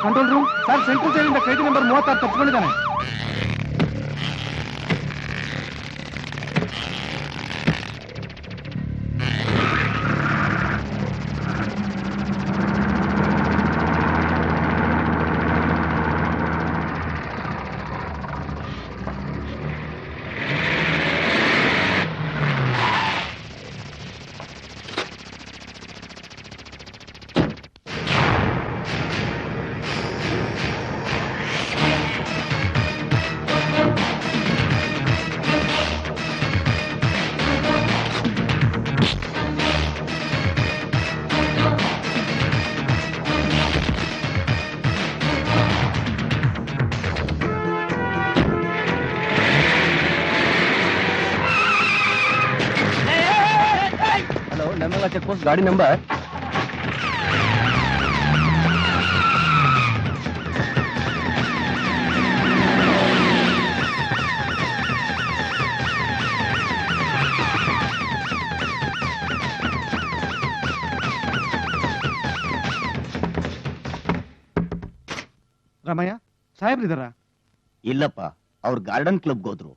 Control room sir, central ಜೈಲಿಂದ ಕೈದಿ number 36 ತಪ್ಪಿಕೊಂಡಿದ್ದಾನೆ. ಚೆಕ್ ಪೋಸ್ಟ್ ಗಾಡಿ ನಂಬರ್ ರಾಮಯ್ಯ ಸಾಹೇಬ್ರಿದಾರ? ಇಲ್ಲಪ್ಪ, ಅವ್ರ ಗಾರ್ಡನ್ ಕ್ಲಬ್ಗೆ ಹೋದ್ರು.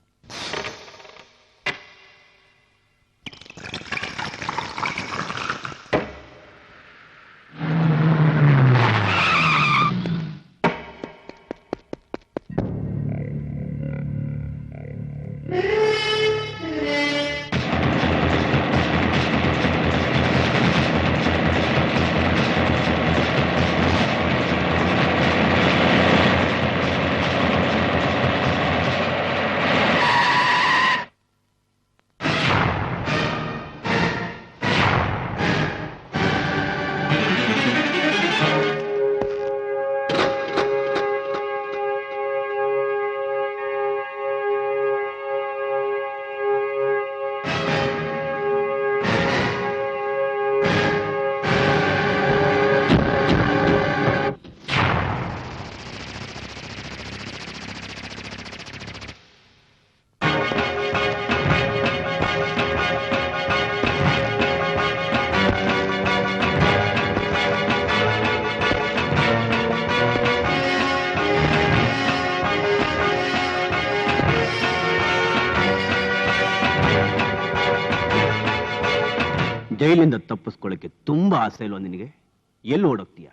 ಜೈಲಿಂದ ತಪ್ಪಿಸ್ಕೊಳ್ಳಕ್ಕೆ ತುಂಬಾ ಆಸೆ ಇಲ್ವಾ ನಿನಗೆ? ಎಲ್ಲಿ ಓಡೋಗ್ತೀಯ?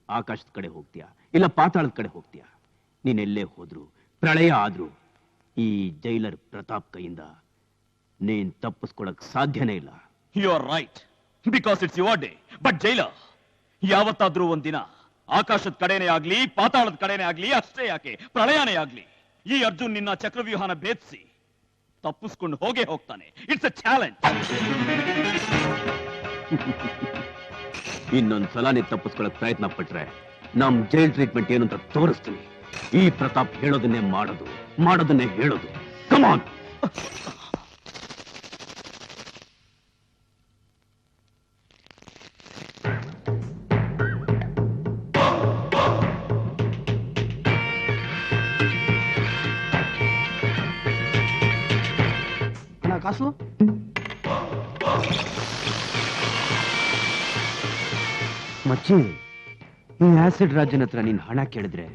ಆಕಾಶದ ಕಡೆ ಹೋಗ್ತೀಯಾ ಇಲ್ಲ ಪಾತಾಳದ ಕಡೆ ಹೋಗ್ತೀಯಾ? ನೀನೆಲ್ಲೇ ಹೋದ್ರು, ಪ್ರಳಯ ಆದ್ರೂ ಈ ಜೈಲರ್ ಪ್ರತಾಪ್ ಕೈಯಿಂದ ನೀನ್ ತಪ್ಪಿಸ್ಕೊಳ್ಳಕ್ ಸಾಧ್ಯನೇ ಇಲ್ಲ. You are right, because it's your day. But jailer, ಯಾವತ್ತಾದ್ರೂ ಒಂದಿನ ಆಕಾಶದ ಕಡೆನೇ ಆಗ್ಲಿ ಪಾತಾಳದ ಕಡೆನೇ ಆಗ್ಲಿ, ಅಷ್ಟೇ ಯಾಕೆ ಪ್ರಳಯನೇ ಆಗ್ಲಿ, ಈ ಅರ್ಜುನ್ ನಿನ್ನ ಚಕ್ರವ್ಯೂಹನ ಭೇದಿಸಿ ತಪ್ಪಿಸ್ಕೊಂಡು ಹೋಗೇ ಹೋಗ್ತಾನೆ. It's a challenge. ಇನ್ನೊಂದ್ಸಲ ನೀ ತಪ್ಪಿಸ್ಕೊಳಕ್ ಪ್ರಯತ್ನ ಪಟ್ರೆ ನಮ್ ಜೈಲ್ ಟ್ರೀಟ್ಮೆಂಟ್ ಏನು ಅಂತ ತೋರಿಸ್ತೀನಿ. ಈ ಪ್ರತಾಪ್ ಹೇಳೋದನ್ನೇ ಮಾಡೋದು, ಮಾಡೋದನ್ನೇ ಹೇಳೋದು. ಕಮಾನ್. ಕಾಸು ಮಚ್ಚಿ, ಈ ಆಸಿಡ್ ರಾಜನ ಹತ್ರ ನೀನ್ ಹಣ ಕೇಳಿದ್ರೆ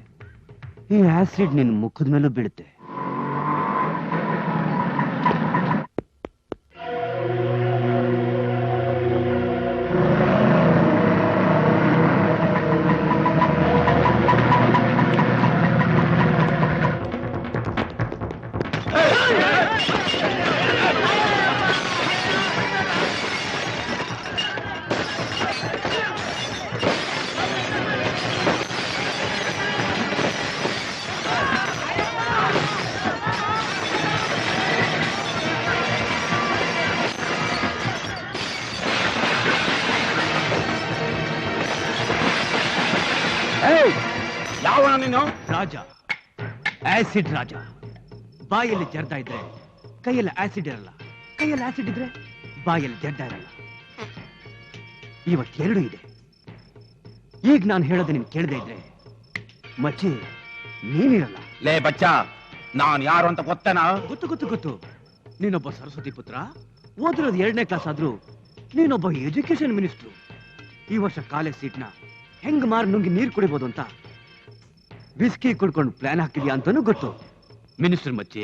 ಈ ಆಸಿಡ್ ನಿನ್ ಮುಖದ ಮೇಲೂ ಬೀಳುತ್ತೆ. ಯಾವನ ನೀನು? ರಾಜ, ಆಸಿಡ್ ರಾಜ. ಬಾಯಲ್ಲಿ ಜರ್ದ ಇದ್ರೆ ಕೈಯಲ್ಲಿ ಆಸಿಡ್ ಇರಲ್ಲ, ಕೈಯಲ್ಲಿ ಆಸಿಡ್ ಇದ್ರೆ ಬಾಯಲ್ಲಿ ಜರ್ದ ಇರಲ್ಲ. ಇವತ್ತೆರಡು ಇದೆ. ಈಗ ನಾನು ಹೇಳೋದು ನೀನ್ ಕೇಳದೆ ಇದ್ರೆ ಮಚ್ಚಿ ನೀನಿರಲ್ಲ. ಲೇ ಬಚ್ಚ, ನಾನ್ ಯಾರು ಅಂತ ಗೊತ್ತೇನಾ? ಗೊತ್ತು ಗೊತ್ತು ಗೊತ್ತು. ನೀನೊಬ್ಬ ಸರಸ್ವತಿ ಪುತ್ರ, ಓದಿರೋದು 2ನೇ ಕ್ಲಾಸ್ ಆದ್ರೂ ನೀನೊಬ್ಬ ಎಜುಕೇಶನ್ ಮಿನಿಸ್ಟ್ರು. ಈ ವರ್ಷ ಕಾಲೇಜ್ ಸೀಟ್ನ ಹೆಂಗ್ ಮಾರ್ ನುಂಗಿ ನೀರು ಕುಡಿಬಹುದು ಅಂತ ಬಿಸ್ಕಿ ಕುಡ್ಕೊಂಡು ಪ್ಲಾನ್ ಹಾಕಿದ್ಯಾ ಅಂತಾನೂ ಗೊತ್ತು. ಮಿನಿಸ್ಟರ್ ಮಚ್ಚಿ,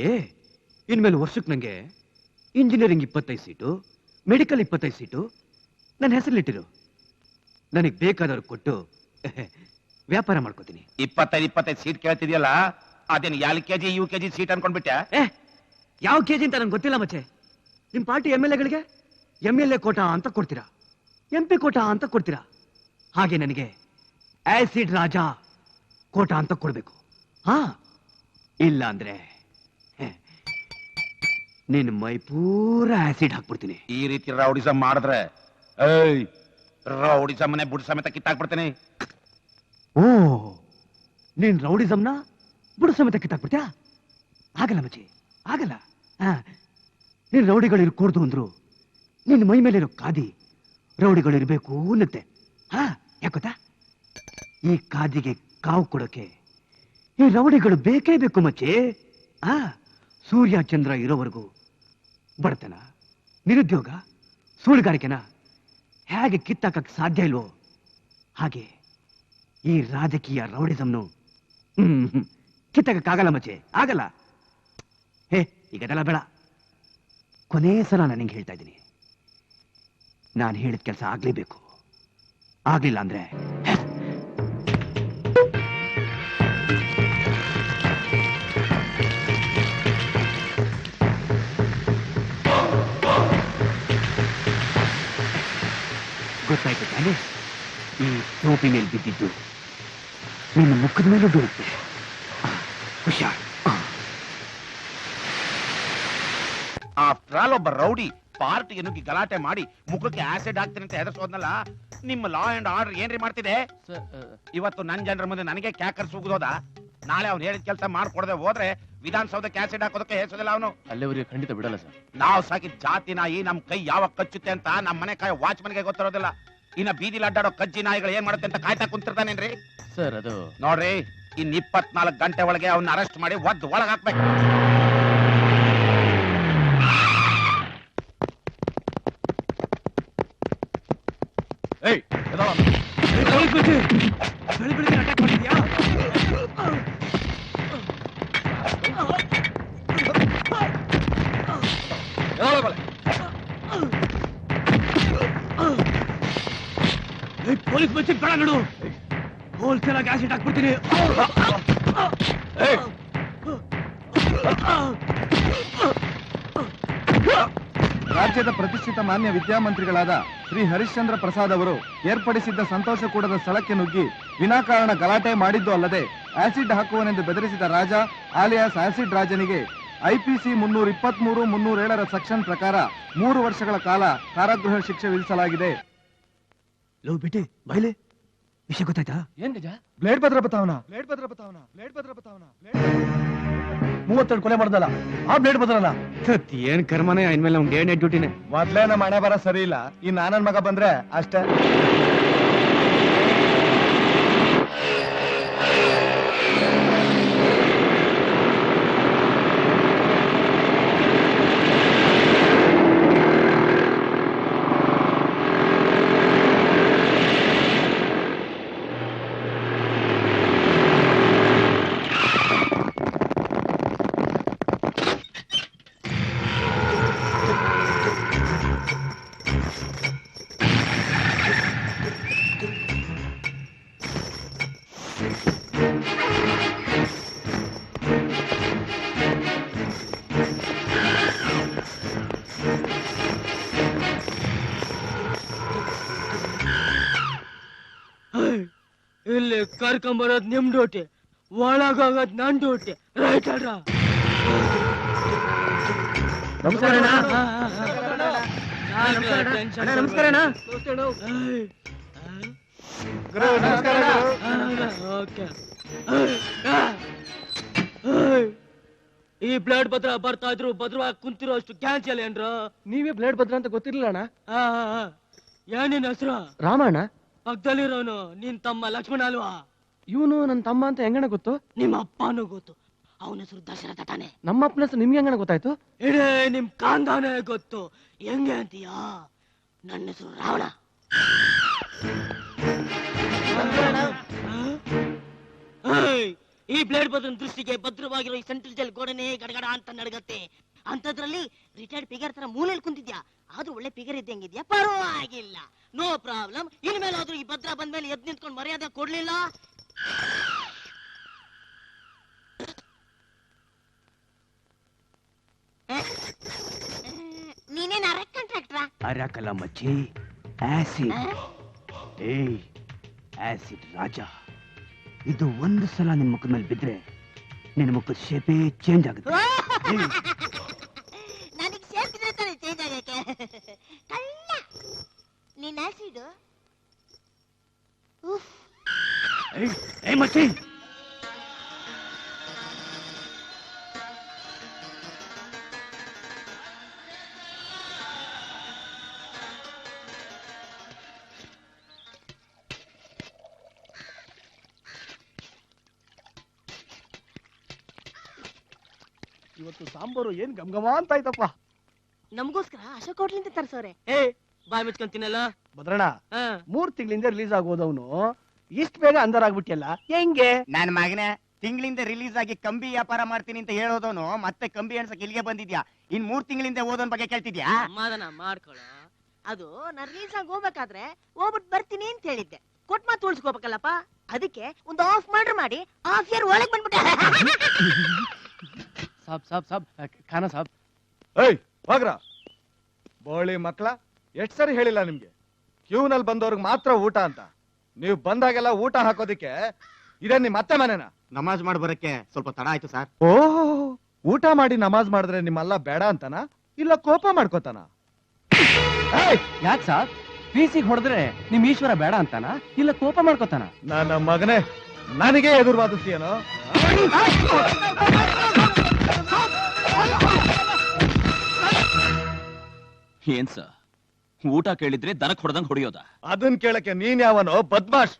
ಇನ್ಮೇಲೆ ವರ್ಷಕ್ಕೆ ನಂಗೆ ಇಂಜಿನಿಯರಿಂಗ್ 25 ಸೀಟು, ಮೆಡಿಕಲ್ 25 ಸೀಟು ನನ್ನ ಹೆಸರಲ್ಲಿಟ್ಟಿರು. ನನಗೆ ಬೇಕಾದವ್ರು ಕೊಟ್ಟು ವ್ಯಾಪಾರ ಮಾಡ್ಕೋತೀನಿ. 25 ಸೀಟ್ ಕೇಳ್ತಿದ್ಯಲ್ಲ, ಅದೇನು LKG UKG ಸೀಟ್ ಅನ್ಕೊಂಡ್ಬಿಟ್ಟೆ? ಯಾವ ಕೆಜಿ ಅಂತ ನಂಗೆ ಗೊತ್ತಿಲ್ಲ ಮಚ್ಚೆ. ನಿಮ್ ಪಾರ್ಟಿ MLAಗಳಿಗೆ MLA ಕೋಟಾ ಅಂತ ಕೊಡ್ತೀರಾ, MP ಕೋಟಾ ಅಂತ ಕೊಡ್ತೀರಾ. ಹಾಗೆ ನನಗೆ ಆಸಿಡ್ ರಾಜ ಕೋಟಾ ಅಂತ ಕೊಡ್ಬೇಕು. ಹಾ, ಇಲ್ಲ ಅಂದ್ರೆ ನಿನ್ ಮೈ ಪೂರ ಆಸಿಡ್ ಹಾಕ್ಬಿಡ್ತೀನಿ. ಈ ರೀತಿ ರೌಡಿಸಮ್ ಮಾಡಿದ್ರೆ ರೌಡಿಸಮ್ನೆ ಬುಡ್ ಸಮೇತ ಕಿತ್ತಾಕ್ಬಿಡ್ತೀನಿ. ಓ, ನೀನ್ ರೌಡಿಸಮ್ನ ಬುಡ ಸಮೇತ ಕಿತ್ತಾಕ್ಬಿಡ್ತೀಯಾ? ಆಗಲ್ಲ ಮಚ್ಚಿ, ಆಗಲ್ಲ. ನೀನ್ ರೌಡಿಗಳು ಇರ್ಕೂಡ್ದು ಅಂದ್ರು ನಿನ್ ಮೈ ಮೇಲಿರೋ ಕಾದಿ ರೌಡಿಗಳು ಇರ್ಬೇಕು ಅನ್ನತ್ತೆ. ಯಾಕೊತ್ತಾ? ಈ ಕಾದಿಗೆ ಕಾವು ಕೊಡೋಕೆ ಈ ರೌಡಿಗಳು ಬೇಕೇ ಬೇಕು ಮಚ್ಚಿ. ಸೂರ್ಯ ಚಂದ್ರ ಇರೋವರೆಗೂ ಬಡತನ, ನಿರುದ್ಯೋಗ, ಸುಳ್ಳುಗಾರಿಕೆನ ಹೇಗೆ ಕಿತ್ತಾಕಕ್ ಸಾಧ್ಯ ಇಲ್ವೋ ಹಾಗೆ ಈ ರಾಜಕೀಯ ರೌಡಿಸಮ್ನು ಕಿತ್ತಾಕಕ್ಕಾಗಲ್ಲ ಮಚ್ಚೆ, ಆಗಲ್ಲ. ಈಗದೆಲ್ಲ ಬೇಡ. ಕೊನೇ ಸಲ ನಾನು ಹಿಂಗೆ ಹೇಳ್ತಾ ಇದ್ದೀನಿ, ನಾನು ಹೇಳಿದ ಕೆಲಸ ಆಗ್ಲೇಬೇಕು. ಆಗ್ಲಿಲ್ಲ ಅಂದ್ರೆ ಗೊತ್ತಾಯ್ತು ತಾನೆ? ಈ ಟೋಪಿ ಮೇಲೆ ಬಿದ್ದಿದ್ದು ನಿನ್ನ ಮುಖದ ಮೇಲೆ ಬೀಳುತ್ತೆ. ಹುಷಾರ್. ಆಫ್ಟರ್ ಆಲ್ ಒಬ್ಬ ರೌಡಿ ಪಾರ್ಟಿಗೆ ನುಗ್ಗಿ ಗಲಾಟೆ ಮಾಡಿ ಮುಖಕ್ಕೆ ಆಸಿಡ್ ಹಾಕ್ತೀನಿ ಅಂತ ಹೆದರ್ಸೋದ್ನಲ್ಲ, ನಿಮ್ಮ ಲಾ ಅಂಡ್ ಆರ್ಡರ್ ಏನ್ರಿ ಮಾಡ್ತಿದೆ? ಇವತ್ತು ನನ್ನ ಜನರ ಮುಂದೆ ನನಗೆ ಕ್ಯಾಕರ್ ಸುಗ್ದೋದ. ನಾಳೆ ಅವ್ನು ಹೇಳಿದ ಕೆಲಸ ಮಾಡ್ಕೊಡದೆ ಹೋದ್ರೆ ವಿಧಾನಸೌಧಕ್ಕೆ ಆಸಿಡ್ ಹಾಕೋದಕ್ಕೆ ಹೆಸರಿಲ್ಲ ಅವನು. ಅಲ್ಲಿವರೆಗೆ ಖಂಡಿತ ಬಿಡಲ್ಲ ಸರ್. ನಾವು ಸಾಕಿದ ಜಾತಿ ನಾಯಿ ನಮ್ ಕೈ ಯಾವಾಗ ಕಚ್ಚುತ್ತೆ ಅಂತ ನಮ್ಮ ಮನೆ ಕಾಯ ವಾಚ್ಮನ್ಗೆ ಗೊತ್ತಿರೋದಿಲ್ಲ. ಇನ್ನ ಬೀದಿಲಿ ಅಡ್ಡಾಡೋ ಕಜ್ಜಿ ನಾಯಿಗಳು ಏನ್ ಮಾಡುತ್ತೆ ಅಂತ ಕಾಯ್ತಾ ಕುಂತಿರ್ತಾನೇನ್ರಿ ಸರ್? ಅದು ನೋಡ್ರಿ, ಇನ್ 24 ಗಂಟೆ ಒಳಗೆ ಅವ್ನ ಅರೆಸ್ಟ್ ಮಾಡಿ ಒಳಗ್ ಹಾಕ್ಬೇಕು. ಪೊಲೀಸ್ ಬಚ್ಚಿ ಬೇಡ ನೋಡು, ಹೋಲ್ಸೇಲ್ ಆಗಿ ಆಸಿಡ್ ಹಾಕ್ಬಿಡ್ತೀನಿ. ರಾಜ್ಯದ ಪ್ರತಿಷ್ಠಿತ ಮಾನ್ಯ ವಿದ್ಯಾಮಂತ್ರಿಗಳಾದ ಶ್ರೀ ಹರಿಶ್ಚಂದ್ರ ಪ್ರಸಾದ್ ಅವರು ಏರ್ಪಡಿಸಿದ್ದ ಸಂತೋಷ ಕೂಡದ ಸ್ಥಳಕ್ಕೆ ನುಗ್ಗಿ ವಿನಾಕಾರಣ ಗಲಾಟೆ ಮಾಡಿದ್ದು ಅಲ್ಲದೆ ಆಸಿಡ್ ಹಾಕುವನೆಂದು ಬೆದರಿಸಿದ ರಾಜ ಆಲಿಯಾಸ್ ಆಸಿಡ್ ರಾಜನಿಗೆ IPC 323, 307 ಸೆಕ್ಷನ್ ಪ್ರಕಾರ 3 ವರ್ಷಗಳ ಕಾಲ ಕಾರಾಗೃಹ ಶಿಕ್ಷೆ ವಿಧಿಸಲಾಗಿದೆ. ಲೋ ಬಿಟ್ಟಿ ಬೈಲೆ, ವಿಷಯ ಗೊತ್ತಾಯ್ತಾ? ಏನ್ ನಿಜ? ಬ್ಲೇಡ್ ಭದ್ರ ಬತಾವನ 32 ಕೊಲೆ ಮಾಡ್ದಲ್ಲ ಆ ಬ್ಲೇಡ್ ಭದ್ರನ. ಏನ್ ಕರ್ಮನೇ, ಇನ್ಮೇಲೆ ಅವ್ನ್ ಡೇ ನೈಟ್ ಡ್ಯೂಟಿನೇ. ಮೊದ್ಲೇ ನಮ್ಮ ಹಣೆ ಬರ ಸರಿ ಇಲ್ಲ, ಈ ನಾನನ್ ಮಗ ಬಂದ್ರೆ ಅಷ್ಟೇ. ಇಲ್ಲಿ ಕರ್ಕೊಂಬರೋದ್ ನಿಮ್ ಡ್ಯೂಟಿ, ಒಳಗೋಗೋದ್ ನನ್ ಡ್ಯೂಟಿ. ರೈಟ್ ಅಲ್ರ? ನಮಸ್ಕಾರ. ಈ ಬ್ಲೇಡ್ ಭದ್ರ ಬರ್ತಾ ಇದ್ರು ಭದ್ರವಾಗಿ ಕುಂತಿರೋ ಅಷ್ಟು ಕ್ಯಾನ್ಸಲ್ ಏನ್ರ? ನೀವೇ ಬ್ಲೇಡ್ ಭದ್ರ ಅಂತ ಗೊತ್ತಿರ್ಲಿಲ್ಲ ಅಣ್ಣ. ಏನಿನ್ ಹೆಸರು? ರಾಮಣ್ಣ. ಪಕ್ಕದಲ್ಲಿರೋನು ನಿನ್ ತಮ್ಮ ಲಕ್ಷ್ಮಣ ಅಲ್ವಾ? ಇವನು ನನ್ನ ತಮ್ಮ ಅಂತ ಹೆಂಗಣ ಗೊತ್ತು? ನಿಮ್ಮ ಅಪ್ಪನೂ ಗೊತ್ತು, ಅವನ ಹೆಸರು ದಶರಥ ತಾನೆ. ನಮ್ಮ ಅಪ್ಪನ ಹೆಸರು ನಿಮ್ಗೆ ಹೆಂಗಣ ಗೊತ್ತಾಯ್ತು? ಇಡೇ ನಿಮ್ ಕಾಂದಾನೆ ಗೊತ್ತು. ಹೆಂಗೆ ಅಂತೀಯಾ? ನನ್ನ ಹೆಸರು ರಾವಣ. ಈ ಬ್ಲೇಡ್ ಬದನ್ ದೃಷ್ಟಿಗೆ ಭದ್ರವಾಗಿರೋ ಈ ಸೆಂಟ್ರಲ್ ಜೈಲ್ ಗೋಡನೆ ಗಡಗಡ ಅಂತ ನಡಗತ್ತೆ. ಅಂತದ್ರಲ್ಲಿ ರಿಟೈರ್ಡ್ ಫಿಗರ್ ತರ ಮೂಲೆಯಲ್ಲಿ ಕುಂತಿದ್ಯಾ, ಆದ್ರೂ ಒಳ್ಳೆ ಫಿಗರ್ ಇದ್ದಂಗಿದ್ಯಾ, ಪರವಾಗಿಲ್ಲ, ನೋ ಪ್ರಾಬ್ಲಮ್. ಇನ್ಮೇಲಾದ್ರೂ ಈ ಭದ್ರ ಬಂದ್ಮೇಲೆ ಎದ್ ನಿಂತ್ಕೊಂಡು ಮರ್ಯಾದೆ ಕೊಡ್ಲಿಲ್ಲ, ನೀನೇನ್ ಅರೆಕ್ ಕಾಂಟ್ರಾಕ್ಟ್ರಾ? ಅರಕಲ ಮಚ್ಚಿ, ಆಸಿಡ್. ಏಯ್ ಆಸಿಡ್ ರಾಜ, ಇದು ಒಂದು ಸಲ ನಿನ್ ಮುಖದ ಮೇಲೆ ಬಿದ್ರೆ ನಿನ್ನ ಮುಖದ ಶೇಪೇ ಚೇಂಜ್ ಆಗುತ್ತೆ. ನನಗೆ ಸೇರ್ತಿದ್ರೆ ತಾನೆ ಚೇಂಜ್ ಆಗಕ್ಕೆ. ಕಳ್ಳ ನೀನ್ ಆಸಿಡ್. ಏಯ್ ಮಚ್ಚಿ, ಇವತ್ತು ಸಾಂಬಾರು ಏನ್ ಗಮಗಮ ಅಂತ ಆಯ್ತಪ್ಪ. ನಮಗೋಸ್ಕರ ಅಶೋಕ್ ಹೋಟ್ಲಿಂದ ತರ್ಸೋರೆ. ಬಾಯ್ ಮುಚ್ಕೊಂತೀನಲ್ಲ ಭದ್ರಣ್ಣ, 3 ತಿಂಗಳಿಂದ ರಿಲೀಸ್ ಆಗೋದವನು ಇಷ್ಟ ಬೇಗ ಅಂದರ್ ಆಗ್ಬಿಟ್ಟಿಯಲ್ಲ, ಹೆಂಗೆ? ನನ್ ಮಗನೇ, ತಿಂಗಳಿಂದ ರಿಲೀಸ್ ಆಗಿ ಕಂಬಿ ವ್ಯಾಪಾರ ಮಾಡ್ತೀನಿ ಅಂತ ಹೇಳೋದವನು ಮತ್ತೆ ಕಂಬಿ ಎಣ್ಸಕ್ ಇಲ್ಲಿಗೆ ಬಂದಿದ್ಯಾ? ಇನ್ 3 ತಿಂಗಳಿಂದ ಓದೋನ್ ಬಗ್ಗೆ ಕೇಳ್ತಿದ್ಯಾ? ಸಮಾಧಾನ ಮಾಡ್ಕೊಳ್ಳೋ. ಅದು ನಾನು ರಿಲೀಸ್ ಆಗಿ ಹೋಗ್ಬೇಕಾದ್ರೆ ಹೋಗ್ಬಿಟ್ಟು ಬರ್ತೀನಿ ಅಂತ ಹೇಳಿದ್ದೆ, ಕೊಟ್ ಮಾತು ಉಳಿಸ್ಕೋಬೇಕಲ್ಲಪ್ಪ. ಅದಕ್ಕೆ ಒಂದು ಆಫ್ ಮರ್ಡರ್ ಮಾಡಿ ಹಾಫ್ ಇಯರ್ ಒಳಗೆ ಬಂದ್ಬಿಟ್ಟೆ. ಸಾಬ್ ಸಾಬ್ ಸಾಬ್ ಖಾನ ಸಾಬ್. ಏಯ್ ಹೋಗ್ರ ಬೋಳಿ ಮಕ್ಳ, ಎಷ್ಟ್ ಸರಿ ಹೇಳಿಲ್ಲ ನಿಮ್ಗೆ ಕ್ಯೂನಲ್ಲಿ ಬಂದವ್ರಿಗೆ ಮಾತ್ರ ಊಟ ಅಂತ? ನೀವು ಬಂದಾಗೆಲ್ಲ ಊಟ ಹಾಕೋದಿಕ್ಕೆ ಇದೇ ನಿಮ್ ಅತ್ತೆ ಮನೆನಾ? ನಮಾಜ್ ಮಾಡಿ ಬರಕ್ಕೆ ಸ್ವಲ್ಪ ತಡ ಆಯ್ತು ಸರ್. ಓಹೋ, ಊಟ ಮಾಡಿ ನಮಾಜ್ ಮಾಡಿದ್ರೆ ನಿಮ್ಮಲ್ಲ ಬೇಡ ಅಂತಾನ, ಇಲ್ಲ ಕೋಪ ಮಾಡ್ಕೋತಾನ? ಯಾಕೆ ಸಾಬ್, ಪೀಸಿಗೆ ಹೊಡೆದ್ರೆ ನಿಮ್ ಈಶ್ವರ ಬೇಡ ಅಂತಾನ, ಇಲ್ಲ ಕೋಪ ಮಾಡ್ಕೋತಾನ? ನನ್ನ ಮಗನೇ, ನನಗೆ ಎದುರು ವಾದಿಸ್ತೀಯನೋ? ಏನ್ ಸರ್, ಊಟ ಕೇಳಿದ್ರೆ ದನಕ್ ಹೊಡೆದಂಗ್ ಹೊಡೆಯೋದ? ಅದನ್ ಕೇಳಕ್ಕೆ ನೀನ್ ಯಾವನೋ ಬದ್ಮಾಶ್?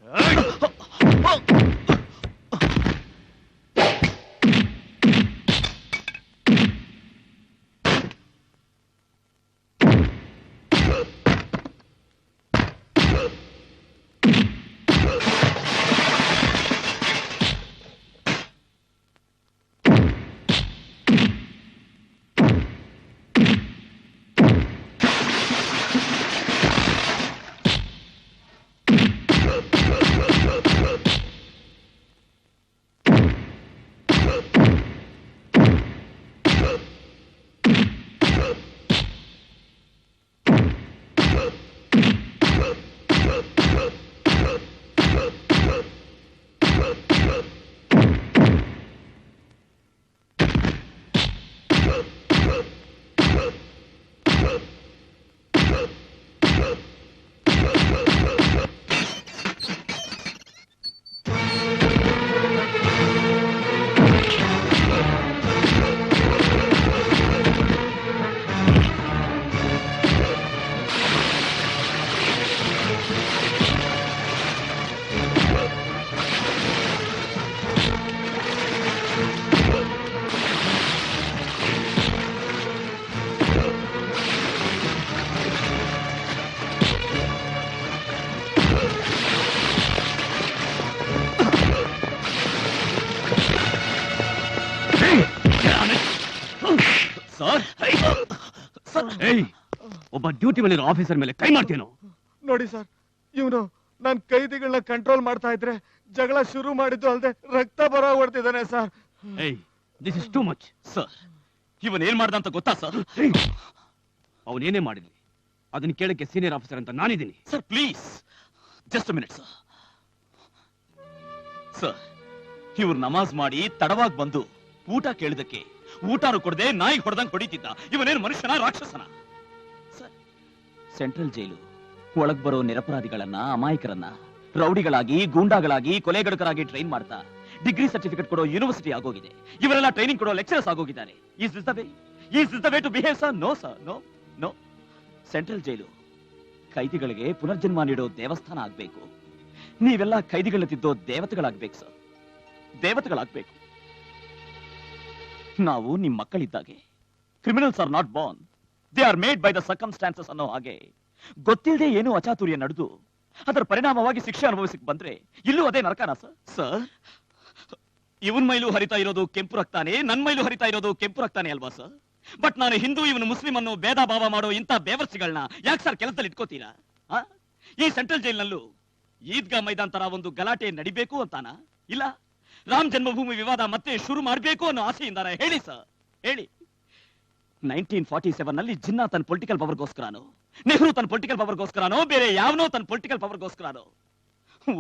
ಒಬ್ಬ ಡ್ಯೂಟಿ ಮೇಲೆ ಆಫೀಸರ್ ಮೇಲೆ ಕೈ ಮಾಡ್ತೇನೋ? ನೋಡಿ ಸರ್, ಇವನು ನನ್ ಕೈದಿಗಳನ್ನ ಕಂಟ್ರೋಲ್ ಮಾಡ್ತಾ ಇದ್ರೆ ಜಗಳ ಶುರು ಮಾಡಿದ್ದು ಅಲ್ದೆ ರಕ್ತ ಬರ ಹೊಡ್ತಿದ್ದಾನೆ sir. This is too much. Sir, ಇವನ್ ಏನ್ ಮಾಡ್ದ ಅಂತ ಗೊತ್ತಾ ಸರ್? ಅವನೇನೇ ಮಾಡಿದ್ವಿ, ಅದನ್ನ ಕೇಳಕ್ಕೆ ಸೀನಿಯರ್ ಆಫೀಸರ್ ಅಂತ ನಾನಿದ್ದೀನಿ. Sir please, just minute sir. Sir, ಇವ್ರು ನಮಾಜ್ ಮಾಡಿ ತಡವಾಗಿ ಬಂದು ಊಟ ಕೇಳಿದಕ್ಕೆ ಊಟನೂ ಕೊಡದೆ ನಾಯಿಗೆ ಹೊಡೆದಂಗ್ ಹೊಡಿತಿದ್ದ. ಇವನೇನು ಮನುಷ್ಯನ, ರಾಕ್ಷಸನ? ಸರ್, ಸೆಂಟ್ರಲ್ ಜೈಲು ಒಳಗ್ ಬರೋ ನಿರಪರಾಧಿಗಳನ್ನ, ಅಮಾಯಕರನ್ನ ರೌಡಿಗಳಾಗಿ, ಗೂಂಡಾಗಳಾಗಿ, ಕೊಲೆಗಡಕರಾಗಿ ಟ್ರೈನ್ ಮಾಡ್ತಾ ಡಿಗ್ರಿ ಸರ್ಟಿಫಿಕೇಟ್ ಕೊಡೋ ಯೂನಿವರ್ಸಿಟಿ ಆಗೋಗಿದೆ. ಇವರೆಲ್ಲ ಟ್ರೈನಿಂಗ್ ಕೊಡೋ ಲೆಕ್ಚರರ್ಸ್ ಆಗೋಗಿದ್ದಾರೆ. Is this the way? Is this the way to behave sir? No sir, no no. Central jail ಕೈದಿಗಳಿಗೆ ಪುನರ್ಜನ್ಮ ನೀಡೋ ದೇವಸ್ಥಾನ ಆಗ್ಬೇಕು. ನೀವೆಲ್ಲ ಕೈದಿಗಳ ತಿದ್ದೋ ದೇವತೆಗಳಾಗ್ಬೇಕು ಸರ್, ದೇವತೆಗಳಾಗ್ಬೇಕು. ನಾವು ನಿಮ್ ಮಕ್ಕಳಿದ್ದಾಗೆ. Criminals are not born, they are made by the circumstances ಅನ್ನೋ ಹಾಗೆ ಗೊತ್ತಿಲ್ಲದೆ ಏನೋ ಅಚಾತುರ್ಯ ನಡೆದು ಅದರ ಪರಿಣಾಮವಾಗಿ ಶಿಕ್ಷೆ ಅನುಭವಿಸಕ್ ಬಂದ್ರೆ ಇಲ್ಲೂ ಅದೇ ನರಕನ ಸರ್? ಸರ್, ಇವನ್ ಮೈಲೂ ಹರಿತಾ ಇರೋದು ಕೆಂಪು ರಕ್ತಾನೆ, ನನ್ ಮೈಲೂ ಹರಿತಾ ಇರೋದು ಕೆಂಪು ರಕ್ತಾನೆ ಅಲ್ವಾ ಸರ್? ಬಟ್ ನಾನು ಹಿಂದೂ ಇವನು ಮುಸ್ಲಿಂ ಅನ್ನೋ ಭೇದ ಭಾವ ಮಾಡೋ ಇಂಥ ಬೇವರ್ಸಿಗಳನ್ನ ಯಾಕೆ ಸರ್ ಕೆಲಸದಲ್ಲಿ ಇಟ್ಕೋತೀರಾ? ಈ ಸೆಂಟ್ರಲ್ ಜೈಲ್ನಲ್ಲೂ ಈದ್ಗಾ ಮೈದಾನ್ ತರ ಒಂದು ಗಲಾಟೆ ನಡಿಬೇಕು ಅಂತಾನ, ಇಲ್ಲ ರಾಮ್ ಜನ್ಮಭೂಮಿ ವಿವಾದ ಮತ್ತೆ ಶುರು ಮಾಡಬೇಕು ಅನ್ನೋ ಆಸೆಯಿಂದಾನ? ಹೇಳಿ ಸರ್, ಹೇಳಿ. 1947 ನಲ್ಲಿ ಜಿನ್ನಾ ತನ್ನ ಪೊಲಿಟಿಕಲ್ ಪವರ್ಗೋಸ್ಕರನೋ, ನೆಹರು ತನ್ನ ಪೊಲಿಟಿಕಲ್ ಪವರ್ಗೋಸ್ಕರನೋ, ಬೇರೆ ಯಾವನೋ ತನ್ನ ಪೊಲಿಟಿಕಲ್ ಪವರ್ಗೋಸ್ಕರನೋ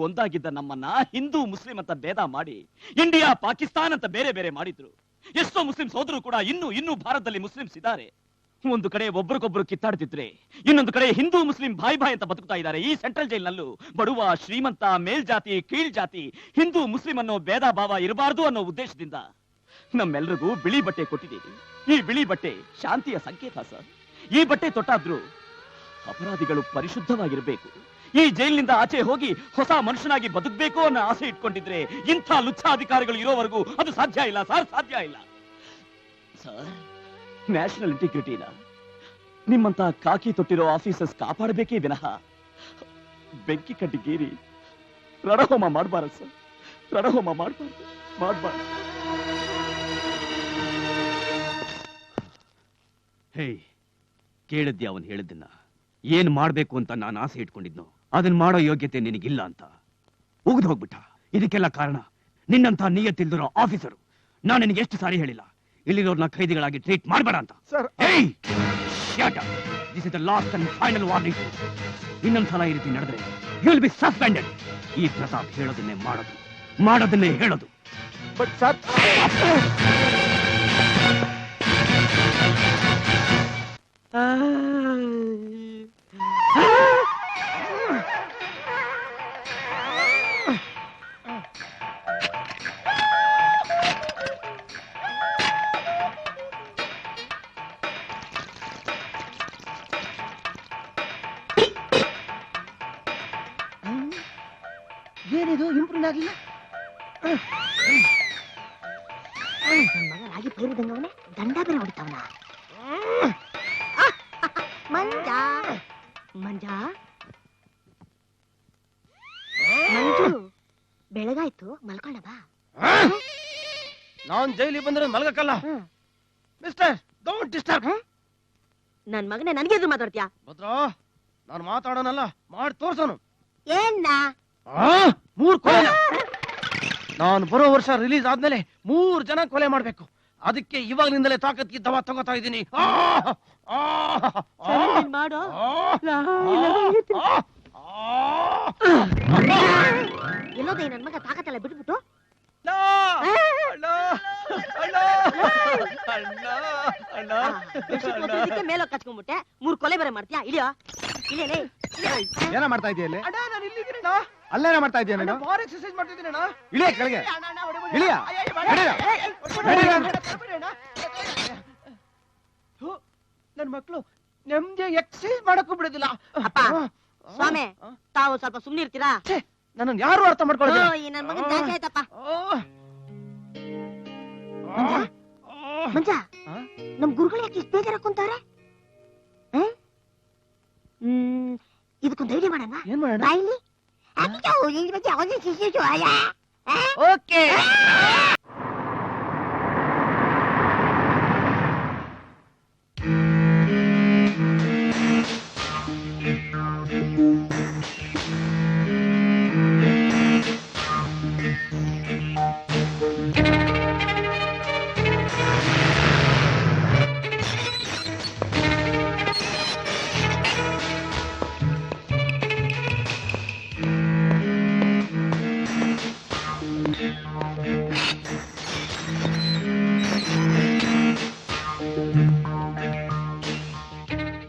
ಒಂದಾಗಿದ್ದ ನಮ್ಮನ್ನ ಹಿಂದೂ ಮುಸ್ಲಿಂ ಅಂತ ಭೇದ ಮಾಡಿ ಇಂಡಿಯಾ ಪಾಕಿಸ್ತಾನ್ ಅಂತ ಬೇರೆ ಬೇರೆ ಮಾಡಿದ್ರು. ಎಷ್ಟೋ ಮುಸ್ಲಿಂ ಸೋದರು ಕೂಡ ಇನ್ನೂ ಭಾರತದಲ್ಲಿ ಮುಸ್ಲಿಮ್ಸ್ ಇದ್ದಾರೆ. ಒಂದು ಕಡೆ ಒಬ್ರಿಗೊಬ್ರು ಕಿತ್ತಾಡ್ತಿದ್ರೆ, ಇನ್ನೊಂದು ಕಡೆ ಹಿಂದೂ ಮುಸ್ಲಿಂ ಬಾಯ್ ಅಂತ ಬದುಕ್ತಾ ಇದ್ದಾರೆ. ಈ ಸೆಂಟ್ರಲ್ ಜೈಲ್ನಲ್ಲೂ ಬಡವ ಶ್ರೀಮಂತ, ಮೇಲ್ಜಾತಿ ಕೀಳ್ ಜಾತಿ, ಹಿಂದೂ ಮುಸ್ಲಿಂ ಅನ್ನೋ ಭೇದ ಭಾವ ಇರಬಾರ್ದು ಅನ್ನೋ ಉದ್ದೇಶದಿಂದ ನಮ್ಮೆಲ್ರಿಗೂ ಬಿಳಿ ಬಟ್ಟೆ ಕೊಟ್ಟಿದ್ದೀವಿ. ಈ ಬಿಳಿ ಬಟ್ಟೆ ಶಾಂತಿಯ ಸಂಕೇತ ಸರ್. ಈ ಬಟ್ಟೆ ತೊಟ್ಟಾದ್ರೂ ಅಪರಾಧಿಗಳು ಪರಿಶುದ್ಧವಾಗಿರ್ಬೇಕು, ಈ ಜೈಲಿನಿಂದ ಆಚೆ ಹೋಗಿ ಹೊಸ ಮನುಷ್ಯನಾಗಿ ಬದುಕಬೇಕು ಅನ್ನೋ ಆಸೆ ಇಟ್ಕೊಂಡಿದ್ರೆ ಇಂಥ ಲುಚ್ಛ ಅಧಿಕಾರಿಗಳು ಇರೋವರೆಗೂ ಅದು ಸಾಧ್ಯ ಇಲ್ಲ ಸರ್, ಸಾಧ್ಯ ಇಲ್ಲ ಸರ್. ನ್ಯಾಷನಲ್ ಇಂಟಿಗ್ರಿಟಿನ ನಿಮ್ಮಂತ ಕಾಕಿ ತೊಟ್ಟಿರೋ ಆಫೀಸರ್ಸ್ ಕಾಪಾಡಬೇಕೇ ವಿನಃ ಬೆಂಕಿ ಕಡ್ಡಿಗೇರಿ ರಣಹೋಮ ಮಾಡಬಾರದು ಸರ್, ರಣಹೋಮ ಮಾಡಬಾರದು. ಹೇ, ಕೇಳಿದ್ದೆ ಅವನು ಹೇಳಿದ್ದನ್ನ. ಏನ್ ಮಾಡ್ಬೇಕು ಅಂತ ನಾನು ಆಸೆ ಇಟ್ಕೊಂಡಿದ್ನೋ ಅದನ್ನ ಮಾಡೋ ಯೋಗ್ಯತೆ ನಿನಗಿಲ್ಲ ಅಂತ ಉಗಿದು ಹೋಗ್ಬಿಟ್ಟ. ಇದಕ್ಕೆಲ್ಲ ಕಾರಣ ನಿನ್ನಂತ ನಿಯತ್ತಿಲ್ದಿರೋ ಆಫೀಸರು. ನಾನು ನಿನಗೆ ಎಷ್ಟು ಸಾರಿ ಹೇಳಿಲ್ಲ ಇಲ್ಲಿರೋರ್ನ ಖೈದಿಗಳಾಗಿ ಟ್ರೀಟ್ ಮಾಡಬೇಡ ಅಂತ. This is the last and final warning. ಇನ್ನೊಂದ್ಸಲ ಈ ರೀತಿ ನಡೆದ್ರೆ ಯು ವಿಲ್ ಬಿ ಸಸ್ಪೆಂಡೆಡ್. ಈ ಪ್ರತಾಪ್ ಹೇಳೋದನ್ನೇ ಮಾಡೋದನ್ನೇ ಹೇಳೋದು. ಬಟ್ ಸರ್, ಏನಿದು ಇಂಪ್ರೂವ್ ಆಗ್ಲಿಲ್ಲ? ಮಗ ರಾಗಿ ಪೈರಿದಂಗವನೇ ದಂಡ ಬೇರೆ ಹೊಡಿತಾವನ. ಮಂಜ ಮಂಜ ಮಂಜು, ಬೆಳಗಾಯ್ತು, ಮಲ್ಕೊಳ್ಳ ಬಾ. ನಾನ್ ಜೈಲಿಗೆ ಬಂದ್ರೆ ಮಲಗಕ್ಕಲ್ಲ. Mister, don't disturb. ನನ್ ಮಗನೇ ನನಗೆ ಎದುರು ಮಾತಾಡ್ತೀಯಾ? ಭದ್ರಾ, ನಾನು ಮಾತಾಡೋನಲ್ಲ, ಮಾಡಿ ತೋರ್ಸೋನು. ಏನ್ನ 3 ಕೊಲೆ. ನಾನು ಬರೋ ವರ್ಷ ರಿಲೀಸ್ ಆದ್ಮೇಲೆ 3 ಜನ ಕೊಲೆ ಮಾಡ್ಬೇಕು. ಅದಕ್ಕೆ ಇವಾಗಲಿಂದಲೇ ತಾಕತ್ಗೆ ದವಾ ತಗೋತಾ ಇದ್ದೀನಿ. ಮಾಡೋ ಎಲ್ಲೋದೇ ನನ್ ಮಗ ತಾಕತ್ತೆಲ್ಲ ಬಿಟ್ಬಿಟ್ಟು ಮೇಲೋ ಕಚ್ಕೊಂಡ್ಬಿಟ್ಟೆ. 3 ಕೊಲೆ ಬೇರೆ ಮಾಡ್ತೀಯಾ? ಇಳಿಯೋ, ಇಳಿಯಲೇ. ಏನ ಮಾಡ್ತಾ ಇದೆಯಾ ಇಲ್ಲಿ? ಅಲ್ಲೇನ ಮಾಡ್ತಾ ಇದೆಯಾ ನೀನು? ಎಕ್ಸರ್ಸೈಸ್ ಮಾಡ್ತಿದ್ದೀನಿ. ಇಳಿಯ ಕೆಳಗೆ, ಇಳಿಯ. ನನ್ ಮಕ್ಳು ನೆಮ್ಮದಿ ಎಕ್ಸರ್ಸೈಸ್ ಮಾಡಕ್ಕೂ ಬಿಡೋದಿಲ್ಲ. ಅಪ್ಪ ಸ್ವಾಮಿ, ತಾವು ಸ್ವಲ್ಪ ಸುಮ್ನೆ ಇರ್ತೀರಾ? ನನ್ನ ಯಾರು ಅರ್ಥ ಮಾಡ್ಕೊಳ್ಳೋದು? ಈ ನನ್ ಮಗನ್ ಜಾಸ್ತಿ ಆಯ್ತಪ್ಪ. ಮಂಜ, ನಮ್ ಗುರುಗಳು ಯಾಕೆ ಇಷ್ಟು ಬೇಜಾರ ಕುಂತವ್ರೆ? ಇದಕ್ಕೊಂದು ಐಡಿಯಾ ಮಾಡೋಣ. ಏನ್ ಮಾಡೋಣ? ಬಾಯಿಲಿ ಓಕೆ.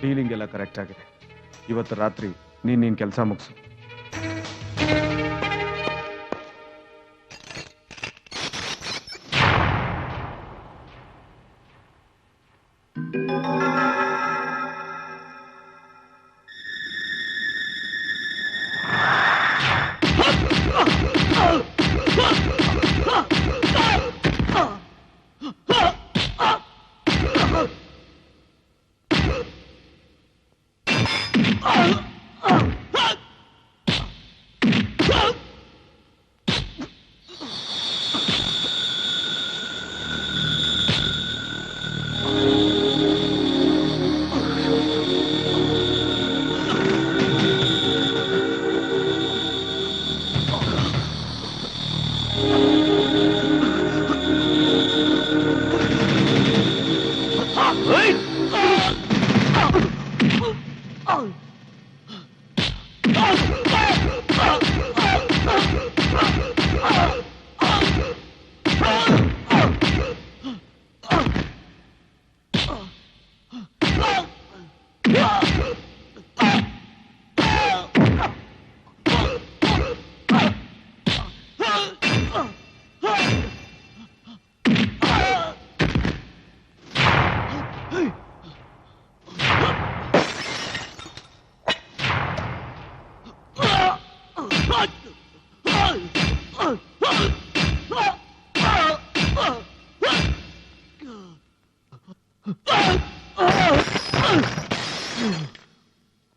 ಡೀಲಿಂಗ್ ಎಲ್ಲ ಕರೆಕ್ಟ್ ಆಗಿದೆ. ಇವತ್ತು ರಾತ್ರಿ ನೀನ್ ಕೆಲಸ ಮುಗಿಸು.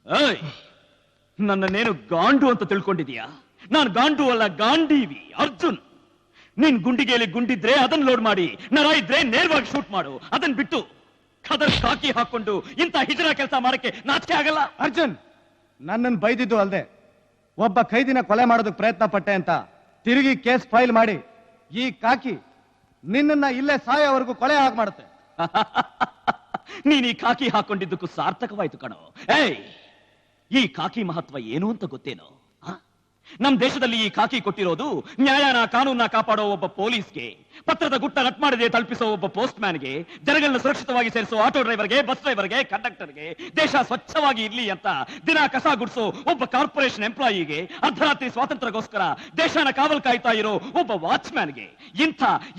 ಏಯ್, ನನ್ನನ್ನೇನು ಗಾಂಡು ಅಂತ ತಿಳ್ಕೊಂಡಿದೀಯಾ? ನಾನು ಗಾಂಡು ಅಲ್ಲ, ಗಾಂಡೀವಿ ಅರ್ಜುನ್. ನಿನ್ ಗುಂಡಿಗೆಯಲ್ಲಿ ಗುಂಡಿದ್ರೆ ಅದನ್ನ ಲೋಡ್ ಮಾಡಿ, ನರ ಇದ್ರೆ ನೇರವಾಗಿ ಶೂಟ್ ಮಾಡು. ಅದನ್ನ ಬಿಟ್ಟು ಖದರ್ ಕಾಕಿ ಹಾಕೊಂಡು ಇಂಥ ಹಿಜರ ಕೆಲಸ ಮಾಡಕ್ಕೆ ನಾಚಿಕೆ ಆಗಲ್ಲ? ಅರ್ಜುನ್, ನನ್ನನ್ನು ಬೈದಿದ್ದು ಅಲ್ಲದೆ ಒಬ್ಬ ಖೈದಿನ ಕೊಲೆ ಮಾಡೋದಕ್ಕೆ ಪ್ರಯತ್ನ ಪಟ್ಟೆ ಅಂತ ತಿರುಗಿ ಕೇಸ್ ಫೈಲ್ ಮಾಡಿ ಈ ಕಾಕಿ ನಿನ್ನನ್ನ ಇಲ್ಲೇ ಸಾಯೋವರೆಗೂ ಕೊಲೆ ಆಗಿ ಮಾಡುತ್ತೆ. ನೀನ್ ಈ ಕಾಕಿ ಹಾಕೊಂಡಿದ್ದಕ್ಕೂ ಸಾರ್ಥಕವಾಯ್ತು ಕಣೋ. ಏಯ್, ಈ ಕಾಕಿ ಮಹತ್ವ ಏನು ಅಂತ ಗೊತ್ತೇನೋ? ನಮ್ ದೇಶದಲ್ಲಿ ಈ ಕಾಕಿ ಕೊಟ್ಟಿರೋದು ನ್ಯಾಯನ ಕಾನೂನ ಕಾಪಾಡೋ ಒಬ್ಬ ಪೊಲೀಸ್ಗೆ, ಪತ್ರದ ಗುಟ್ಟ ರಟ್ ಮಾಡದೆ ತಲುಪಿಸೋ ಒಬ್ಬ ಪೋಸ್ಟ್ ಮ್ಯಾನ್ಗೆ, ಜನಗಳನ್ನ ಸುರಕ್ಷಿತವಾಗಿ ಸೇರಿಸೋ ಆಟೋ ಡ್ರೈವರ್ಗೆ, ಬಸ್ ಡ್ರೈವರ್ಗೆ, ಕಂಡಕ್ಟರ್ಗೆ, ದೇಶ ಸ್ವಚ್ಛವಾಗಿ ಇರ್ಲಿ ಅಂತ ದಿನ ಕಸ ಗುಡಿಸೋ ಒಬ್ಬ ಕಾರ್ಪೊರೇಷನ್ ಎಂಪ್ಲಾಯಿಗೆ, ಅರ್ಧರಾತ್ರಿ ಸ್ವಾತಂತ್ರ್ಯಕ್ಕೋಸ್ಕರ ದೇಶನ ಕಾವಲ್ ಕಾಯ್ತಾ ಇರೋ ಒಬ್ಬ ವಾಚ್ಮ್ಯಾನ್ಗೆ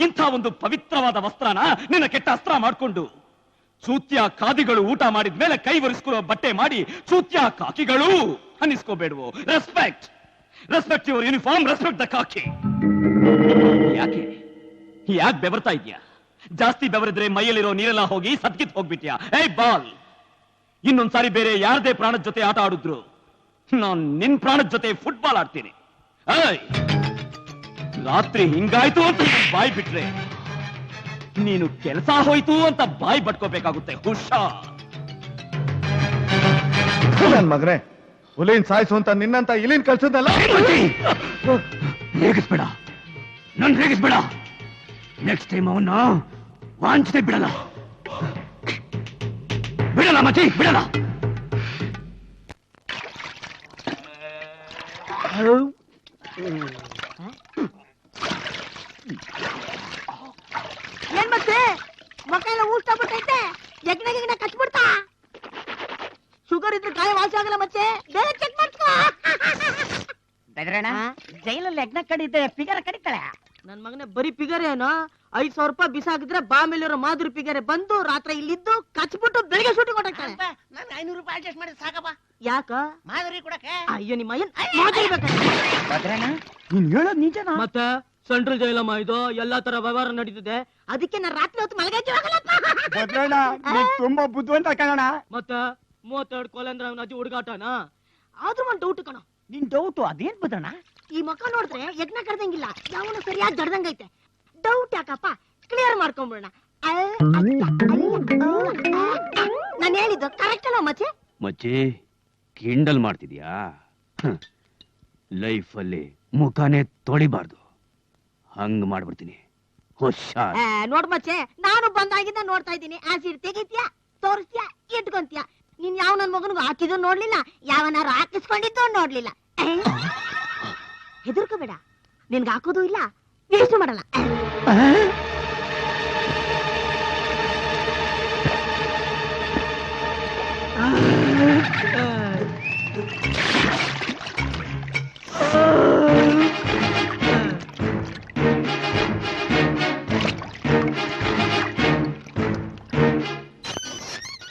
ಇಂಥ ಒಂದು ಪವಿತ್ರವಾದ ವಸ್ತ್ರನ ನಿನ್ನ ಕೆಟ್ಟ ಅಸ್ತ್ರ ಮಾಡ್ಕೊಂಡು ಚೂತ್ಯ ಖಾದಿಗಳು ಊಟ ಮಾಡಿದ್ಮೇಲೆ ಕೈ ಒರೆಸ್ಕೊಳ್ಳೋ ಬಟ್ಟೆ ಮಾಡಿ ಚೂತ್ಯ ಕಾಕಿಗಳು ಅನ್ನಿಸ್ಕೋಬೇಡವು. Respect your uniform, respect the khaki. ಯಾಕೆ ಬೆವರ್ತಾ ಇದ್ಯಾ? ಜಾಸ್ತಿ ಬೆವರಿದ್ರೆ ಮೈಯಲ್ಲಿರೋ ನೀರೆಲ್ಲ ಹೋಗಿ ಸದ್ಗಿತ್ ಹೋಗ್ಬಿಟ್ಯಾ? ಏಯ್ ಬಾಲ್, ಇನ್ನೊಂದ್ಸಾರಿ ಬೇರೆ ಯಾರದೇ ಪ್ರಾಣದ ಜೊತೆ ಆಟ ಆಡಿದ್ರು ನಾನ್ ನಿನ್ ಪ್ರಾಣದ ಜೊತೆ ಫುಟ್ಬಾಲ್ ಆಡ್ತೀನಿ. ಏಯ್, ರಾತ್ರಿ ಹಿಂಗಾಯ್ತು ಅಂತ ಬಾಯ್ ಬಿಟ್ರೆ ನೀನು ಕೆಲಸ ಹೋಯ್ತು ಅಂತ ಬಾಯಿ ಬಟ್ಕೋಬೇಕಾಗುತ್ತೆ. ಹುಷಾರ್. ನನ್ ಮಗನೇ, ಹುಲಿನ್ ಸಾಯಿಸು ಅಂತ ನಿನ್ನಂತ ಇಲಿನ್ ಕಳ್ಸದಲ್ಲ. ರೇಗಿಸ್ಬೇಡ, ನನ್ ರೇಗಿಸ್ಬೇಡ. ನೆಕ್ಸ್ಟ್ ಟೈಮ್ ಅವನ್ನ ವಾಂಚತೆ ಬಿಡಲ್ಲ ಮಚ್ಚಿ, ಬಿಡಲ್ಲ. ಏನ್ ಮತ್ತೆ ಮಕ್ಕ ಎಲ್ಲ ಊಟ ಬಿಟ್ಟೈತೆ, ಯಜ್ಞ ಕಚ್ಬಿಡ್ತಾ. ಶುಗರ್ ಇದ್ರೆ ಗಾಯ ವಾಸಿ ಆಗಲ್ಲ ಮತ್ತೆ, ಬೇರೆ ಚೆಕ್ ಮಾಡ್ಕೋ. ಬೆದ್ರಣ್ಣ, ಜೈಲಲ್ಲಿ ಯಜ್ಞ ಕಡಿತೆ ಫಿಗರ್ ಕಡಿತಾಳೆ. ನನ್ ಮಗನೇ ಬರೀ ಫಿಗರ್ ಏನೋ, 5,000 ರೂಪಾಯಿ ಬಿಸಾಕಿದ್ರೆ ಬಾಮೇಲಿರೋ ಮಾಧುರಿ ಫಿಗರ್ ಬಂದು ರಾತ್ರಿ ಇಲ್ಲಿದ್ದು ಕಚ್ಬಿಟ್ಟು ಬೆಳಿಗ್ಗೆ ಶೂಟಿಂಗ್ ಹೊರಟಾಗ್ತಾಳೆ. ನಾನು 500 ರೂಪಾಯಿ ಅಡ್ಜಸ್ಟ್ ಮಾಡಿ ಸಾಕಪ್ಪ. ಯಾಕ? ಮಾಧುರಿ ಕೊಡಕ್ಕೆ. ಅಯ್ಯೋ ನಿಮ್ಮ ಮಾತಾಡ್ಬೇಕ. ಭದ್ರಣ್ಣ, ನೀನ್ ಹೇಳೋದ್ ನಿಜನಾ? ಮತ್ತೆ ಸೆಂಟ್ರಲ್ ಜೈಲಮ್ಮ ಇದು ಎಲ್ಲಾ ತರ ವ್ಯವಹಾರ ನಡೀತಿದೆ, ಅದಕ್ಕೆ ನಾನು ರಾತ್ರಿ ಹೊತ್ತು ಮಲಗಕ್ಕೆ ಭದ್ರಣ್ಣ, ನೀನ್ ತುಂಬಾ ಬುದ್ಧಿವಂತ ಕಣ. ಮತ್ತೆ 32 ಕೊಲೆ ಅಂದ್ರೆ ಅವನ ಅಜ್ಜಿ ಹುಡುಗಾಟನ. ಆದ್ರೂ ಒಂದ್ ಡೌಟ್ ಕಣ. ನಿನ್ ಡೌಟು ಅದೇನ್ ಭದ್ರಣ್ಣ? ಈ ಮಕ್ಕ ನೋಡಿದ್ರೆ ಯಜ್ಞ ಕಡ್ದಂಗಿಲ್ಲ, ಯಾವನು ಸರಿಯಾಗಿ ಜಡ್ದಂಗೈತೆ. ಡೌಟ್ ಯಾಕಪ್ಪ, ಕ್ಲಿಯರ್ ಮಾಡ್ಕೊಂಡ್ಬಿಡೋಣ. ನಾನು ಹೇಳಿದ್ದು ಕರೆಕ್ಟ್ ಅಲ್ಲ ಮಚ್ಚೆ? ಮಚ್ಚಿ, ಕಿಂಡಲ್ ಮಾಡ್ತಿದ್ಯಾ? ಲೈಫಲ್ಲಿ ಮುಖಾನೇ ತೊಳಿಬಾರ್ದು, ಹಂಗ್ ಮಾಡ್ಬಿಡ್ತೀನಿ. ಹುಷಾರ್. ನೋಡ್ ಮಚ್ಚೆ, ನಾನು ಬಂದಾಗಿಂದ ನೋಡ್ತಾ ಇದ್ದೀನಿ. ಆಸಿಡ್ ತೆಗಿತ್ಯಾ, ತೋರಿಸ್ತ್ಯಾ, ಇಟ್ಕೊಂತ್ಯಾ. ನೀನ್ ಯಾವ ನನ್ ಮಗನಿಗೂ ಹಾಕಿದ್ದು ನೋಡ್ಲಿಲ್ಲ, ಯಾವನಾರು ಹಾಕಿಸ್ಕೊಂಡಿದ್ದು ನೋಡ್ಲಿಲ್ಲ. ಹೆದರ್ಕೋಬೇಡ, ನಿನ್ಗೆ ಹಾಕೋದು ಇಲ್ಲ, ವೇಸ್ಟ್ ಮಾಡಲ್ಲ.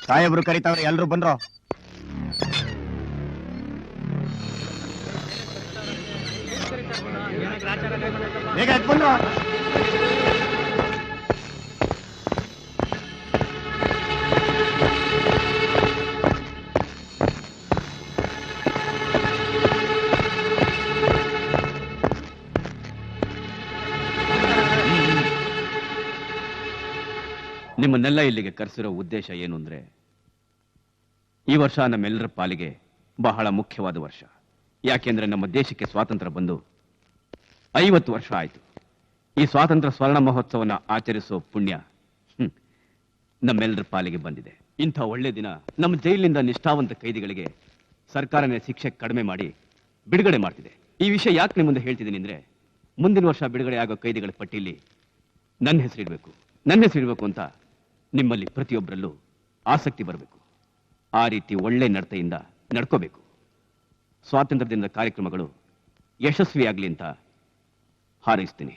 ಸಾಹೇಬ್ರು ಕರಿತಾವ್ರೆ, ಎಲ್ರು ಬಂದ್ರು. ಬೇಗ ಎದ್ದು ಬಂದ್ರು. ನಿಮ್ಮನ್ನೆಲ್ಲ ಇಲ್ಲಿಗೆ ಕರೆಸಿರೋ ಉದ್ದೇಶ ಏನು ಅಂದ್ರೆ, ಈ ವರ್ಷ ನಮ್ಮೆಲ್ಲರ ಪಾಲಿಗೆ ಬಹಳ ಮುಖ್ಯವಾದ ವರ್ಷ. ಯಾಕೆಂದ್ರೆ ನಮ್ಮ ದೇಶಕ್ಕೆ ಸ್ವಾತಂತ್ರ್ಯ ಬಂದು 50 ವರ್ಷ ಆಯ್ತು. ಈ ಸ್ವಾತಂತ್ರ್ಯ ಸ್ವರ್ಣ ಮಹೋತ್ಸವನ ಆಚರಿಸೋ ಪುಣ್ಯ ನಮ್ಮೆಲ್ಲರ ಪಾಲಿಗೆ ಬಂದಿದೆ. ಇಂಥ ಒಳ್ಳೆ ದಿನ ನಮ್ಮ ಜೈಲಿನಿಂದ ನಿಷ್ಠಾವಂತ ಕೈದಿಗಳಿಗೆ ಸರ್ಕಾರನೇ ಶಿಕ್ಷೆ ಕಡಿಮೆ ಮಾಡಿ ಬಿಡುಗಡೆ ಮಾಡ್ತಿದೆ. ಈ ವಿಷಯ ಯಾಕೆ ನಿಮ್ಮ ಮುಂದೆ ಹೇಳ್ತಿದ್ದೀನಿ ಅಂದ್ರೆ, ಮುಂದಿನ ವರ್ಷ ಬಿಡುಗಡೆ ಆಗೋ ಕೈದಿಗಳ ಪಟ್ಟಿಯಲ್ಲಿ ನನ್ನ ಹೆಸರಿರ್ಬೇಕು ಅಂತ ನಿಮ್ಮಲ್ಲಿ ಪ್ರತಿಯೊಬ್ಬರಲ್ಲೂ ಆಸಕ್ತಿ ಬರಬೇಕು. ಆ ರೀತಿ ಒಳ್ಳೆ ನಡತೆಯಿಂದ ನಡ್ಕೋಬೇಕು. ಸ್ವಾತಂತ್ರ್ಯ ದಿನದ ಕಾರ್ಯಕ್ರಮಗಳು ಯಶಸ್ವಿಯಾಗ್ಲಿ ಅಂತ ಹಾರೈಸ್ತೀನಿ.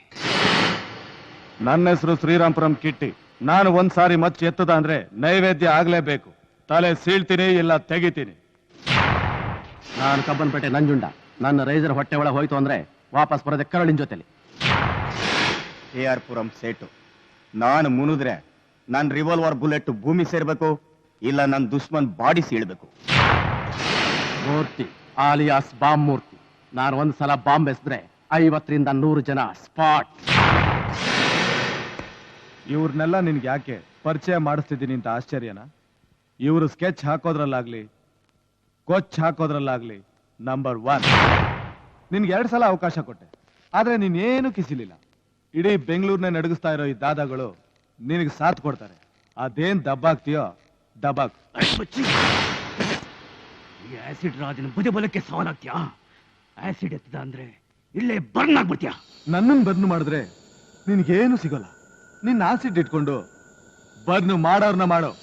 ನನ್ನ ಹೆಸರು ಶ್ರೀರಾಮಪುರಂ ಕಿಟ್ಟಿ. ನಾನು ಒಂದ್ಸಾರಿ ಮಚ್ಚ ಎತ್ತದ ಅಂದ್ರೆ ನೈವೇದ್ಯ ಆಗ್ಲೇಬೇಕು. ತಲೆ ಸೀಳ್ತೀನಿ, ಇಲ್ಲ ತೆಗಿತೀನಿ. ನಾನು ಕಬ್ಬನ್ಪೇಟೆ ನಂಜುಂಡ. ನನ್ನ ರೈಸರ್ ಹೊಟ್ಟೆ ಒಳಗೆ ಹೋಯ್ತು ಅಂದ್ರೆ ವಾಪಸ್ ಬರೋದೆ ಕರಳಿನ ಜೊತೆಲಿ. KR ಪುರಂ ಸೇಟು. ನಾನು ಮುನಿದ್ರೆ ನನ್ ರಿವಾಲ್ವರ್ ಬುಲೆಟ್ ಭೂಮಿ ಸೇರ್ಬೇಕು, ಇಲ್ಲ ನನ್ ದುಶ್ಮನ್ ಬಾಡಿ ಸೀಳ್ಬೇಕು. ಮೂರ್ತಿ ಆಲಿಯಾಸ್ ಬಾಂಬ್ ಮೂರ್ತಿ. ನಾನು ಒಂದ್ಸಲ ಬಾಂಬ್ ಎಸ್ದ್ರೆ 50ರಿಂದ 100 ಜನ ಸ್ಪಾಟ್. ಇವ್ರನ್ನೆಲ್ಲ ನಿನ್ಗೆ ಯಾಕೆ ಪರಿಚಯ ಮಾಡಿಸ್ತಿದ್ದೀನಿ ಅಂತ ಆಶ್ಚರ್ಯನಾ? ಇವರು ಸ್ಕೆಚ್ ಹಾಕೋದ್ರಲ್ಲಾಗ್ಲಿ ಕೊಚ್ ಹಾಕೋದ್ರಲ್ಲಾಗ್ಲಿ ನಂಬರ್ 1. ನಿನ್ಗೆ 2 ಸಲ ಅವಕಾಶ ಕೊಟ್ಟೆ, ಆದ್ರೆ ನೀನ್ ಏನು ಕಿಸಿಲಿಲ್ಲ. ಇಡೀ ಬೆಂಗಳೂರನ್ನೇ ನಡಗಿಸ್ತಾ ಇರೋ ಈ ದಾದಾಗಳು ನಿನಗೆ ಸಾಥ್ ಕೊಡ್ತಾರೆ. ಅದೇನ್ ದಬ್ಬಾಗ್ತೀಯೋ ದಬ್ಬಾಕ್. ಆಸಿಡ್ ರಾಜನ ಬುದೆ ಬಲಕ್ಕೆ ಸವಾಲಾಗ್ತೀಯಾ? ಆಸಿಡ್ ಎತ್ತದ ಅಂದ್ರೆ ಇಲ್ಲೇ ಬರ್ನ್ ಆಗ್ಬಿಡ್ತೀಯಾ? ನನ್ನನ್ನು ಬರ್ನ್ ಮಾಡಿದ್ರೆ ನಿನ್ಗೇನು ಸಿಗೋಲ್ಲ. ನಿನ್ನ ಆಸಿಡ್ ಇಟ್ಕೊಂಡು ಬರ್ನ್ ಮಾಡೋರ್ನ ಮಾಡೋ.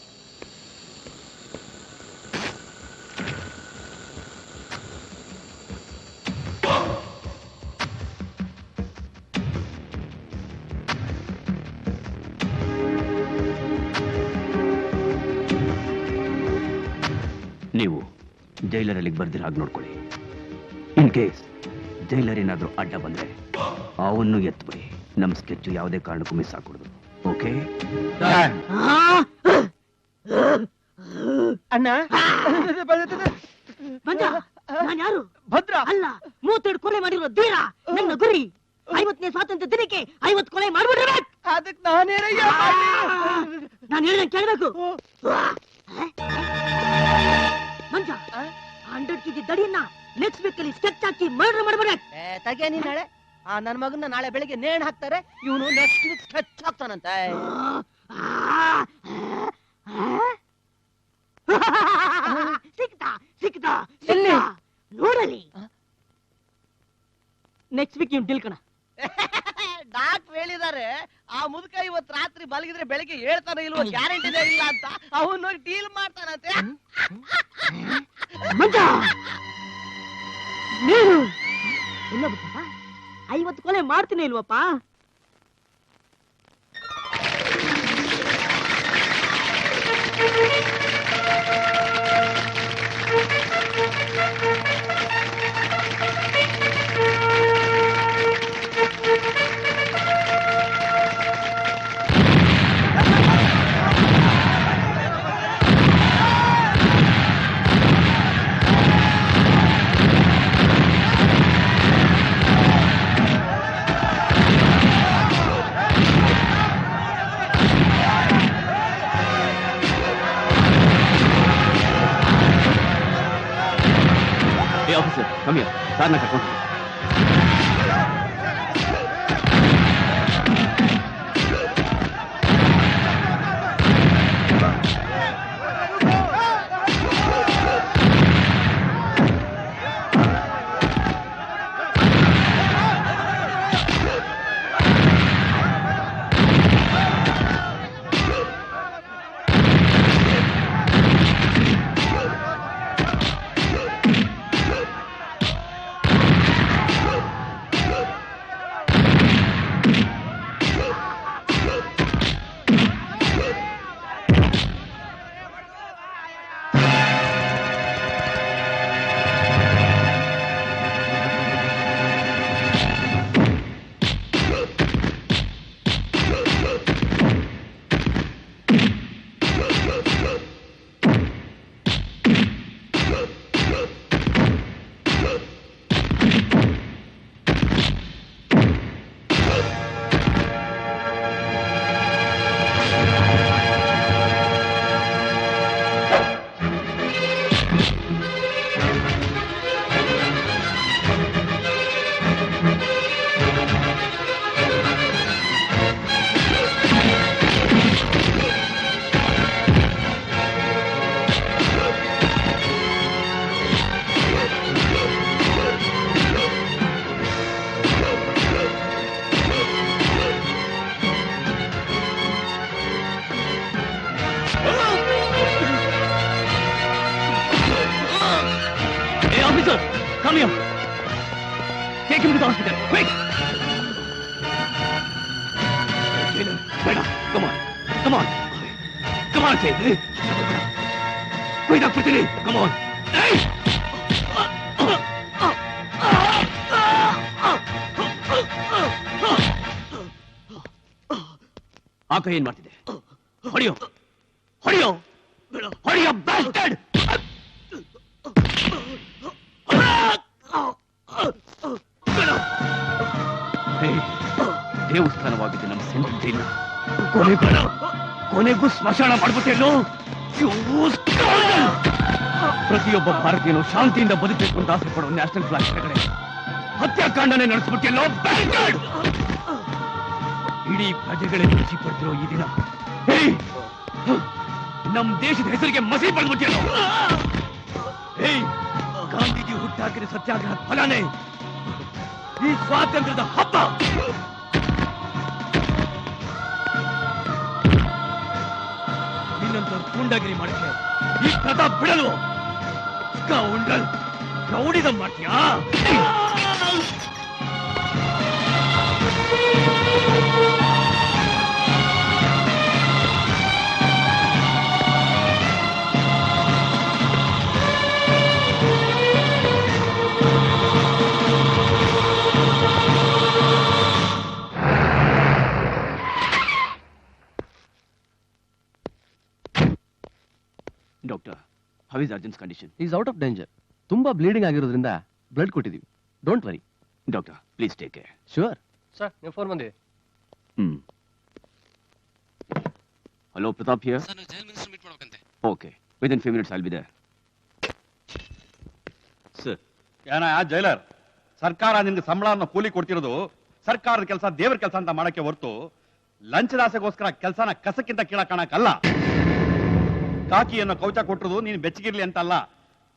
ನೀವು ಜೈಲರ್ ಅಲ್ಲಿಗೆ ಬರ್ದಿರ ಹಾಗೆ ನೋಡ್ಕೊಳ್ಳಿ. ಇನ್ ಕೇಸ್ ಜೈಲರ್ ಏನಾದ್ರೂ ಅಡ್ಡ ಬಂದ್ರೆ ಅವನ್ನು ಎತ್ಬಿಡಿ. ನಮ್ ಸ್ಕೆಚ್ ಯಾವುದೇ ಕಾರಣಕ್ಕೂ ಮಿಸ್ ಆಗ್ಕೊಡುದು. ಓಕೆ? ಅಣ್ಣ ಬಂದ ನಾನು ಯಾರು? ಭದ್ರ ಅಲ್ಲ, 32 ಕೊಲೆ ಮಾಡಿರೋ ಧೀರ. ನನ್ನ ಗುರಿ 50ನೇ ಸ್ವಾತಂತ್ರ್ಯ ದಿನಕ್ಕೆ 50 ಕೊಲೆ ಮಾಡ್ಬಿಡ್ಬೇಕು. ಅದಕ್ಕೆ ನಾನೇನಯ್ಯ ನಾನು ಹೇಳಿದ ಕೇಳ್ಬೇಕು. ಮಂಜ 100 kg ದಡಿಯನ್ನ ನೆಕ್ಸ್ಟ್ ವೀಕಲ್ಲಿ ಸ್ಕೆಚ್ ಹಾಕಿ ಮರ್ಡರ್ ಮಾಡ್ಬಿಡ್ಬೇಕು. ತಗೆ ನೀನ್ ನಾಳೆ ನನ್ ಮಗನ್ನ ನಾಳೆ ಬೆಳಿಗ್ಗೆ ನೇಣ್ ಹಾಕ್ತಾರೆ. ಇವನು ನೆಕ್ಸ್ಟ್ ವೀಕ್ ಸ್ಕೆಚ್ ಹಾಕ್ತಾನಂತೆ. ಸಿಕ್ತಾ ನೋಡಲಿ. ನೆಕ್ಸ್ಟ್ ವೀಕ್ ಇವ್ನು ತಿಳ್ಕಣ. ಡಾಕ್ಟರ್ ಹೇಳಿದಾರೆ ಆ ಮುದುಕ ಇವತ್ತು ರಾತ್ರಿ ಮಲಗಿದ್ರೆ ಬೆಳಿಗ್ಗೆ ಹೇಳ್ತಾನೆ ಇಲ್ವೋ ಗ್ಯಾರಂಟಿನೇ ಇಲ್ಲ ಅಂತ. ಅವನು ಡೀಲ್ ಮಾಡ್ತಾನಂತೆ. ಮಂಜ ನೀನು ಇಲ್ಲ ಬಿಟ್ಟಪ್ಪ, 50 ಕೊಲೆ ಮಾಡ್ತೀನಿ ಇಲ್ವಪ್ಪ? ಆಫೀಸರ್ ಕಮ್ಮಿ ಸಾರ್ನ ಕರ್ಕೊಂಡು Come here. Take him to the hospital. Quick. Jailer, Beda, come on. Come on. Come on, Jailer. Quick, quickly. Come on. Hey! ಆ ಕೈ ಏನ್ ಮಾಡ್ತಿದೆ? ಹೊಡೆಯೋ ಹೊಡೆಯೋ ಹೊಡೆಯೋ ಬ್ಯಾಸ್ಟರ್ಡ್! ದೇವಸ್ಥಾನವಾಗಿದೆ ನಮ್ಮ ಸೆಂಟ್ರಲ್ ಜೈಲು. ಕೊನೆಗೂ ಸ್ಮಶಾನ ಮಾಡ್ಬಿಟ್ಟೇನು? ಪ್ರತಿಯೊಬ್ಬ ಭಾರತೀಯನು ಶಾಂತಿಯಿಂದ ಬದುಕಬೇಕು ಅಂತ ಆಸೆ ಪಡೋ ನ್ಯಾಷನಲ್ ಫ್ಲಾಗ್ ಕೆಳಗಡೆ ಹತ್ಯಾಕಾಂಡನೆ ನಡೆಸ್ಬಿಟ್ಟಿಯಲ್ಲೋ ಬ್ಯಾಸ್ಟರ್ಡ್! ಇಡೀ ಪ್ರಜೆಗಳೇ ಖುಷಿ ಪಡ್ತಿರೋ ಈ ದಿನ ನಮ್ ದೇಶದ ಹೆಸರಿಗೆ ಮಸಿ ಪಡ್ಬಿಟ್ಟಿಯಲ್ಲೋ. ಗಾಂಧೀಜಿ ಹುಟ್ಟಾಕಿದ ಸತ್ಯಾಗ್ರಹ ಫಲನೇ ಈ ಸ್ವಾತಂತ್ರ್ಯದ ಹಬ್ಬ. ನಿನ್ನಂತ ಗೂಂಡಾಗಿರಿ ಮಾಡಕ್ಕೆ ಈ ಪ್ರತಾಪ್ ಬಿಡಲು ಸ್ಕೌಂಡಲ್ ರೌಡಿಸಂ ಮಾಡ್ತೀಯಾ? Doctor, how is Arjun's condition? Is out of danger. ತುಂಬಾ ಬ್ಲೀಡಿಂಗ್ ಆಗಿರೋದ್ರಿಂದ ಬ್ಲಡ್ ಕೊಟ್ಟಿದ್ದೀವಿ. Don't worry. Doctor, please take care. Sure sir. ನೀವು ಫೋನ್ ಬಂದಿದೆ. Hello, Pratap here. Okay, within 5 minutes I'll be there. Sir. ಏನ ಜೈಲರ್, ಸರ್ಕಾರ ನಿನ್ಗೆ ಸಂಬಳವನ್ನು ಕೂಲಿ ಕೊಡ್ತಿರೋದು ಸರ್ಕಾರದ ಕೆಲಸ ದೇವರ ಕೆಲಸ ಅಂತ ಮಾಡಕ್ಕೆ ಹೊರತು ಲಂಚದಾಸೆಗೋಸ್ಕರ ಕೆಲಸನ ಕಸಕ್ಕಿಂತ ಕೀಳ ಕಾಣಕ್ಕಲ್ಲ. ಕಾಕಿಯನ್ನು ಕೌಚ ಕೊಟ್ಟಿರೋದು ನೀನು ಬೆಚ್ಚಗಿರ್ಲಿ ಅಂತ ಅಲ್ಲ,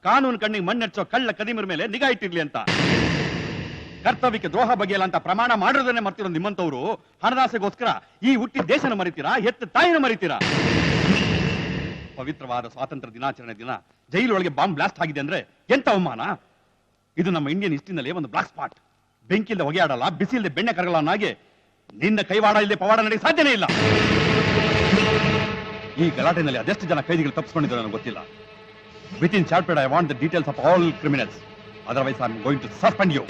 ಕಾನೂನು ಕಣ್ಣಿಗೆ ಮಣ್ಣೆಚ್ಚೋ ಕಳ್ಳ ಕದಿಮರ ಮೇಲೆ ನಿಗಾ ಇಟ್ಟಿರ್ಲಿ ಅಂತ. ಕರ್ತವ್ಯಕ್ಕೆ ದ್ರೋಹ ಬಗೆಯಲ್ಲ ಅಂತ ಪ್ರಮಾಣ ಮಾಡಿರೋದನ್ನೇ ಮರ್ತಿರೋ ನಿಮ್ಮಂತವ್ರು ಹಣದಾಸೆಗೋಸ್ಕರ ಈ ಹುಟ್ಟಿ ದೇಶನ ಮರಿತೀರಾ, ಹೆತ್ತ ತಾಯಿನ ಮರಿತೀರಾ? ಪವಿತ್ರವಾದ ಸ್ವಾತಂತ್ರ್ಯ ದಿನಾಚರಣೆ ದಿನ ಜೈಲೊಳಗೆ ಬಾಂಬ್ ಬ್ಲಾಸ್ಟ್ ಆಗಿದೆ ಅಂದ್ರೆ ಎಂತ ಅವಮಾನ! ಇದು ನಮ್ಮ ಇಂಡಿಯನ್ ಹಿಸ್ಟ್ರಿನಲ್ಲಿ ಒಂದು ಬ್ಲಾಕ್ ಸ್ಪಾಟ್. ಬೆಂಕಿಯಿಂದ ಹೊಗೆ ಆಡಲ್ಲ, ಬಿಸಿ ಇಲ್ಲದೆ ಬೆಣ್ಣೆ ಕರಗಲ್ಲ ಅನ್ನೋಗೆ ನಿನ್ನ ಕೈವಾಡ ಇಲ್ಲದೆ ಪವಾಡ ನಡೆಯ ಸಾಧ್ಯನೇ ಇಲ್ಲ. ಈ ಗಲಾಟೆನಲ್ಲಿ ಅದೆಷ್ಟು ಜನ ಕೈದಿಗಳು ತಪ್ಪಿಸ್ಕೊಂಡಿದ್ದಾರೆ ನನಗೆ ಗೊತ್ತಿಲ್ಲ. Within short period I want the details of all criminals. Otherwise I am going to suspend you.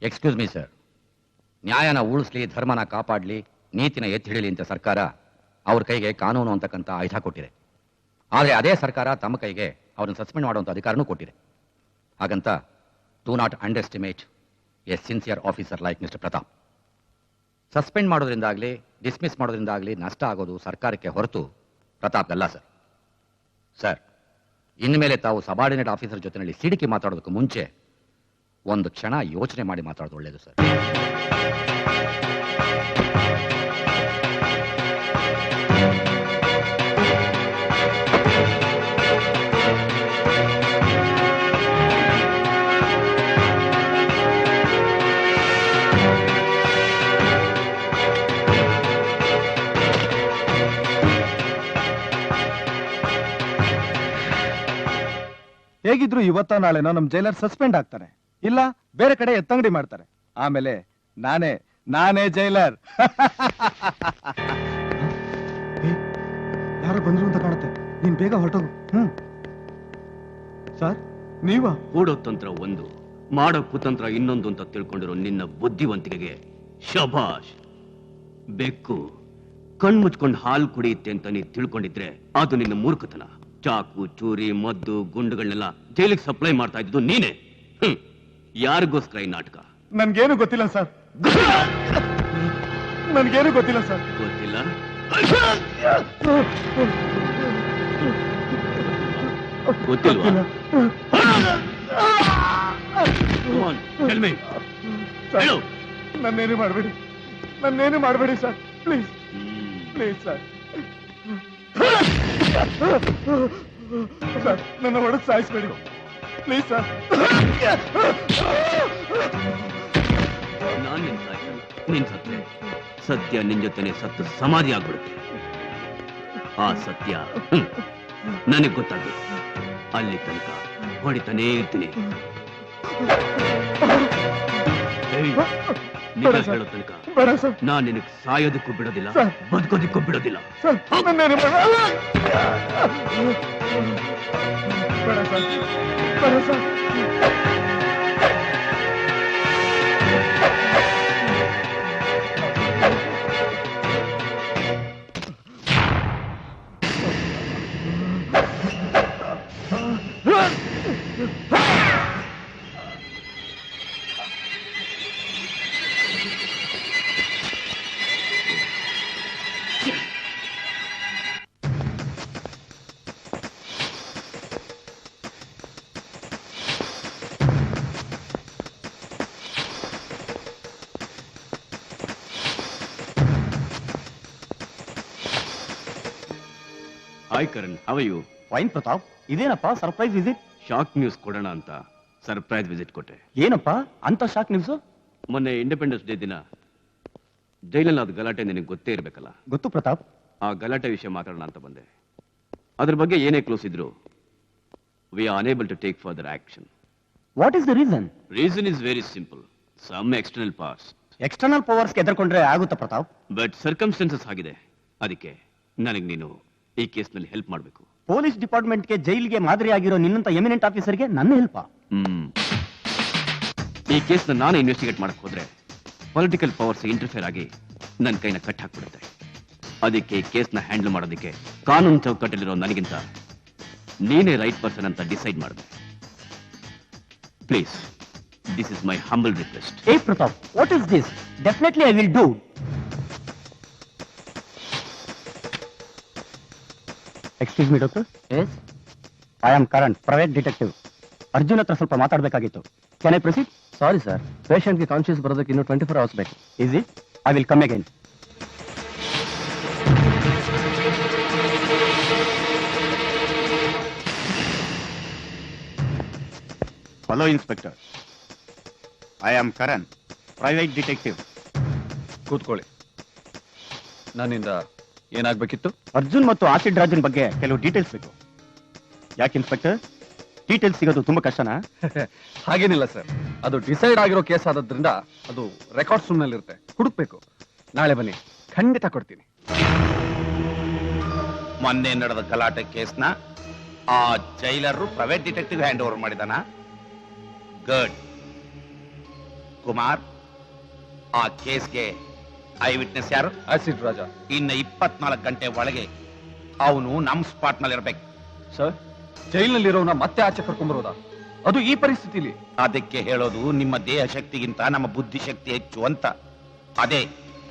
Excuse me sir, ನ್ಯಾಯನ ಉಳಿಸ್ಲಿ, ಧರ್ಮನ ಕಾಪಾಡಲಿ, ನೀತಿನ ಎತ್ತಿ ಹಿಡಿಲಿ ಅಂತ ಸರ್ಕಾರ ಅವ್ರ ಕೈಗೆ ಕಾನೂನು ಅಂತಕ್ಕಂಥ ಆಯುಧ ಕೊಟ್ಟಿದೆ. ಆದರೆ ಅದೇ ಸರ್ಕಾರ ತಮ್ಮ ಕೈಗೆ ಅವ್ರನ್ನ ಸಸ್ಪೆಂಡ್ ಮಾಡುವಂಥ ಅಧಿಕಾರನೂ ಕೊಟ್ಟಿದೆ. ಹಾಗಂತ do not underestimate a sincere officer like mister Pratap. Suspend ಮಾಡೋದ್ರಿಂದಾಗಲಿ ಡಿಸ್ಮಿಸ್ ಮಾಡೋದ್ರಿಂದಾಗಲಿ ನಷ್ಟ ಆಗೋದು ಸರ್ಕಾರಕ್ಕೆ ಹೊರತು ಪ್ರತಾಪ್ಗಲ್ಲ ಸರ್. ಸರ್, ಇನ್ಮೇಲೆ ತಾವು ಸಬಾರ್ಡಿನೇಟ್ ಆಫೀಸರ್ ಜೊತೆಯಲ್ಲಿ ಸಿಡಿಕಿ ಮಾತಾಡೋದಕ್ಕೆ ಮುಂಚೆ ಒಂದು ಕ್ಷಣ ಯೋಚನೆ ಮಾಡಿ ಮಾತಾಡೋದು ಒಳ್ಳೆಯದು ಸರ್. ಹೇಗಿದ್ರು ಇವತ್ತ ನಾಳೆನೋ ನಮ್ ಜೈಲರ್ ಸಸ್ಪೆಂಡ್ ಆಗ್ತಾರೆ, ಇಲ್ಲ ಬೇರೆ ಕಡೆ ಎತ್ತಂಗಡಿ ಮಾಡ್ತಾರೆ. ಆಮೇಲೆ ನಾನೇ ಜೈಲರ್. ಯಾರೋ ಬಂದ್ರು ಅಂತ ಕಾಣುತ್ತೆ, ನೀನ್ ಬೇಗ ಹೊರಟೋಗು. ಸರ್, ನೀವಾ? ಹೂಡೋ ತಂತ್ರ ಒಂದು, ಮಾಡೋ ಕುತಂತ್ರ ಇನ್ನೊಂದು ಅಂತ ತಿಳ್ಕೊಂಡಿರೋ ನಿನ್ನ ಬುದ್ಧಿವಂತಿಕೆಗೆ ಶಭಾಷ್. ಬೆಕ್ಕು ಕಣ್ಮುಚ್ಕೊಂಡು ಹಾಲು ಕುಡಿಯುತ್ತೆ ಅಂತ ನೀ ತಿಳ್ಕೊಂಡಿದ್ರೆ ಅದು ನಿನ್ನ ಮೂರ್ಖತನ. ಚಾಕು, ಚೂರಿ, ಮದ್ದು, ಗುಂಡುಗಳನ್ನೆಲ್ಲ ಜೈಲಿಗೆ ಸಪ್ಲೈ ಮಾಡ್ತಾ ಇದ್ದು ನೀನೇ. ಯಾರಿಗೋಸ್ಕರ ಈ ನಾಟಕ? ನನ್ಗೇನು ಗೊತ್ತಿಲ್ಲ ಸರ್. ನನ್ಗೇನು ಗೊತ್ತಿಲ್ಲ ಸರ್. ಗೊತ್ತಿಲ್ಲ? ಗೊತ್ತಿಲ್ವಾ? ನನ್ನೇನು ಮಾಡಬೇಡಿ, ನನ್ನೇನು ಮಾಡಬೇಡಿ sir. Please please sir. Sir, ನನ್ನ ಹೊಡೆದು ಸಾಯಿಸ್ಬೇಡಿ ಪ್ಲೀಸ್ ಸರ್. ನಾನ್ ನಿನ್ ಸಾಯ್ತಲ್ಲ, ನಿನ್ ಸತ್ರೆ ಸತ್ಯ ನಿನ್ ಜೊತೆನೆ ಸತ್ತು ಸಮಾಧಿ ಆಗ್ಬಿಡುತ್ತೆ. ಆ ಸತ್ಯ ನನಗ್ ಗೊತ್ತಾಗ್ಬೇಕು. ಅಲ್ಲಿ ತನಕ ಹೊಡಿತಾನೇ ಇರ್ತೀನಿ. ನಿಜ ಹೇಳೋ ತನಕ ನಾನ್ ನಿನಗ್ ಸಾಯೋದಕ್ಕೂ ಬಿಡೋದಿಲ್ಲ, ಬದುಕೋದಿಕ್ಕೂ ಬಿಡೋದಿಲ್ಲ. Hi Karan, how are you? Fine Pratap. ಇದೇನಪ್ಪ ಸರ್ಪ್ರೈಸ್ ವಿಸಿಟ್? ಶಾಕ್ ನ್ಯೂಸ್ ಕೊಡೋಣ ಅಂತ ಸರ್ಪ್ರೈಸ್ ವಿಸಿಟ್ ಕೊಟ್ಟೆ. ಏನಪ್ಪ ಅಂತ ಶಾಕ್ ನ್ಯೂಸ್? ಮೊನ್ನೆ ಇಂಡಿಪೆಂಡೆನ್ಸ್ ಡೇ ದಿನ ಜೈಲಲ್ಲಿ ಅದು ಗಲಾಟೆ ನಿನಗೆ ಗೊತ್ತೇ ಇರಬೇಕಲ್ಲ. ಗೊತ್ತು ಪ್ರತಾಪ್. ಆ ಗಲಾಟೆ ವಿಷಯ ಮಾತಾಡೋಣ ಅಂತ ಬಂದೆ. ಅದ್ರ ಬಗ್ಗೆ ಏನೇ ಕ್ಲೋಸ್ ಇದ್ರು we are unable to take further action. What is the reason? Reason is very simple. Some external forces. External ಪವರ್ಸ್ಗೆ ಎದುರ್ಕೊಂಡ್ರೆ ಆಗುತ್ತಾ ಪ್ರತಾಪ್? ಬಟ್ ಸರ್ಕಮ್ಸ್ಟೆನ್ಸಸ್ ಆಗಿದೆ. ಅದಕ್ಕೆ ನನಗೆ ನೀನು ಈ ಕೇಸ್ನಲ್ಲಿ ಹೆಲ್ಪ್ ಮಾಡಬೇಕು. ಪೊಲೀಸ್ ಡಿಪಾರ್ಟ್ಮೆಂಟ್ಗೆ ಜೈಲಿಗೆ ಮಾದರಿ ಆಗಿರೋ ನಿನ್ನಂತ ಎಮಿನೆಂಟ್ ಆಫೀಸರ್ಗೆ ನನ್ನ ಹೆಲ್ಪ್. ಈ ಕೇಸ್ನ ನಾನು ಇನ್ವೆಸ್ಟಿಗೇಟ್ ಮಾಡಕ್ ಹೋದ್ರೆ ಪೊಲಿಟಿಕಲ್ ಪವರ್ಸ್ ಇಂಟರ್ಫಿಯರ್ ಆಗಿ ನನ್ನ ಕೈನ ಕಟ್ ಹಾಕ್ಬಿಡುತ್ತೆ. ಅದಕ್ಕೆ ಈ ಕೇಸ್ನ ಹ್ಯಾಂಡಲ್ ಮಾಡೋದಕ್ಕೆ ಕಾನೂನು ಚೌಕಟ್ಟಲ್ಲಿರೋ ನನಗಿಂತ ನೀನೇ ರೈಟ್ ಪರ್ಸನ್ ಅಂತ ಡಿಸೈಡ್ ಮಾಡಿದೆ. Please, this is my humble request. ಏ Pratap, what is this? Definitely I will do. Excuse me doctor. Yes, I am Karan, private detective. Arjun ಹತ್ರ ಸ್ವಲ್ಪ ಮಾತಾಡಬೇಕಾಗಿತ್ತು. Can I proceed? Sorry sir, ಪೇಷಂಟ್ಗೆ ಕಾನ್ಶಿಯಸ್ ಬರೋದಕ್ಕೆ ಇನ್ನೂ 24 hours ಬೇಕು. Is it? I will come again. Hello inspector, I am Karan, private detective. ಕೂತ್ಕೊಳ್ಳಿ. ನನ್ನಿಂದ ಏನಾಗಬೇಕಿತ್ತು? ಅರ್ಜುನ್ ಮತ್ತು ಆಸಿಡ್ ರಾಜನ್ ಬಗ್ಗೆ ಕೆಲವು ಡೀಟೇಲ್ಸ್ ಬೇಕು. ಯಾಕೆ ಇನ್ಸ್ಪೆಕ್ಟರ್, ಡೀಟೇಲ್ಸ್ ಸಿಗೋದು ತುಂಬಾ ಕಷ್ಟನಾ? ಹಾಗೇನಿಲ್ಲ ಸರ್, ಅದು ಡಿಸೈಡ್ ಆಗಿರೋ ಕೇಸ್ ಆದ್ರಿಂದ ಅದು ರೆಕಾರ್ಡ್ಸ್ ರೂಮ್ನಲ್ಲಿ ಇರುತ್ತೆ, ಹುಡುಕ್ಬೇಕು. ನಾಳೆ ಬನ್ನಿ, ಖಂಡಿತ ಕೊಡ್ತೀನಿ. ಮೊನ್ನೆ ನಡೆದ ಗಲಾಟೆ ಕೇಸ್ನ ಆ jailer private detective hand over ಮಾಡಿದಾನ. ಗುಡ್. ಕುಮಾರ್, ಆ ಕೇಸ್ಗೆ ಐ ವಿಟ್ನೆಸ್ ಯಾರು? ಆಸಿಡ್ ರಾಜ. ಇನ್ನು 24 ಗಂಟೆ ಒಳಗೆ ಅವನು ನಮ್ ಸ್ಪಾಟ್ ನಲ್ಲಿ ಇರ್ಬೇಕು. ಸರ್, ಜೈಲಿನಲ್ಲಿರೋನ ಮತ್ತೆ ಆಚೆ ಕರ್ಕೊಂಡ್ಬರೋದಾ? ಅದು ಈ ಪರಿಸ್ಥಿತಿಲಿ? ಅದಕ್ಕೆ ಹೇಳೋದು ನಿಮ್ಮ ದೇಹ ಶಕ್ತಿಗಿಂತ ನಮ್ಮ ಬುದ್ಧಿ ಶಕ್ತಿ ಹೆಚ್ಚು ಅಂತ. ಅದೇ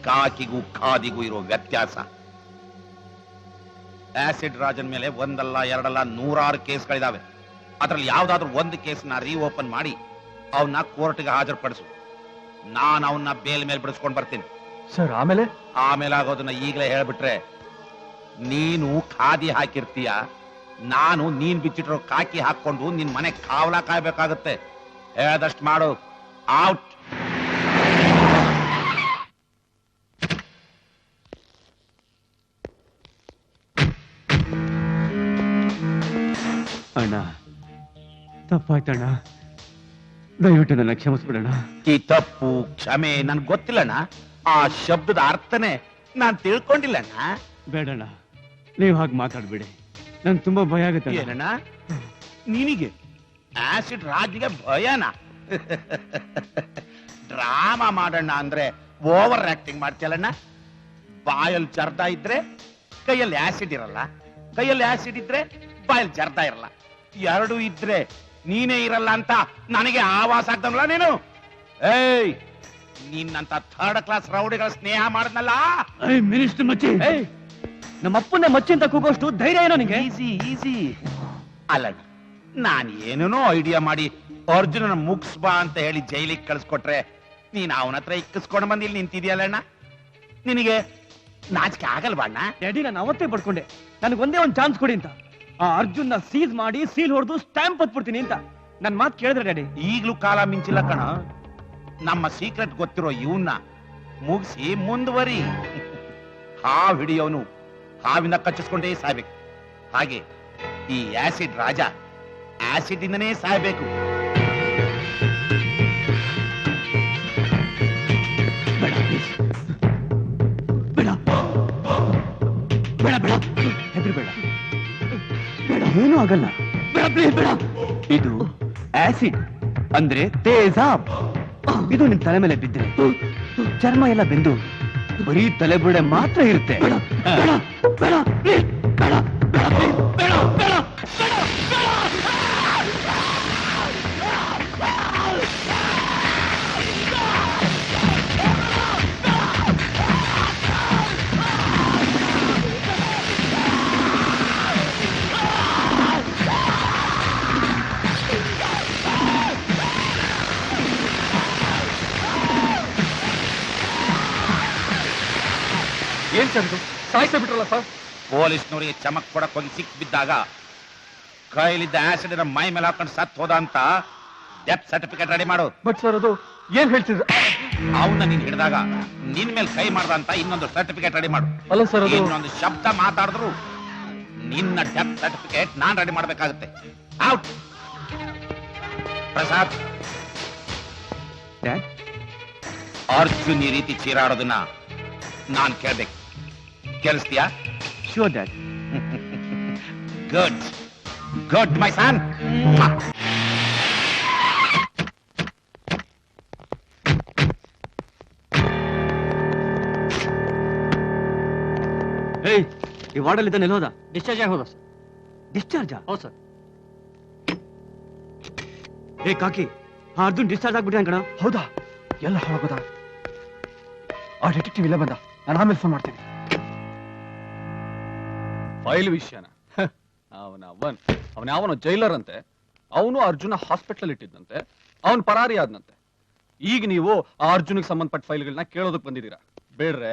ಕಾಕಿಗೂ ಖಾದಿಗೂ ಇರೋ ವ್ಯತ್ಯಾಸ. ಆಸಿಡ್ ರಾಜನ್ ಮೇಲೆ ಒಂದಲ್ಲ ಎರಡಲ್ಲ 100 ಕೇಸ್ಗಳಿದಾವೆ. ಅದ್ರಲ್ಲಿ ಯಾವ್ದಾದ್ರು ಒಂದು ಕೇಸ್ನ ರೀಓಪನ್ ಮಾಡಿ ಅವನ್ನ ಕೋರ್ಟ್ಗೆ ಹಾಜರುಪಡಿಸು. ನಾನು ಅವನ್ನ ಬೇಲ್ ಮೇಲೆ ಬಿಡಿಸ್ಕೊಂಡು ಬರ್ತೀನಿ. ಸರ್, ಆಮೇಲೆ? ಆಮೇಲೆ ಆಗೋದನ್ನ ಈಗಲೇ ಹೇಳ್ಬಿಟ್ರೆ ನೀನು ಖಾದಿ ಹಾಕಿರ್ತೀಯ, ನಾನು ನೀನ್ ಬಿಚ್ಚಿಟ್ರೋ ಕಾಕಿ ಹಾಕೊಂಡು ನಿನ್ ಮನೆ ಕಾವಲ ಕಾಯ್ಬೇಕಾಗತ್ತೆ. ಹೇಳ್ದಷ್ಟು ಮಾಡು. ಔಟ್. ಅಣ್ಣ, ತಪ್ಪಾಯ್ತಣ್ಣ, ದಯವಿಟ್ಟು ನನ್ನ ಕ್ಷಮಿಸ್ಬಿಡೋಣ. ಈ ತಪ್ಪು ಕ್ಷಮೆ ನನ್ ಗೊತ್ತಿಲ್ಲಣ್ಣ. ಆ ಶಬ್ದದ ಅರ್ಥನೇ ನಾನ್ ತಿಳ್ಕೊಂಡಿಲ್ಲಣ್ಣ. ಬೇಡಣ್ಣ, ನೀವು ಹಾಗೆ ಮಾತಾಡ್ಬೇಡಿ, ನಂಗೆ ತುಂಬಾ ಭಯ ಆಗುತ್ತೆ. ಏನಣ್ಣ ನಿನಗೆ ಆಸಿಡ್ ರಾಜ್ಗೆ ಭಯನ? ಡ್ರಾಮಾ ಮಾಡೋಣ ಅಂದ್ರೆ ಓವರ್ ಆಕ್ಟಿಂಗ್ ಮಾಡ್ತೀಯಲ್ಲಣ್ಣ. ಬಾಯಲ್ಲಿ ಜರ್ದ ಇದ್ರೆ ಕೈಯಲ್ಲಿ ಆಸಿಡ್ ಇರಲ್ಲ, ಕೈಯಲ್ಲಿ ಆಸಿಡ್ ಇದ್ರೆ ಬಾಯಲ್ಲಿ ಜರ್ದ ಇರಲ್ಲ. ಎರಡು ಇದ್ರೆ ನೀನೇ ಇರಲ್ಲ ಅಂತ ನನಗೆ ಆವಾಸ ಆಗ್ದಲ್ಲ ನೀನು. ಏಯ್, ನಿನ್ನಂತ 3rd ಕ್ಲಾಸ್ ರೌಡಿಗಳ ಸ್ನೇಹ ಮಾಡದ್ನಲ್ಲ. ಮಿನಿಸ್ಟರ್ ಮಚ್ಚಿ, ನಮ್ಮ ಅಪ್ಪನ ಮಚ್ಚಿ ಅಂತ ಕೂಗೋಷ್ಟು ಧೈರ್ಯ ಏನೋ ನಿಂಗೆ? ಈಸಿ ಅಲ್ಲಣ್ಣ, ನಾನು ಏನೇನೋ ಐಡಿಯಾ ಮಾಡಿ ಅರ್ಜುನನ ಮುಗಿಸ್ಬಾ ಅಂತ ಹೇಳಿ ಜೈಲಿಗೆ ಕಳ್ಸ್ಕೊಟ್ರೆ ನೀನ್ ಅವನ ಹತ್ರ ಇಕ್ಕಿಸ್ಕೊಂಡು ಬಂದು ಇಲ್ಲಿ ನಿಂತಿದ್ಯಲ್ಲಣ್ಣ. ನಿನಗೆ ನಾಚಿಕೆ ಆಗಲ್ವಣ್ಣ? ಡ್ಯಾಡಿ, ನಾನು ಅವತ್ತೇ ಪಡ್ಕೊಂಡೆ ನನಗೆ ಒಂದೇ ಒಂದು ಚಾನ್ಸ್ ಕೊಡಿ ಅಂತ. ಆ ಅರ್ಜುನ್ನ ಸೀಸ್ ಮಾಡಿ ಸೀಲ್ ಹೊಡೆದು ಸ್ಟ್ಯಾಂಪ್ ಹೊತ್ಬಿಡ್ತೀನಿ ಅಂತ ನನ್ನ ಮಾತು ಕೇಳಿದ್ರೆ ಡ್ಯಾಡಿ. ಈಗ್ಲೂ ಕಾಲ ಮಿಂಚಿಲ್ಲ ಕಣ. ನಮ್ಮ ಸೀಕ್ರೆಟ್ ಗೊತ್ತಿರೋ ಇವನ್ನ ಮುಗಿಸಿ ಮುಂದುವರಿ. ಹಾವ್ ಹಿಡಿಯೋನು ಹಾವಿನ ಕಚ್ಚಿಸ್ಕೊಂಡೇ ಸಾಯ್ಬೇಕು. ಹಾಗೆ ಈ ಆಸಿಡ್ ರಾಜ ಆಸಿಡ್ ಇಂದನೇ ಸಾಯ್ಬೇಕು. ಏನೂ ಆಗಲ್ಲ. ಇದು ಆಸಿಡ್ ಅಂದ್ರೆ ತೇಜಾಬ್. ಇದು ನಿಮ್ ತಲೆ ಮೇಲೆ ಬಿದ್ದರೆ ಚರ್ಮ ಎಲ್ಲ ಬೆಂದು ಬರೀ ತಲೆಬುರುಡೆ ಮಾತ್ರ ಇರುತ್ತೆ. ಏನ್ ಸರ್ ಇದು? ಸಾಯಿಸ ಬಿಟ್ರಲ್ಲ ಸರ್. ಪೊಲೀಸ್ನವರಿಗೆ ಚಮಕ್ ಕೊಡಕ್ ಹೋಗಿ ಸಿಕ್ ಬಿದ್ದಾಗ ಕೈಲಿದ್ದ ಆಸಿಡ್ ಮೈ ಮೇಲೆ ಹಾಕೊಂಡು ಸತ್ ಹೋದ ಅಂತ ಡೆತ್ ಸರ್ಟಿಫಿಕೇಟ್ ರೆಡಿ ಮಾಡು. ಬಟ್ ಸರ್ ಅದು ಏನ್ ಹೇಳ್ತಿದ್ರು? ಅವನ್ನ ನೀನ್ ಹಿಡಿದಾಗ ನಿನ್ ಮೇಲೆ ಕೈ ಮಾಡ್ದ ಅಂತ ಇನ್ನೊಂದು ಸರ್ಟಿಫಿಕೇಟ್ ರೆಡಿ ಮಾಡು. ಅಲ್ಲ ಸರ್ ಅದು ಇನ್ನೊಂದು ಶಬ್ದ ಮಾತಾಡಿದ್ರು ನಿನ್ನ ಡೆತ್ ಸರ್ಟಿಫಿಕೇಟ್ ನಾನ್ ರೆಡಿ ಮಾಡ್ಬೇಕಾಗುತ್ತೆ. ಔಟ್. ಪ್ರಸಾದ್, ಅರ್ಜುನ್ ಈ ರೀತಿ ಚೀರಾಡೋದನ್ನ ನಾನ್ ಕೇಳ್ಬೇಕು. ಕೇಳಿಸ್ತೀಯಾ? Sure dad. Good good my son. ಏಯ್, ಈ ವಾರ್ಡಲ್ಲಿ ಇದ್ದಾನೆ ಎಲ್ಲೋದ? ಡಿಸ್ಚಾರ್ಜ್ ಆಗಿ ಹೋದ ಸರ್. ಡಿಸ್ಚಾರ್ಜಾ? ಹೌದು ಸರ್. ಏ ಕಾಕಿ, ಆ ಅರ್ಜುನ್ ಡಿಸ್ಚಾರ್ಜ್ ಆಗ್ಬಿಟ್ಟಿದ್ದಾನೆ ಕಣ. ಹೌದಾ? ಎಲ್ಲ ಹಾಳಾಗೋದ? ಆ ಡಿಟೆಕ್ಟಿವ್ ಇಲ್ಲ ಬಂದ, ನಾನು ಆಮೇಲೆ ಫೋನ್ ಮಾಡ್ತೀನಿ. ಫೈಲ್ ವಿಷಯನ ಅವನ ಜೈಲರ್ ಅಂತೆ. ಅವನು ಅರ್ಜುನ ಹಾಸ್ಪಿಟಲ್ ಇಟ್ಟಿದ್ದಂತೆ. ಅವನ್ ಪರಾರಿ ಆದ್ನಂತೆ. ಈಗ ನೀವು ಆ ಅರ್ಜುನಿಗೆ ಸಂಬಂಧಪಟ್ಟ ಫೈಲ್ಗಳನ್ನ ಕೇಳೋದಕ್ ಬಂದಿದ್ದೀರಾ. ಬೇಡ್ರೆ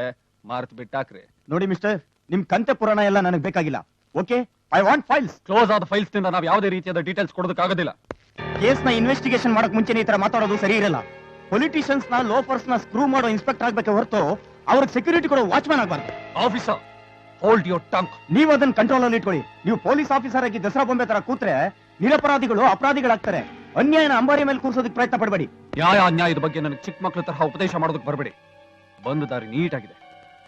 ಮಾರ್ತ್ ಬಿಟ್ಟಾಕ್ರಿ. ನೋಡಿ ಮಿಸ್ಟರ್, ನಿಮ್ ಕಂತೆ ಪುರಾಣ ಎಲ್ಲ ನನಗೆ ಬೇಕಾಗಿಲ್ಲ. Okay, I want files. Close ಆದ ಫೈಲ್ಸ್ ನಿಂದ ನಾವು ಯಾವುದೇ ರೀತಿಯಾದ ಡೀಟೇಲ್ಸ್ ಕೊಡೋದಕ್ಕಾಗೋದಿಲ್ಲ. ಕೇಸ್ ನ ಇನ್ವೆಸ್ಟಿಗೇಷನ್ ಮಾಡಕ್ ಮುಂಚೆ ಈ ತರ ಮಾತಾಡೋದು ಸರಿ ಇರಲ್ಲ. ಪೊಲಿಟಿಷಿಯನ್ಸ್ ನ ಲೋಫರ್ಸ್ ನ ಸ್ಕ್ರೂ ಮಾಡೋ ಇನ್ಸ್ಪೆಕ್ಟರ್ ಆಗ್ಬೇಕೆ ಹೊರತು ಅವ್ರಿಗೆ ಸೆಕ್ಯೂರಿಟಿ ಕೊಡೋ ವಾಚ್ಮ್ಯಾನ್ ಆಗ್ಬಾರ್ದು. Officer, hold your tongue. ನೀವು ಅದನ್ನ ಕಂಟ್ರೋಲ್ ಅಲ್ಲಿ ಇಟ್ಕೊಳ್ಳಿ. ನೀವು ಪೊಲೀಸ್ ಆಫೀಸರ್ ಆಗಿ ದಸರಾ ಬೊಂಬೆ ತರ ಕೂತ್ರೆ ನಿರಪರಾಧಿಗಳು ಅಪರಾಧಿಗಳಾಗ್ತಾರೆ. ಅನ್ಯಾಯನ ಅಂಬಾರಿ ಮೇಲೆ ಕೂರ್ಸೋದಕ್ಕೆ ಪ್ರಯತ್ನ ಪಡಬೇಡಿ. ನ್ಯಾಯ ಅನ್ಯಾಯದ ಬಗ್ಗೆ ನನಗೆ ಚಿಕ್ಕ ಮಕ್ಕಳ ತರಹ ಉಪದೇಶ ಮಾಡೋದಕ್ಕೆ ಬರಬೇಡಿ. ಬಂದ ದಾರಿ ನೀಟಾಗಿದೆ.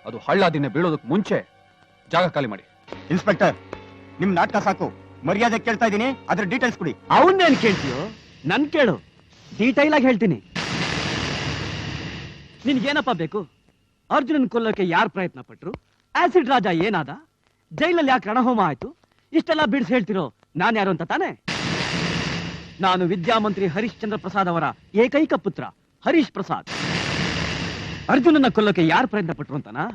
ಅದು ಹಳ್ಳ ದಿನ ಬೀಳೋದಕ್ಕೆ ಮುಂಚೆ ಜಾಗ ಖಾಲಿ ಮಾಡಿ. ಇನ್ಸ್ಪೆಕ್ಟರ್, ನಿಮ್ ನಾಟಕ ಸಾಕು. ಮರ್ಯಾದೆ ಕೇಳ್ತಾ ಇದೀನಿ, ಅದ್ರ ಡೀಟೇಲ್ಸ್ ಕೊಡಿ. ಅವನ್ನೇನ್ ಕೇಳ್ತೀಯೋ? ನನ್ ಕೇಳು, ಡೀಟೈಲ್ ಆಗಿ ಹೇಳ್ತೀನಿ. ನಿನ್ಗೇನಪ್ಪ ಬೇಕು? ಅರ್ಜುನನ್ ಕೊಲ್ಲೋಕೆ ಯಾರು ಪ್ರಯತ್ನ ಪಟ್ರು? ಆಸಿಡ್ ರಾಜ ಏನಾದ? ಜೈಲಲ್ಲಿ ಯಾಕೆ ರಣಹೋಮ ಆಯ್ತು? ಇಷ್ಟೆಲ್ಲ ಬಿಡಿಸಿ ಹೇಳ್ತಿರೋ ನಾನ್ ಯಾರು ಅಂತ ತಾನೆ? ನಾನು ವಿದ್ಯಾಮಂತ್ರಿ ಹರಿಶ್ಚಂದ್ರ ಪ್ರಸಾದ್ ಅವರ ಏಕೈಕ ಪುತ್ರ ಹರೀಶ್ ಪ್ರಸಾದ್. ಅರ್ಜುನನ್ನ ಕೊಲ್ಲೋಕೆ ಯಾರು ಪ್ರಯತ್ನ ಪಟ್ರು ಅಂತನಾ?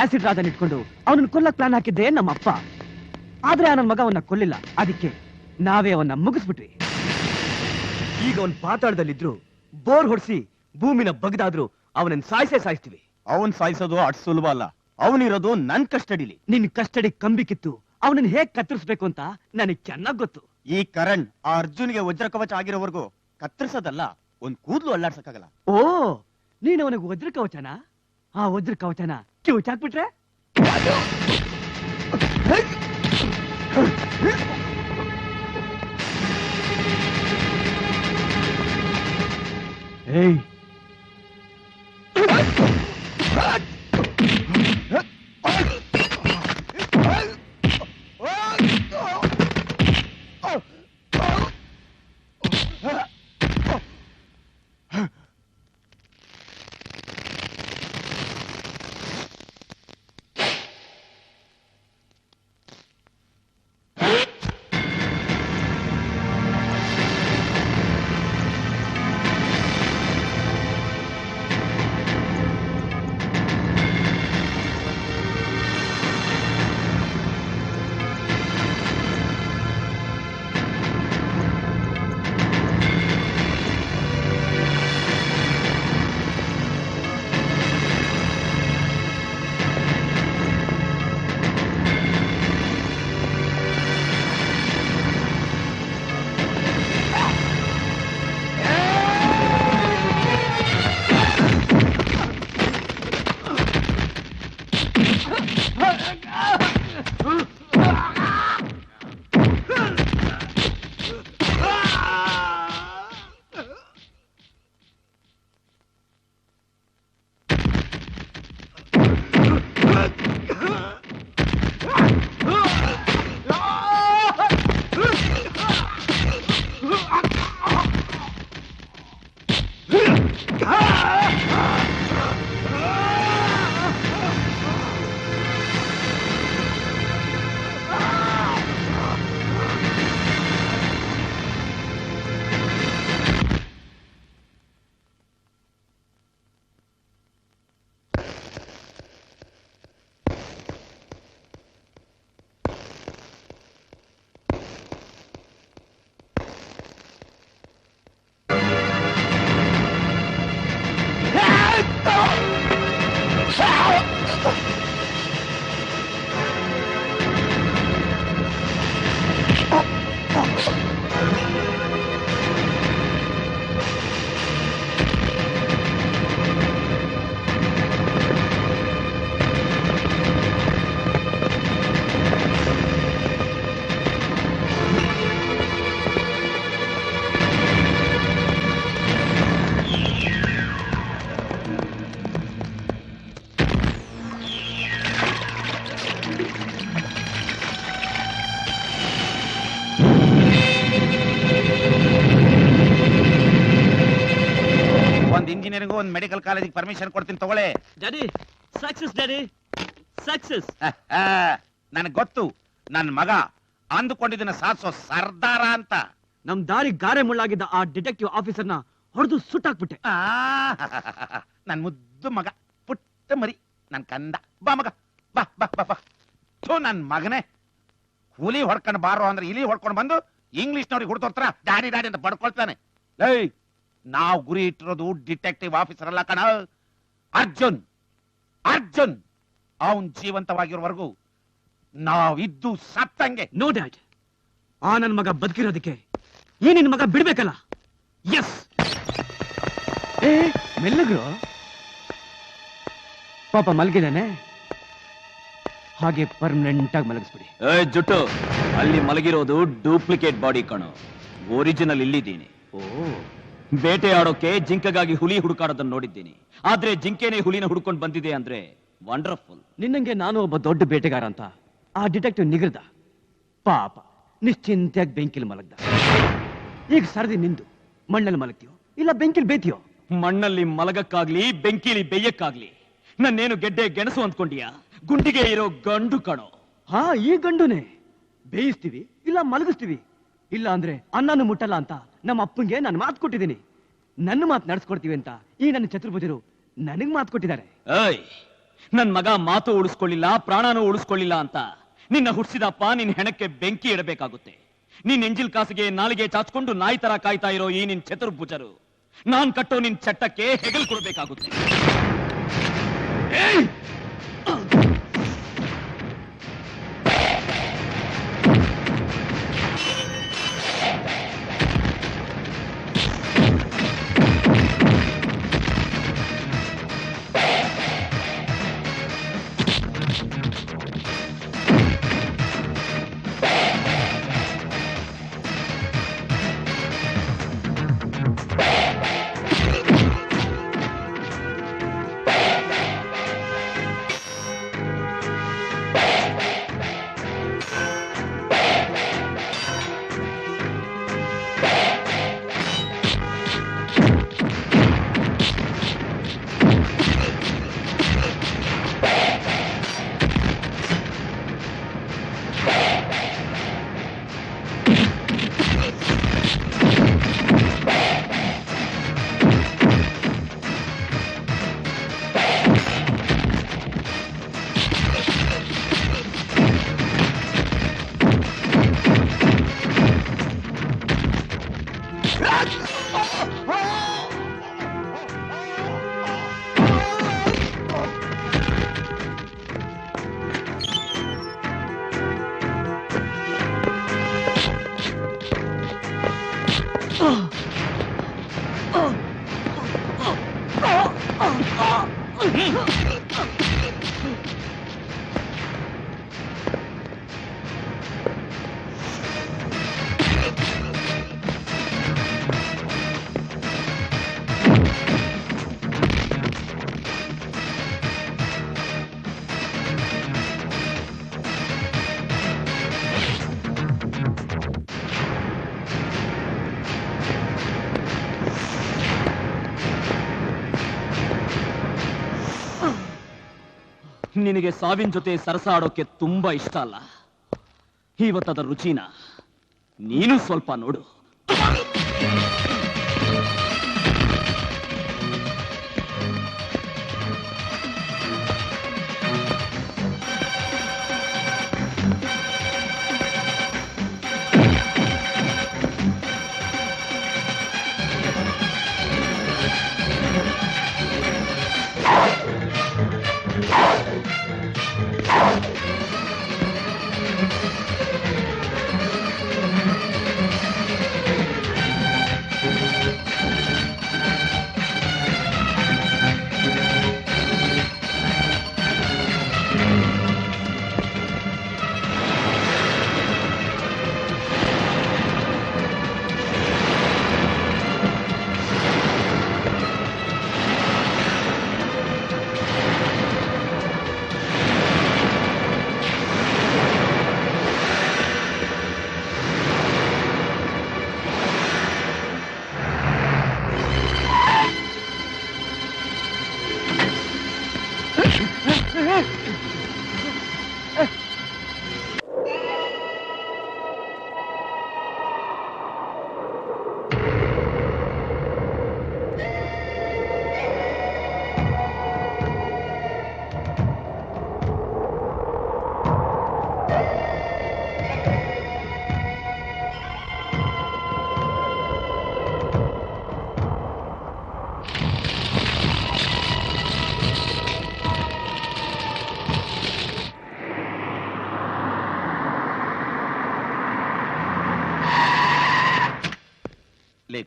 ಆಸಿಡ್ ರಾಜನ್ ಇಟ್ಕೊಂಡು ಅವನನ್ನ ಕೊಲ್ಲಕ್ ಪ್ಲಾನ್ ಹಾಕಿದ್ದೆ ನಮ್ಮಪ್ಪ. ಆದ್ರೆ ನನ್ನ ಮಗ ಅವನ್ನ ಕೊಲ್ಲಿಲ್ಲ. ಅದಕ್ಕೆ ನಾವೇ ಅವನ್ನ ಮುಗಿಸ್ಬಿಟ್ವಿ. ಈಗ ಅವನ್ ಪಾತಾಳದಲ್ಲಿದ್ರು ಬೋರ್ ಹೊಡ್ಸಿ ಭೂಮಿನ ಬಗ್ದಾದ್ರು ಅವನನ್ನ ಸಾಯಿಸ್ತೀವಿ. ಅವನ್ ಸಾಯಿಸೋದು ಅಟ್ ಸುಲಭ ಅಲ್ಲ. ಅವನಿರೋದು ನನ್ ಕಸ್ಟಡಿಲಿ. ನಿನ್ ಕಸ್ಟಡಿ ಕಂಬಿ ಕಿತ್ತು ಅವನನ್ನ ಹೇಗ್ ಕತ್ತರಿಸ್ಬೇಕು ಅಂತ ನನಗ್ ಚೆನ್ನಾಗ್ ಗೊತ್ತು. ಈ ಕರಣ್ ಆ ಅರ್ಜುನ್ಗೆ ವಜ್ರ ಕವಚ ಆಗಿರೋವರೆಗೂ ಕತ್ತರಿಸೋದಲ್ಲ, ಒಂದ್ ಕೂದ್ಲು ಅಲ್ಲಾಡ್ಸಕ್ಕಾಗಲ್ಲ. ಓ, ನೀನ್ ಅವನಿಗೆ ವಜ್ರ ಕವಚನ? ಆ ವಜ್ರ ಕವಚನ ಕಿವುಚಾಕ್ಬಿಟ್ರೆ? ಏಯ್, ಒಂದ್ ಇಂಜಿನಿಯರಿಂಗ್ ಒಂದ್ ಮೆಡಿಕಲ್ ಕಾಲೇಜಿಗೆ ಪರ್ಮಿಷನ್ ಕೊಡ್ತೀನಿ ತಗೊಳ್ಳಿ. Daddy success, daddy success. ನನಗ್ ಗೊತ್ತು ನನ್ ಮಗ ಅಂದುಕೊಂಡಿದ್ದನ್ನ ಸಾಧಿಸೋ ಸರ್ದಾರ ಅಂತ. ನಮ್ ದಾರಿ ಗಾರೆ ಮುಳ್ಳಾಗಿದ್ದ ಆ ಡಿಟೆಕ್ಟಿವ್ ಆಫೀಸರ್ನ ಹೊಡೆದು ಸುಟ್ಟಾಕ್ಬಿಟ್ಟೆ. ನನ್ ಮುದ್ದು ಮಗ, ಪುಟ್ಟ ಮರಿ, ನನ್ ಕಂದ. ಬಾ ಮಗ, ಬಾ ಬಾ ಬಾ ಬಾ. ನನ್ ಮಗನೇ, ಹುಲಿ ಹೊಡ್ಕೊಂಡು ಬಾರೋ ಅಂದ್ರೆ ಇಲಿ ಹೊಡ್ಕೊಂಡು ಬಂದು ಇಂಗ್ಲಿಷ್ ನೋಡಿ ಹುಡ್ತೋತ್ರ ಡ್ಯಾಡಿ ಡ್ಯಾಡಿ ಅಂತ ಬಡ್ಕೊಳ್ತಾನೆ. ಏಯ್, ನಾವು ಗುರಿ ಇಟ್ಟಿರೋದು ಡಿಟೆಕ್ಟಿವ್ ಆಫೀಸರ್ ಅಲ್ಲ ಕಣ, ಅರ್ಜುನ್. ಅರ್ಜುನ್ ಅವನ್ ಜೀವಂತವಾಗಿರೋವರೆಗೂ ನಾವಿದ್ದು ಸತ್ತಂಗೆ. ನೋ ಡ್ಯಾಡ್, ಆ ನನ್ ಮಗ ಬದುಕಿರೋದಕ್ಕೆ ಈ ನಿನ್ ಮಗ ಬಿಡ್ಬೇಕಲ್ಲ. ಎಸ್. ಮೆಲ್ಲಗ್ರು ಪಾಪ ಮಲಗಿದಾನೆ, ಹಾಗೆ ಪರ್ಮನೆಂಟ್ ಆಗಿ ಮಲಗಿಸ್ಬಿಡಿ. ಜುಟ್ಟು, ಅಲ್ಲಿ ಮಲಗಿರೋದು ಡೂಪ್ಲಿಕೇಟ್ ಬಾಡಿ ಕಣೋ, ಒರಿಜಿನಲ್ ಇಲ್ಲಿದ್ದೀನಿ. ಓ, ಬೇಟೆಯಾಡೋಕೆ ಜಿಂಕೆಗಾಗಿ ಹುಲಿ ಹುಡುಕಾಡೋದನ್ನ ನೋಡಿದ್ದೀನಿ, ಆದ್ರೆ ಜಿಂಕೆನೇ ಹುಲಿನ ಹುಡ್ಕೊಂಡು ಬಂದಿದೆ ಅಂದ್ರೆ ವಂಡರ್ಫುಲ್. ನಿನ್ನಂಗೆ ನಾನು ಒಬ್ಬ ದೊಡ್ಡ ಬೇಟೆಗಾರ ಅಂತ ಆ ಡಿಟೆಕ್ಟಿವ್ ನಿಗರ್ದ. ಪಾಪ ನಿಶ್ಚಿಂತೆಯಾಗಿ ಬೆಂಕಿಲ್ ಮಲಗ್ದ. ಈಗ ಸರದಿ ನಿಂದು ಮಣ್ಣಲ್ಲಿ ಮಲಗ್ತೀಯೋ ಇಲ್ಲ ಬೆಂಕಿಲ್ ಬೇತಿಯೋ? ಮಣ್ಣಲ್ಲಿ ಮಲಗಕ್ಕಾಗ್ಲಿ ಬೆಂಕಿಲಿ ಬೇಯಕ್ಕಾಗ್ಲಿ ನನ್ನೇನು ಗೆಡ್ಡೆ ಗೆಣಸು ಅಂದ್ಕೊಂಡಿಯಾ? ಗುಂಡಿಗೆ ಇರೋ ಗಂಡು ಕಣೋ. ಹಾ, ಈ ಗಂಡುನೇ ಬೇಯಿಸ್ತೀವಿ ಇಲ್ಲ ಮಲಗಿಸ್ತೀವಿ, ಇಲ್ಲ ಅಂದ್ರೆ ಅನ್ನನು ಮುಟ್ಟಲ್ಲ ಅಂತ ನಮ್ಮ ಅಪ್ಪಂಗೆ ನಾನು ಮಾತು ಕೊಟ್ಟಿದ್ದೀನಿ. ನನ್ನ ಮಾತು ನಡೆಸ್ಕೊಡ್ತೀವಿ ಅಂತ ಈ ನನ್ನ ಚತುರ್ಭುಜರು ನನಗ್ ಮಾತು ಕೊಟ್ಟಿದ್ದಾರೆ. ಏಯ್, ನನ್ ಮಗ ಮಾತು ಉಳಿಸ್ಕೊಳ್ಳಿಲ್ಲ, ಪ್ರಾಣನೂ ಉಳಿಸ್ಕೊಳ್ಳಿಲ್ಲ ಅಂತ ನಿನ್ನ ಹುಟ್ಟಿಸಿದಪ್ಪ ನಿನ್ ಹೆಣಕ್ಕೆ ಬೆಂಕಿ ಇಡಬೇಕಾಗುತ್ತೆ. ನಿನ್ ಎಂಜಿಲ್ ಕಾಸಿಗೆ ನಾಲಿಗೆ ಚಾಚ್ಕೊಂಡು ನಾಯಿ ತರ ಕಾಯ್ತಾ ಇರೋ ಈ ನಿನ್ ಚತುರ್ಭುಜರು ನಾನ್ ಕಟ್ಟೋ ನಿನ್ ಚಟ್ಟಕ್ಕೆ ಹೆಗಲ್ ಕೊಡ್ಬೇಕಾಗುತ್ತೆ. ಏಯ್! ನಿನಗೆ ಸಾವಿನ ಜೊತೆ ಸರಸಾಡೋಕೆ ತುಂಬಾ ಇಷ್ಟ ಅಲ್ಲ? ಇವತ್ತದ ರುಚಿನ ನೀನು ಸ್ವಲ್ಪ ನೋಡು.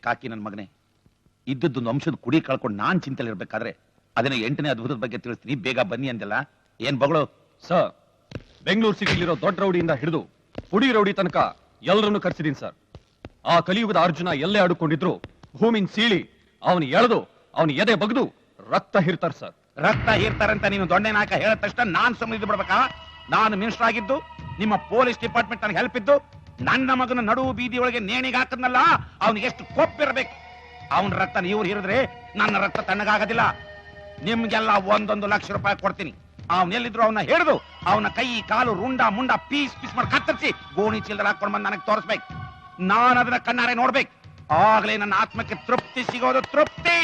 ಕಾಕಿ ನನ್ನ ಮಗನೇ, ಇದ್ದದ್ದೊಂದು ಅಂಶದ ಕುಡಿ ಕಳ್ಕೊಂಡು ನಾನ್ ಚಿಂತೆಲಿ ಇರ್ಬೇಕಾದ್ರೆ ಅದನ್ನ 8ನೇ ಅದ್ಭುತದ ಬಗ್ಗೆ ತಿಳಿಸ್ತೀನಿ, ಬೇಗ ಬನ್ನಿ ಅಂದೆಲ್ಲ. ಏನ್ ಬಗಳು? ಸರ್, ಬೆಂಗಳೂರು ಸಿಟಿಲಿರೋ ದೊಡ್ಡ ರೌಡಿಯಿಂದ ಹಿಡಿದು ಪುಡಿ ರೌಡಿ ತನಕ ಎಲ್ಲರನ್ನು ಕರ್ಸಿದೀನಿ ಸರ್. ಆ ಕಲಿಯುಗದ ಅರ್ಜುನ ಎಲ್ಲೇ ಅಡುಕೊಂಡಿದ್ರು ಭೂಮಿನ್ ಸೀಳಿ ಅವನು ಎಳೆದು ಅವನ ಎದೆ ಬಗ್ದು ರಕ್ತ ಹಿರ್ತಾರ ಸರ್. ರಕ್ತ ಹೀರ್ತಾರಂತ ನೀನು ದೊಣ್ಣೆ ನಾಯಕ ಹೇಳಿದ ತಕ್ಷಣ ನಾನ್ ಸುಮ್ಮನೆ ಬಿಡ್ಬೇಕಾ? ನಾನು ಮಿನಿಸ್ಟರ್ ಆಗಿದ್ದು, ನಿಮ್ಮ ಪೊಲೀಸ್ ಡಿಪಾರ್ಟ್ಮೆಂಟ್ ನನಗೆ ಹೆಲ್ಪ್ ಇದ್ದು, ನನ್ನ ಮಗನ ನಡುವು ಬೀದಿ ಒಳಗೆ ನೇಣಿಗೆ ಹಾಕದ್ನಲ್ಲ, ಅವನಿಗೆ ಎಷ್ಟು ಕೊಪ್ಪಿರ್ಬೇಕು. ಅವನ ರಕ್ತ ಇವ್ರು ಹಿರಿದ್ರೆ ನನ್ನ ರಕ್ತ ತಣ್ಣಗಾಗೋದಿಲ್ಲ. ನಿಮ್ಗೆಲ್ಲ 1 ಲಕ್ಷ ರೂಪಾಯಿ ಕೊಡ್ತೀನಿ. ಅವನೆಲ್ಲಿದ್ರು ಅವನ್ನ ಹಿಡಿದು ಅವನ ಕೈ ಕಾಲು ರುಂಡ ಮುಂಡ ಪೀಸ್ ಪೀಸ್ ಮಾಡಿ ಕತ್ತರಿಸಿ ಗೋಣಿ ಚೀಲದಲ್ಲಿ ಹಾಕೊಂಡು ಬಂದು ನನಗೆ ತೋರಿಸ್ಬೇಕು. ನಾನು ಅದನ್ನ ಕಣ್ಣಾರೆ ನೋಡ್ಬೇಕು. ಆಗ್ಲೇ ನನ್ನ ಆತ್ಮಕ್ಕೆ ತೃಪ್ತಿ ಸಿಗೋದು, ತೃಪ್ತಿ.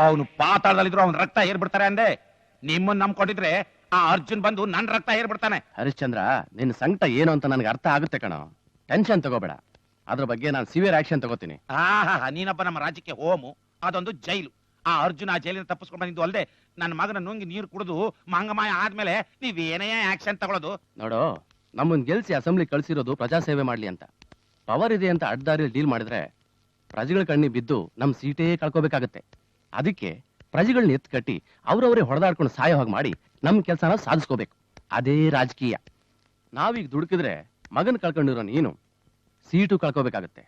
ಅವನು ಪಾತಾಳದಲ್ಲಿದ್ರು ಅವನ ರಕ್ತ ಏರ್ಬಿಡ್ತಾರೆ ಅಂದೆ. ನಿಮ್ಮನ್ನ ನಂಬ್ಕೊಂಡಿದ್ರೆ ಆ ಅರ್ಜುನ್ ಬಂದು ನನ್ನ ರಕ್ತ ಏರ್ಬಿಡ್ತಾನೆ. ಹರಿಶ್ಚಂದ್ರ, ನಿನ್ನ ಸಂಕಟ ಏನು ಅಂತ ನನಗೆ ಅರ್ಥ ಆಗುತ್ತೆ ಕಣೋ. ಟೆನ್ಷನ್ ತಗೋಬೇಡ, ಅದ್ರ ಬಗ್ಗೆ ನಾನು ಸಿವಿಯರ್ ಆಕ್ಷನ್ ತಗೋತೀನಿ. ನೀನಪ್ಪ ನಮ್ಮ ರಾಜ್ಯಕ್ಕೆ ಹೋಮು, ಅದೊಂದು ಜೈಲು. ಆ ಅರ್ಜುನ್ ಆ ಜೈಲಿನ ತಪ್ಪಿಸ್ಕೊಂಡು ಬಂದಿದ್ದು ಅಲ್ಲದೆ ನನ್ನ ಮಗನ ನುಂಗಿ ನೀರು ಕುಡಿದು ಮಂಗಮಾಯ ಆದ್ಮೇಲೆ ನೀವೇನೇ ಆಕ್ಷನ್ ತಗೊಳ್ಳೋದು? ನೋಡು, ನಮ್ಮನ್ನ ಗೆಲ್ಸಿ ಅಸೆಂಬ್ಲಿ ಕಳ್ಸಿರೋದು ಪ್ರಜಾಸೇವೆ ಮಾಡ್ಲಿ ಅಂತ. ಪವರ್ ಇದೆ ಅಂತ ಅಡ್ಡದಾರಿಯಲ್ಲಿ ಡೀಲ್ ಮಾಡಿದ್ರೆ ಪ್ರಜೆಗಳ ಕಣ್ಣಿಗೆ ಬಿದ್ದು ನಮ್ ಸೀಟೇ ಕಳ್ಕೋಬೇಕಾಗತ್ತೆ. ಅದಕ್ಕೆ ಪ್ರಜೆಗಳನ್ನ ಎತ್ತು ಕಟ್ಟಿ ಅವ್ರವರೇ ಹೊಡೆದಾಡ್ಕೊಂಡು ಸಾಯೋ ಹಾಗೆ ಮಾಡಿ ನಮ್ ಕೆಲಸನ ಸಾಧಿಸ್ಕೋಬೇಕು. ಅದೇ ರಾಜಕೀಯ. ನಾವೀಗ ದುಡುಕಿದ್ರೆ ಮಗನ್ ಕಳ್ಕೊಂಡಿರೋ ನೀನು ಸೀಟು ಕಳ್ಕೋಬೇಕಾಗತ್ತೆ.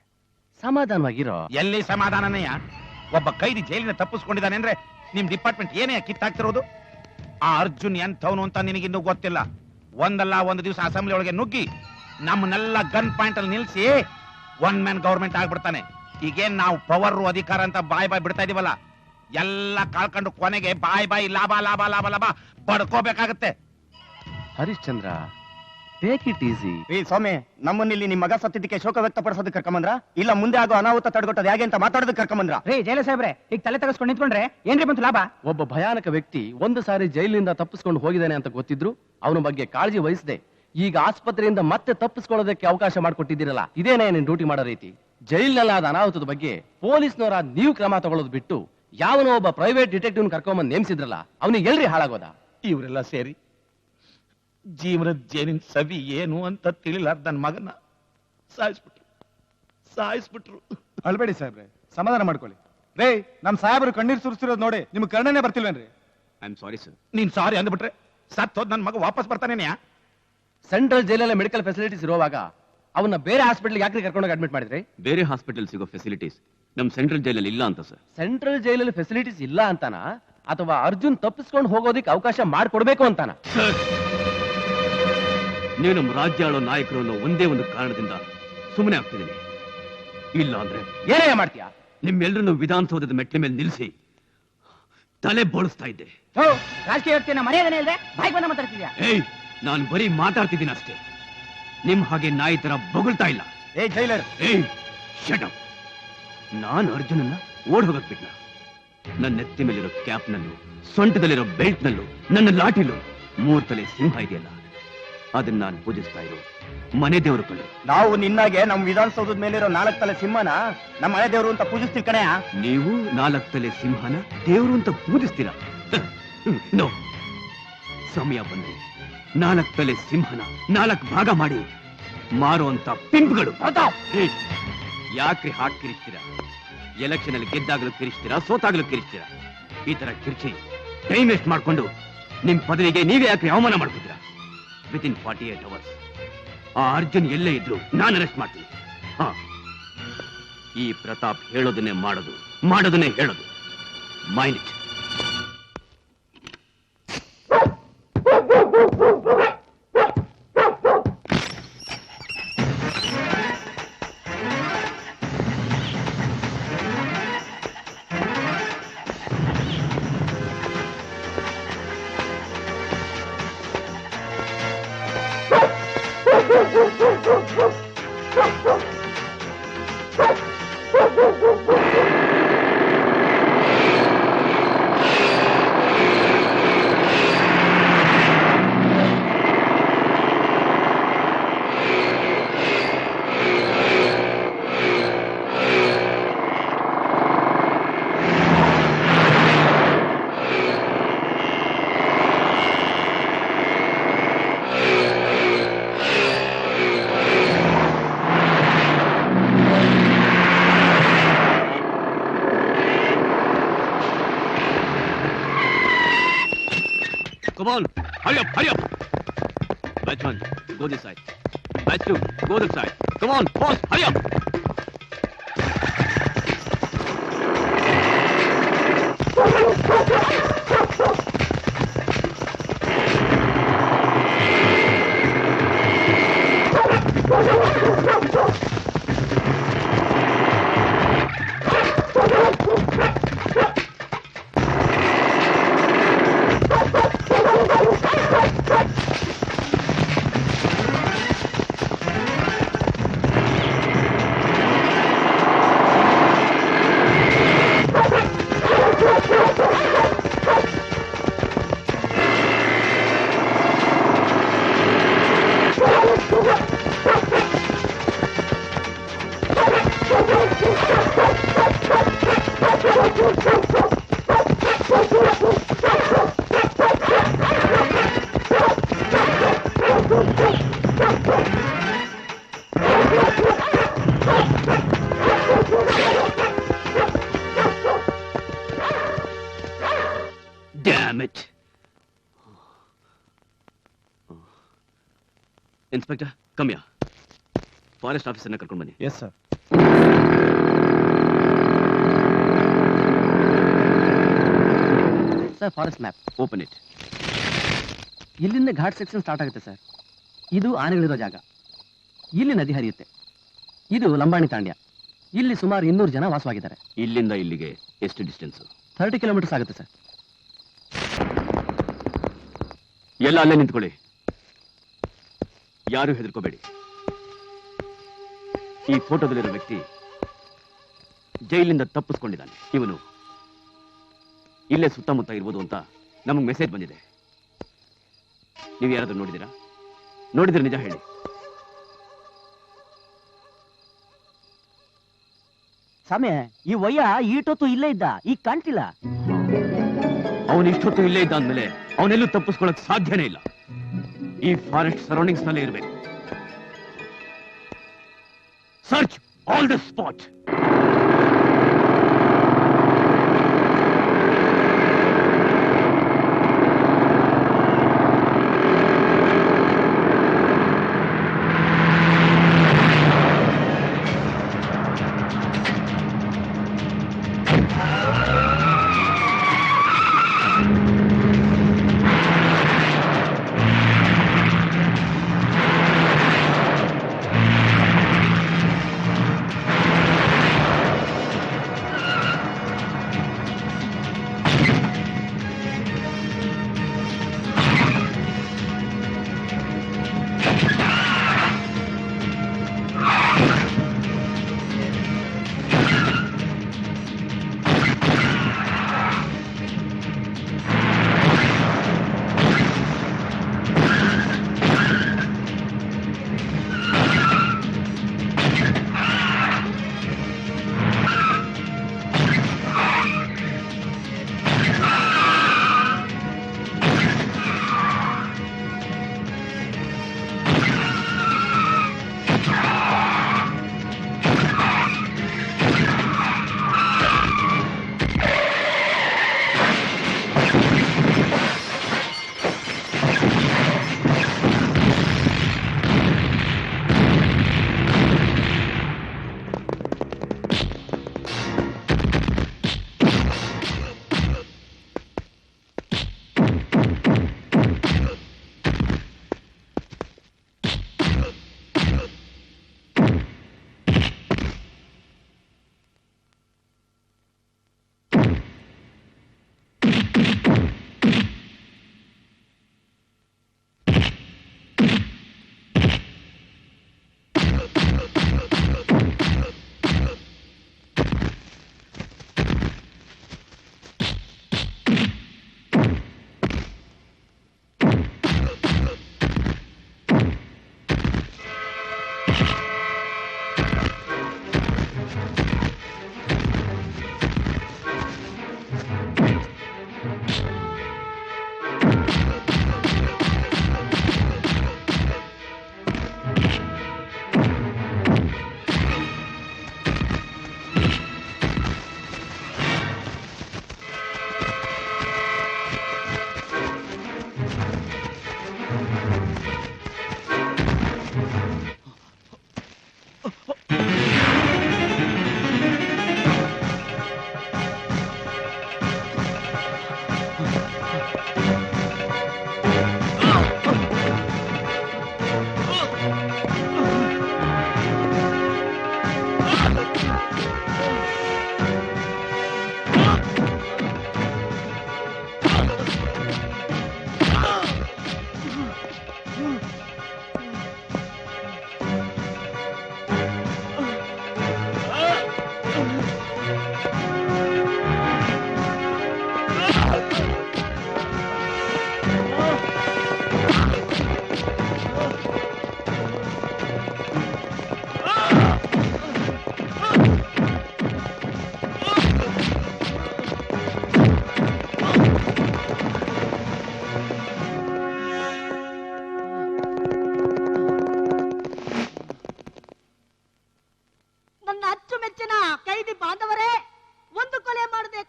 ಸಮಾಧಾನವಾಗಿರೋ. ಎಲ್ಲಿ ಸಮಾಧಾನನಯ್ಯ? ಒಬ್ಬ ಕೈದಿ ಜೈಲಿನ ತಪ್ಪಿಸ್ಕೊಂಡಿದ್ದಾನೆ ಅಂದ್ರೆ ನಿಮ್ ಡಿಪಾರ್ಟ್ಮೆಂಟ್ ಏನೇ ಕಿತ್ತಾಕ್ತಿರೋದು? ಆ ಅರ್ಜುನ್ ಎಂಥವನು ಅಂತ ನಿನಗಿನ್ನೂ ಗೊತ್ತಿಲ್ಲ. ಒಂದಲ್ಲ ಒಂದು ದಿವಸ ಅಸೆಂಬ್ಲಿ ಒಳಗೆ ನುಗ್ಗಿ ನಮ್ಮನ್ನೆಲ್ಲ ಗನ್ ಪಾಯಿಂಟ್ ಅಲ್ಲಿ ನಿಲ್ಸಿ 1 ಮ್ಯಾನ್ ಗವರ್ಮೆಂಟ್ ಆಗ್ಬಿಡ್ತಾನೆ. ಈಗೇನ್ ನಾವು ಪವರ್ ಅಧಿಕಾರ ಅಂತ ಬಾಯ್ ಬಿಡ್ತಾ ಇದೀವಲ್ಲ, ಎಲ್ಲ ಕಳ್ಕೊಂಡು ಕೊನೆಗೆ ಬಾಯ್ ಲಾಭ ಲಾಭ ಲಾಭ ಲಾಭ ಬಡ್ಕೋಬೇಕಾಗತ್ತೆ. Harishchandra, take it easy. ಸ್ವಾಮಿ, ನಮ್ಮನ್ನಿಲ್ಲಿ ನಿಮ್ಮ ಮಗ ಸತ್ತಿದ್ದಕ್ಕೆ ಶೋಕ ವ್ಯಕ್ತಪಡಿಸೋದಕ್ಕೆ ಕರ್ಕೊಂಬಂದ್ರ, ಇಲ್ಲ ಮುಂದೆ ಆಗೋ ಅನಾಹುತ ತಡೆಗಟ್ಟೋದು ಹೇಗೆ ಅಂತ ಮಾತಾಡೋದಕ್ಕೆ ಕರ್ಕೊಂಬಂದ್ರ? ಜೈಲ ಸಾಹೇಬ್ರೆ, ಈಗ ತಲೆ ತಗಸ್ಕೊಂಡು ನಿಂತ್ಕೊಂಡ್ರೆ ಏನ್ರಿ ಬಂತು ಲಾಭ? ಒಬ್ಬ ಭಯಾನಕ ವ್ಯಕ್ತಿ ಒಂದು ಸಾರಿ ಜೈಲಿನಿಂದ ತಪ್ಪಿಸ್ಕೊಂಡು ಹೋಗಿದ್ದಾನೆ ಅಂತ ಗೊತ್ತಿದ್ರು ಅವನ ಬಗ್ಗೆ ಕಾಳಜಿ ವಹಿಸದೆ ಈಗ ಆಸ್ಪತ್ರೆಯಿಂದ ಮತ್ತೆ ತಪ್ಪಿಸ್ಕೊಳ್ಳೋದಕ್ಕೆ ಅವಕಾಶ ಮಾಡಿಕೊಟ್ಟಿದ್ದೀರಲ್ಲ, ಇದೇನೇ ನಿನ್ ಡ್ಯೂಟಿ ಮಾಡೋ ರೀತಿ? ಜೈಲಿನಲ್ಲಾದ ಅನಾಹುತದ ಬಗ್ಗೆ ಪೊಲೀಸ್ನವರ ನೀವು ಕ್ರಮ ತಗೊಳ್ಳೋದು ಬಿಟ್ಟು ಯಾವನೋ ಒಬ್ಬ ಪ್ರೈವೇಟ್ ಡಿಟೆಕ್ಟಿವ್ ಕರ್ಕೊಂಬಂದ್ ನೇಮಿಸಿದ್ರಲ್ಲ, ಅವನಿಗೆ ಎಲ್ರಿ ಹಾಳಾಗೋದ? ಇವರೆಲ್ಲ ಸೇರಿ ಜೀವನದ ಜೇನಿನ ಸವಿ ಏನು ಅಂತ ತಿಳಿಲಾರ್ದ ನನ್ನ ಮಗನ ಸಾಯಿಸ್ಬಿಟ್ರು. ಅಳ್ಬೇಡಿ ಸಾಹೇಬ್ರೆ, ಸಮಾಧಾನ ಮಾಡ್ಕೊಳ್ಳಿ. ರೇ, ನಮ್ ಸಾಹೇಬರು ಕಣ್ಣೀರ್ ಸುರಿಸಿರೋದು ನೋಡಿ ನಿಮ್ಗೆ ಕರ್ಣನೆ ಬರ್ತಿಲ್ವೇನ್ರಿ? I am sorry sir. ನೀನ್ ಸಾರಿ ಅಂದ್ಬಿಟ್ರೆ ಸತ್ ಹೋದ್ ನನ್ನ ಮಗ ವಾಪಸ್ ಬರ್ತಾನೇನ್ಯಾ? ಸೆಂಟ್ರಲ್ ಜೈಲಲ್ಲಿ ಮೆಡಿಕಲ್ ಫೆಸಿಲಿಟೀಸ್ ಇರುವಾಗ ಅವನ್ನ ಬೇರೆ ಹಾಸ್ಪಿಟಲ್ ಯಾಕೆ ಕರ್ಕೊಂಡೋಗಿ ಅಡ್ಮಿಟ್ ಮಾಡಿದ್ರಿ? ಬೇರೆ ಹಾಸ್ಪಿಟಲ್ ಸಿಗೋ ಫೆಸಿಲಿಟೀಸ್ ನಮ್ ಸೆಂಟ್ರಲ್ ಜೈಲಲ್ಲಿ ಇಲ್ಲ ಅಂತ ಸರ್. ಸೆಂಟ್ರಲ್ ಜೈಲಲ್ಲಿ ಫೆಸಿಲಿಟೀಸ್ ಇಲ್ಲ ಅಂತಾನ, ಅಥವಾ ಅರ್ಜುನ್ ತಪ್ಪಿಸ್ಕೊಂಡು ಹೋಗೋದಿಕ್ಕೆ ಅವಕಾಶ ಮಾಡ್ಕೊಡ್ಬೇಕು ಅಂತಾನ? ನೀವು ನಮ್ಮ ರಾಜ್ಯ ಆಳೋ ನಾಯಕರು ಅನ್ನೋ ಒಂದೇ ಒಂದು ಕಾರಣದಿಂದ ಸುಮ್ಮನೆ ಆಗ್ತಿದ್ದೀನಿ. ಇಲ್ಲ ಅಂದ್ರೆ ಏನೇ ಮಾಡ್ತೀಯಾ? ನಿಮ್ಮೆಲ್ಲರನ್ನು ವಿಧಾನಸೌಧದ ಮೆಟ್ಲ ಮೇಲೆ ನಿಲ್ಲಿಸಿ ತಲೆ ಬೋಳಿಸ್ತಾ ಇದ್ದೆ. ರಾಜಕೀಯ ವ್ಯಕ್ತಿನ ಮರ್ಯಾದನೆ ಇಲ್ಲದೆ ಬಾಯ್ಗೆ ಬಂದ ಮಾತಾಡ್ತಿದ್ಯಾ? ಏಯ್, ನಾನು ಬರೀ ಮಾತಾಡ್ತಿದ್ದೀನಿ ಅಷ್ಟೇ, ನಿಮ್ ಹಾಗೆ ನಾಯಿ ತರ ಬೊಗಳ್ತಾ ಇಲ್ಲ. ಏ ಜೈಲರ್, ಏಯ್, ಶಟ್ ಅಪ್. ನಾನು ಅರ್ಜುನನ್ನ ಓಡ್ ಹೋಗಕ್ ಬಿಟ್ನ? ನನ್ನ ನೆತ್ತಿ ಮೇಲಿರೋ ಕ್ಯಾಪ್ನಲ್ಲೂ ಸೊಂಟದಲ್ಲಿರೋ ಬೆಲ್ಟ್ನಲ್ಲೂ ನನ್ನ ಲಾಟಿಲು 3 ತಲೆ ಸಿಂಹ ಇದೆಯಲ್ಲ, ಅದನ್ನ ನಾನು ಪೂಜಿಸ್ತಾ ಇರೋ ಮನೆ ದೇವರು ಕಂಡು. ನಾವು ನಿನ್ನಾಗೆ ನಮ್ ವಿಧಾನಸೌಧದ ಮೇಲಿರೋ 4 ತಲೆ ಸಿಂಹನ ನಮ್ಮ ಮನೆ ದೇವರು ಅಂತ ಪೂಜಿಸ್ತೀವಿ ಕಣೆಯ. ನೀವು 4 ತಲೆ ಸಿಂಹನ ದೇವರು ಅಂತ ಪೂಜಿಸ್ತೀರಾ? ನೋ. ಸಮಯ ಬಂದ್ರೆ 4 ತಲೆ ಸಿಂಹನ 4 ಭಾಗ ಮಾಡಿ ಮಾರುವಂತ ಪಿಂಪ್ಗಳು. ಯಾಕ್ರಿ ಹಾಕಿ ಕಿರಿಸ್ತೀರಾ? ಎಲೆಕ್ಷನ್ ಅಲ್ಲಿ ಗೆದ್ದಾಗಲೂ ಕಿರಿಸ್ತೀರಾ, ಸೋತಾಗಲೂ ಕಿರಿಸ್ತೀರಾ? ಈ ತರ ಕಿರ್ಚಿ ಟೈಮ್ ವೇಸ್ಟ್ ಮಾಡ್ಕೊಂಡು ನಿಮ್ ಪದವಿಗೆ ನೀವೇ ಯಾಕ್ರಿ ಅವಮಾನ ಮಾಡ್ತಿದ್ದೀರಾ? ವಿತ್ ಇನ್ 48 hours ಆ ಅರ್ಜುನ್ ಎಲ್ಲೇ ಇದ್ರು ನಾನು ಅರೆಸ್ಟ್ ಮಾಡ್ತೀನಿ. ಈ ಪ್ರತಾಪ್ ಹೇಳೋದನ್ನೇ ಮಾಡೋದು, ಮಾಡೋದನ್ನೇ ಹೇಳೋದು. Mind it. Come on, hurry up, hurry up. Batch 1, go this side. Batch 2, go this side. Come on, boss, hurry up. Damn it. Inspector, come here. Forest officer na karkondu bani. Yes, sir. Sir, forest map. Open it. ಇಲ್ಲಿಂದ ghat section start ಆಗುತ್ತೆ sir. ಇದು ಆನೆಗಳಿರೋ ಜಾಗ. ಇಲ್ಲಿ ನದಿ ಹರಿಯುತ್ತೆ. ಇದು ಲಂಬಾಣಿ ತಾಂಡ್ಯ. ಇಲ್ಲಿ ಸುಮಾರು 200 ಜನ ವಾಸವಾಗಿದ್ದಾರೆ. ಇಲ್ಲಿಂದ ಇಲ್ಲಿಗೆ ಎಷ್ಟು ಡಿಸ್ಟೆನ್ಸ್? 30 ಕಿಲೋಮೀಟರ್ಸ್ ಆಗುತ್ತೆ ಸರ್. ಎಲ್ಲ ಅಲ್ಲೇ ನಿಂತ್ಕೊಳ್ಳಿ. ಯಾರು ಹೆದರ್ಕೋಬೇಡಿ. ಈ ಫೋಟೋದಲ್ಲಿರೋ ವ್ಯಕ್ತಿ ಜೈಲಿಂದ ತಪ್ಪಿಸ್ಕೊಂಡಿದ್ದಾನೆ. ಇವನು ಇಲ್ಲೇ ಸುತ್ತಮುತ್ತ ಇರ್ಬೋದು ಅಂತ ನಮಗೆ ಮೆಸೇಜ್ ಬಂದಿದೆ. ನೀವು ಯಾರಾದ್ರೂ ನೋಡಿದ್ದೀರಾ? ನೋಡಿದ್ರೆ ನಿಜ ಹೇಳಿ. ಸಮಯ ಈ ವಯ್ಯ ಈಟೊತ್ತು ಇಲ್ಲೇ ಇದ್ದ, ಈಗ ಕಾಣ್ತಿಲ್ಲ. ಅವನು ಇಷ್ಟೊತ್ತು ಇಲ್ಲೇ ಇದ್ದ ಅಂದ್ಮೇಲೆ ಅವನೆಲ್ಲೂ ತಪ್ಪಿಸ್ಕೊಳಕ್ ಸಾಧ್ಯನೇ ಇಲ್ಲ. ಈ ಫಾರೆಸ್ಟ್ ಸರೌಂಡಿಂಗ್ಸ್ ನಲ್ಲೇ ಇರಬೇಕು. Search all the spot.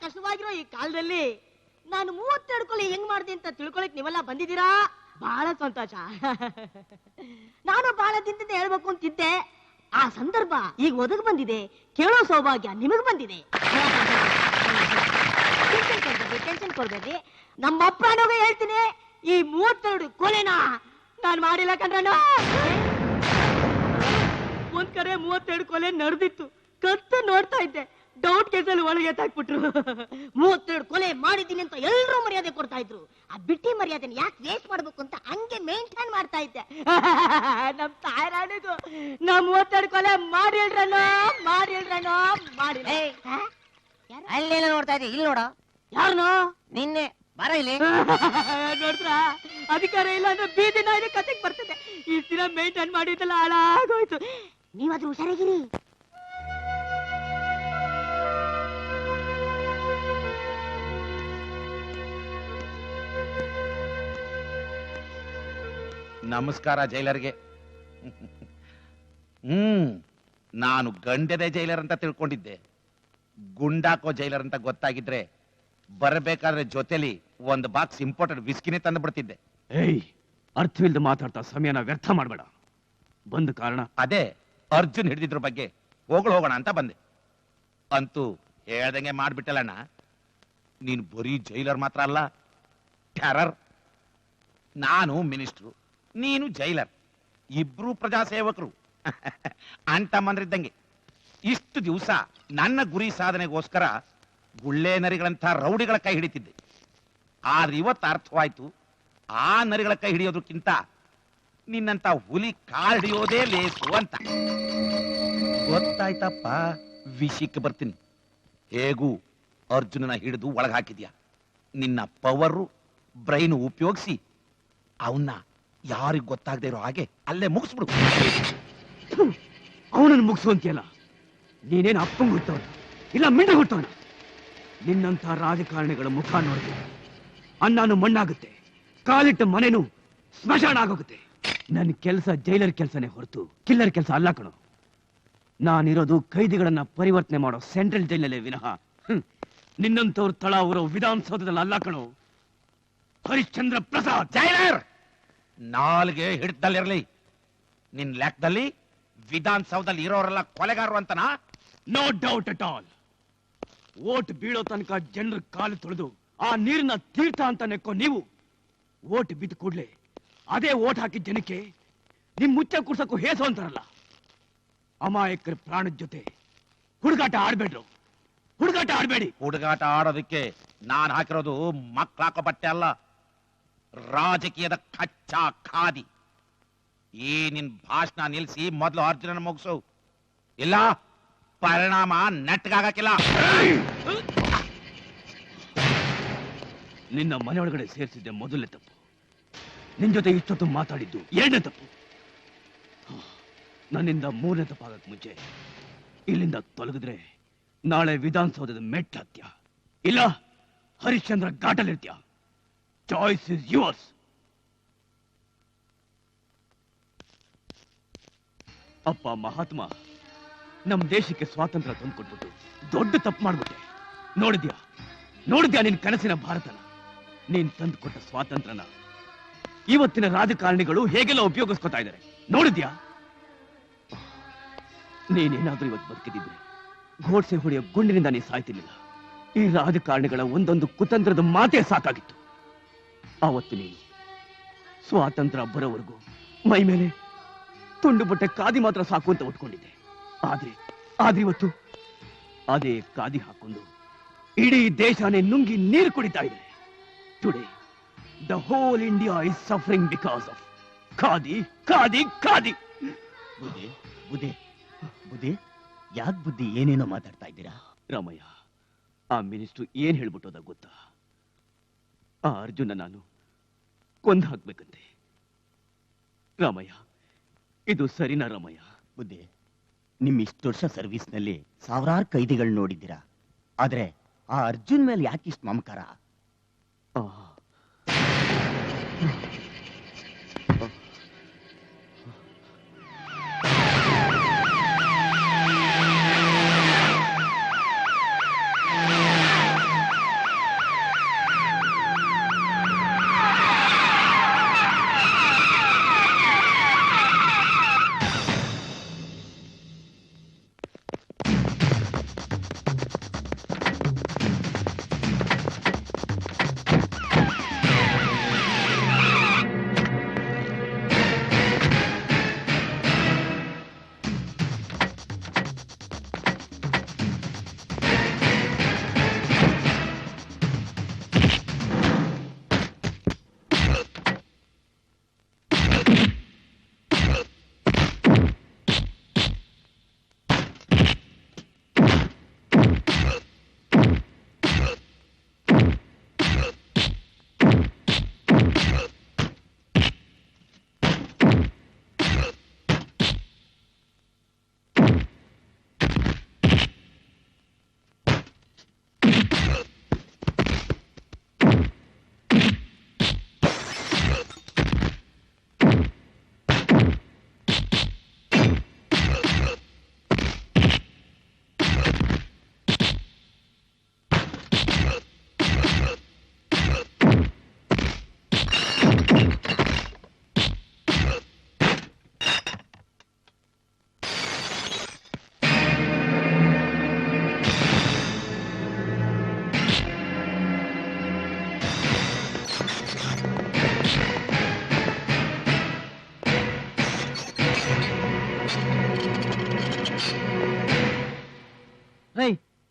ಕಷ್ಟವಾಗಿರೋ ಈ ಕಾಲದಲ್ಲಿ ನಾನು 32 ಕೊಲೆ ಹೆಂಗ್ ಮಾಡಿದೆ ಅಂತ ತಿಳ್ಕೊಳಕ್ ನೀವೆಲ್ಲ ಬಂದಿದ್ದೀರಾ. ಬಹಳ ಸಂತೋಷ. ನಾನು ಬಹಳ ದಿನದಿಂದ ಹೇಳ್ಬೇಕು ಅಂತಿದ್ದೆ. ಆ ಸಂದರ್ಭ ಈಗ ಒದಗಿ ಬಂದಿದೆ. ಕೇಳೋ ಸೌಭಾಗ್ಯ ನಿಮಗ್ ಬಂದಿದೆ. ಟೆನ್ಷನ್ ಕೊಡ್ಬೇಡಿ. ನಮ್ಮ ಅಪ್ಪನೋಗ ಹೇಳ್ತೀನಿ, ಈ 32 ಕೊಲೆನ ನಾನ್ ಮಾಡಿಲ್ಲ ಕಣ್ರಣ್ಣ. ಒಂದ್ ಕಡೆ 32 ಕೊಲೆ ನಡೆದಿತ್ತು. ಕತ್ತು ನೋಡ್ತಾ ಇದ್ದೆ. ಡೌಟ್ ಕೇಸಲ್ಲಿ ಒಳಗೆ ಎತ್ತಾಕ್ಬಿಟ್ರು. 32 ಕೊಲೆ ಮಾಡಿದ್ದೀನಿ ಅಂತ ಎಲ್ಲರೂ ಮರ್ಯಾದೆ ಕೊಡ್ತಾ ಇದ್ರು. ಆ ಬಿಟ್ಟಿ ಮರ್ಯಾದೆನ ಯಾಕೆ ವೇಸ್ಟ್ ಮಾಡ್ಬೇಕು ಅಂತ ಹಂಗೆ ಮೇಂಟೈನ್ ಮಾಡ್ತಾ ಇದ್ದೆ. ನಮ್ ತಾಯರಾಣಿಗೂ ನಾ 32 ಕೊಲೆ ಮಾಡಿಲ್ರನೋ ಮಾಡಿಲ್ಲ. ಅಲ್ಲೇನ ನೋಡ್ತಾ ಇದ್ದೆ, ಇಲ್ಲಿ ನೋಡ. ಯಾರನೋ ನಿನ್ನೆ ಬರ ಇಲ್ಲಿ. ನೋಡ್ರ, ಅಧಿಕಾರ ಇಲ್ಲ ಅಂದ್ರೆ ಬೀದಿ ನಾಯಿ ಕತೆಗೆ ಬರ್ತದೆ. ಈ ದಿನ ಮೇಂಟೈನ್ ಮಾಡಿದ್ದಲ್ಲ ಹಾಳಾಗೋಯ್ತು. ನೀವಾದ್ರೂ ಹುಷಾರಾಗಿರಿ. ನಮಸ್ಕಾರ ಜೈಲರ್ಗೆ. ನಾನು ಗಂಡದೆ ಜೈಲರ್ ಅಂತ ತಿಳ್ಕೊಂಡಿದ್ದೆ. ಗುಂಡಾಕೋ ಜೈಲರ್ ಅಂತ ಗೊತ್ತಾಗಿದ್ರೆ ಬರಬೇಕಾದ್ರೆ ಜೊತೆಲಿ ಒಂದು ಬಾಕ್ಸ್ ಇಂಪೋರ್ಟೆಡ್ ವಿಸ್ಕಿನೇ ತಂದು ಬಿಡ್ತಿದ್ದೆ. ಏಯ್, ಅರ್ಥವಿಲ್ದ ಮಾತಾಡ್ತಾ ಸಮಯನ ವ್ಯರ್ಥ ಮಾಡಬೇಡ. ಬಂದ ಕಾರಣ ಅದೇ ಅರ್ಜುನ್ ಹಿಡಿದಿದ್ರ ಬಗ್ಗೆ ಹೋಗೋಣ ಅಂತ ಬಂದೆ. ಅಂತೂ ಹೇಳ್ದಂಗೆ ಮಾಡ್ಬಿಟ್ಟಲ್ಲಣ್ಣ. ನೀನು ಬರೀ ಜೈಲರ್ ಮಾತ್ರ ಅಲ್ಲ, ಟೆರರ್. ನಾನು ಮಿನಿಸ್ಟ್ರು, ನೀನು ಜೈಲರ್, ಇಬ್ರು ಪ್ರಜಾಸೇವಕರು. ಅಂಟಮ್ಮಂದ್ರಿದ್ದಂಗೆ. ಇಷ್ಟು ದಿವಸ ನನ್ನ ಗುರಿ ಸಾಧನೆಗೋಸ್ಕರ ಗುಳ್ಳೆ ನರಿಗಳಂತ ರೌಡಿಗಳ ಕೈ ಹಿಡಿತಿದ್ದೆ. ಆದ್ರೆ ಇವತ್ತು ಅರ್ಥವಾಯ್ತು, ಆ ನರಿಗಳ ಕೈ ಹಿಡಿಯೋದಕ್ಕಿಂತ ನಿನ್ನಂತ ಹುಲಿ ಕಾಲ್ ಹಿಡಿಯೋದೇ ಲೇಸು ಅಂತ. ಗೊತ್ತಾಯ್ತಪ್ಪ, ವಿಷಯಕ್ಕೆ ಬರ್ತೀನಿ. ಹೇಗೂ ಅರ್ಜುನನ ಹಿಡಿದು ಒಳಗೆ ಹಾಕಿದ್ಯಾ. ನಿನ್ನ ಪವರು ಬ್ರೈನ್ ಉಪಯೋಗಿಸಿ ಅವನ್ನ ಯಾರಿಗ್ ಗೊತ್ತಾಗದೇ ಇರೋ ಹಾಗೆ ಅಲ್ಲೇ ಮುಗಿಸ್ಬಿಡು. ಅವನನ್ನು ಮುಗಿಸುವಂತಿಯಲ್ಲ. ನೀನೇನು ಅಪ್ಪಂಗ್ ಹುಟ್ಟವನ ಇಲ್ಲ ಮಿಂಡ ಹುಟ್ಟವನ? ನಿನ್ನಂಥ ರಾಜಕಾರಣಿಗಳ ಮುಖ ನೋಡಿದ್ರೆ ಅನ್ನನು ಮಣ್ಣಾಗುತ್ತೆ, ಕಾಲಿಟ್ಟ ಮನೆನೂ ಸ್ಮಶಾನ ಆಗೋಗುತ್ತೆ. ನನ್ನ ಕೆಲಸ ಜೈಲರ್ ಕೆಲಸನೇ ಹೊರತು ಕಿಲ್ಲರ್ ಕೆಲಸ ಅಲ್ಲ ಕಣೋ. ನಾನಿರೋದು ಕೈದಿಗಳನ್ನ ಪರಿವರ್ತನೆ ಮಾಡೋ ಸೆಂಟ್ರಲ್ ಜೈಲಲ್ಲೇ ವಿನಃ ನಿನ್ನಂಥವ್ರು ತಳ ಅವರೋ ವಿಧಾನಸೌಧದಲ್ಲಿ ಅಲ್ಲ ಕಣೋ. ಹರಿಶ್ಚಂದ್ರ ಪ್ರಸಾದ್. ಜೈಲರ್ ನಾಲ್ಗೆ ಹಿಡಿದಲ್ಲಿರ್ಲಿ. ನಿನ್ ಲೆಕ್ಕದಲ್ಲಿ ವಿಧಾನಸೌಧದಲ್ಲಿ ಇರೋರೆಲ್ಲ ಕೊಲೆಗಾರರು ಅಂತನಾ? No doubt at all. Vote ಬೀಳೋ ತನಕ ಜನರ ಕಾಲು ತೊಳೆದು ಆ ನೀರನ್ನ ತೀರ್ಥ ಅಂತ ನೆಕ್ಕೋ ನೀವು, ಓಟ್ ಬಿದ್ದ ಕೂಡ್ಲೆ ಅದೇ ಓಟ್ ಹಾಕಿದ ಜನಕ್ಕೆ ನಿಮ್ ಮುಚ್ಚ ಕುಡ್ಸಕ್ಕೂ ಹೇಸು ಅಂತಾರಲ್ಲ. ಅಮಾಯಕರ ಪ್ರಾಣದ ಜೊತೆ ಹುಡುಗಾಟ ಆಡ್ಬೇಡ್ರು, ಹುಡುಗಾಟ ಆಡ್ಬೇಡಿ. ಹುಡುಗಾಟ ಆಡೋದಕ್ಕೆ ನಾನ್ ಹಾಕಿರೋದು ಮಕ್ಕಳಾಕೋ ಬಟ್ಟೆ ಅಲ್ಲ, ರಾಜಕೀಯದ ಕಚ್ಚಾ ಖಾದಿ. ಈ ನಿನ್ ಭಾಷಣ ನಿಲ್ಸಿ ಮೊದಲು ಅರ್ಜುನನ ಮುಗಿಸು, ಇಲ್ಲ ಪರಿಣಾಮ ನೆಟ್ಗಾಗಕ್ಕಿಲ್ಲ. ನಿನ್ನ ಮನೆಯೊಳಗಡೆ ಸೇರಿಸಿದ್ದೆ ಮೊದಲನೇ ತಪ್ಪು. ನಿನ್ ಜೊತೆ ಇಷ್ಟೊತ್ತು ಮಾತಾಡಿದ್ದು ಎರಡನೇ ತಪ್ಪು. ನನ್ನಿಂದ ಮೂರನೇ ತಪ್ಪಾಗಕ್ ಮುಂಚೆ ಇಲ್ಲಿಂದ ತೊಲಗಿದ್ರೆ ನಾಳೆ ವಿಧಾನಸೌಧದ ಮೆಟ್ ಹತ್ಯ, ಇಲ್ಲ ಹರಿಶ್ಚಂದ್ರ ಘಾಟಲ್ಲಿರ್ತ್ಯ. Choice is yours. ಅಪ್ಪ ಮಹಾತ್ಮ ನಮ್ ದೇಶಕ್ಕೆ ಸ್ವಾತಂತ್ರ್ಯ ತಂದುಕೊಟ್ಬಿಟ್ಟು ದೊಡ್ಡ ತಪ್ಪು ಮಾಡ್ಬಿಟ್ಟೆ. ನೋಡಿದ್ಯಾ ನಿನ್ ಕನಸಿನ ಭಾರತನ? ನೀನ್ ತಂದುಕೊಟ್ಟ ಸ್ವಾತಂತ್ರ್ಯನ ಇವತ್ತಿನ ರಾಜಕಾರಣಿಗಳು ಹೇಗೆಲ್ಲ ಉಪಯೋಗಿಸ್ಕೊತಾ ಇದ್ದಾರೆ ನೋಡಿದ್ಯಾ? ನೀನೇನಾದ್ರೂ ಇವತ್ತು ಬದುಕಿದ್ರೆ ಘೋಡ್ಸೆ ಹೊಡೆಯೋ ಗುಂಡಿನಿಂದ ನೀ ಸಾಯ್ತಿರ್ಲಿಲ್ಲ. ಈ ರಾಜಕಾರಣಿಗಳ ಒಂದೊಂದು ಕುತಂತ್ರದ ಮಾತೇ ಸಾಕಾಗಿತ್ತು. ಆವತ್ತು ನೀನು ಸ್ವಾತಂತ್ರ್ಯ ಬರೋವರೆಗೂ ಮೈ ಮೇಲೆ ತುಂಡು ಬಟ್ಟೆ ಕಾದಿ ಮಾತ್ರ ಸಾಕು ಅಂತ ಉಟ್ಕೊಂಡಿದ್ದೆ. ಆದ್ರೆ ಇವತ್ತು ಅದೇ ಕಾದಿ ಹಾಕೊಂಡು ಇಡೀ ದೇಶನೇ ನುಂಗಿ ನೀರು ಕುಡಿತಾ ಇದೆ. Today the whole India is suffering because of khadi khadi khadi. ಬುದ್ಧಿ ಯಾಕೆ ಬುದ್ಧಿ ಏನೇನೋ ಮಾತಾಡ್ತಾ ಇದ್ದೀರಾ? ರಾಮಯ್ಯ, ಆ ಮಿನಿಸ್ಟ್ರು ಏನ್ ಹೇಳ್ಬಿಟ್ಟೋದ ಗೊತ್ತಾ? ಆ ಅರ್ಜುನ ನಾನು ಕೊಂದು ಹಾಕ್ಬೇಕಂತೆ. ರಾಮಯ್ಯ, ಇದು ಸರಿನಾ ರಾಮಯ್ಯ? ಬುದ್ಧಿ, ನಿಮ್ ಇಷ್ಟು ವರ್ಷ ಸರ್ವಿಸ್ನಲ್ಲಿ ಸಾವಿರಾರು ಕೈದಿಗಳು ನೋಡಿದ್ದೀರಾ, ಆದ್ರೆ ಆ ಅರ್ಜುನ್ ಮೇಲೆ ಯಾಕೆ ಇಷ್ಟು ಮಮಕಾರ?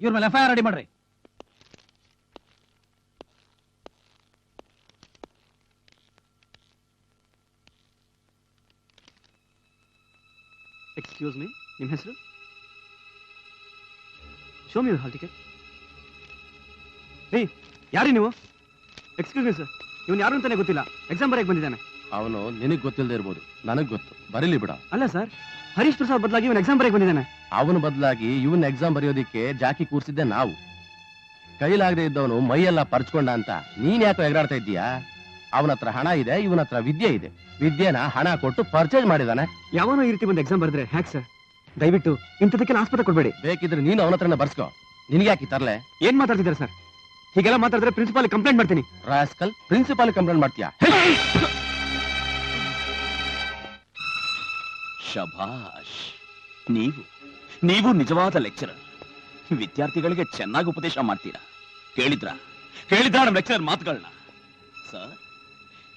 ಇವ್ರ ಮೇಲೆ FIR ರೆಡಿ ಮಾಡ್ರಿ. ಎಕ್ಸ್ಕ್ಯೂಸ್ ಮೀ, ನಿಮ್ಮ ಹೆಸರು? Show me hall ticket. ಏಯ್, ಯಾರಿ ನೀವು? ಎಕ್ಸ್ಕ್ಯೂಸ್ ಮೀ ಸರ್, ಇವನು ಯಾರು ಅಂತಾನೆ ಗೊತ್ತಿಲ್ಲ. ಎಕ್ಸಾಮ್ ಬರೆಯಕ್ಕೆ ಬಂದಿದ್ದಾನೆ. ಅವನು ನಿನಗ್ ಗೊತ್ತಿಲ್ಲದೆ ಇರ್ಬೋದು, ನನಗ್ ಗೊತ್ತು. ಬರೀಲಿ ಬಿಡ. ಅಲ್ಲ ಸರ್, ಹರೀಶ್ ಪ್ರಸಾದ್ ಬದಲಾಗಿ ಇವನು ಎಕ್ಸಾಮ್ ಬರೆಯಕ್ಕೆ ಬಂದಿದ್ದಾನೆ. ಅವನ ಬದಲಾಗಿ ಇವನ್ ಎಕ್ಸಾಮ್ ಬರೆಯೋದಿಕ್ಕೆ ಜಾಕಿ ಕೂರ್ಸಿದ್ದೆ ನಾವು. ಕೈಲಾಗದೆ ಇದ್ದವನು ಮೈಯೆಲ್ಲ ಪರ್ಚ್ಕೊಂಡ ಅಂತ ನೀನ್ ಯಾಕೋ ಎಗರಾಡ್ತಾ ಇದ್ದೀಯಾ? ಅವನ ಹತ್ರ ಹಣ ಇದೆ, ಇವನ ಹತ್ರ ವಿದ್ಯೆ ಇದೆ. ವಿದ್ಯೆನ ಹಣ ಕೊಟ್ಟು ಪರ್ಚೇಸ್ ಮಾಡಿದಾನೆ. ಯಾವನೋ ಈ ರೀತಿ ಬಂದು ಎಕ್ಸಾಮ್ ಬರೆದ್ರೆ ಹ್ಯಾಕ್ ಸರ್? ದಯವಿಟ್ಟು ಇಂಥದಕ್ಕೆಲ್ಲ ಆಸ್ಪತ್ರೆ ಕೊಡಬೇಡಿ. ಬೇಕಿದ್ರೆ ನೀನು ಅವನ ಹತ್ರನೇ ಬರ್ಸ್ಕೋ. ನಿನ್ಗೆ ಯಾಕೆ ತರ್ಲೆ? ಏನ್ ಮಾತಾಡ್ತಿದ್ದಾರೆ ಸರ್? ಹೀಗೆಲ್ಲ ಮಾತಾಡಿದ್ರೆ ಪ್ರಿನ್ಸಿಪಾಲ್ ಕಂಪ್ಲೇಂಟ್ ಮಾಡ್ತೀನಿ. ರಾಸ್ಕಲ್, ಪ್ರಿನ್ಸಿಪಾಲ್ ಕಂಪ್ಲೇಂಟ್ ಮಾಡ್ತೀಯಾ? ಶಭಾಷ್, ನೀವು ನಿಜವಾದ ಲೆಕ್ಚರರ್. ವಿದ್ಯಾರ್ಥಿಗಳಿಗೆ ಚೆನ್ನಾಗಿ ಉಪದೇಶ ಮಾಡ್ತೀರಾ. ಕೇಳಿದ್ರ ನಮ್ಮ ಲೆಕ್ಚರರ್ ಮಾತುಗಳನ್ನ? ಸರ್,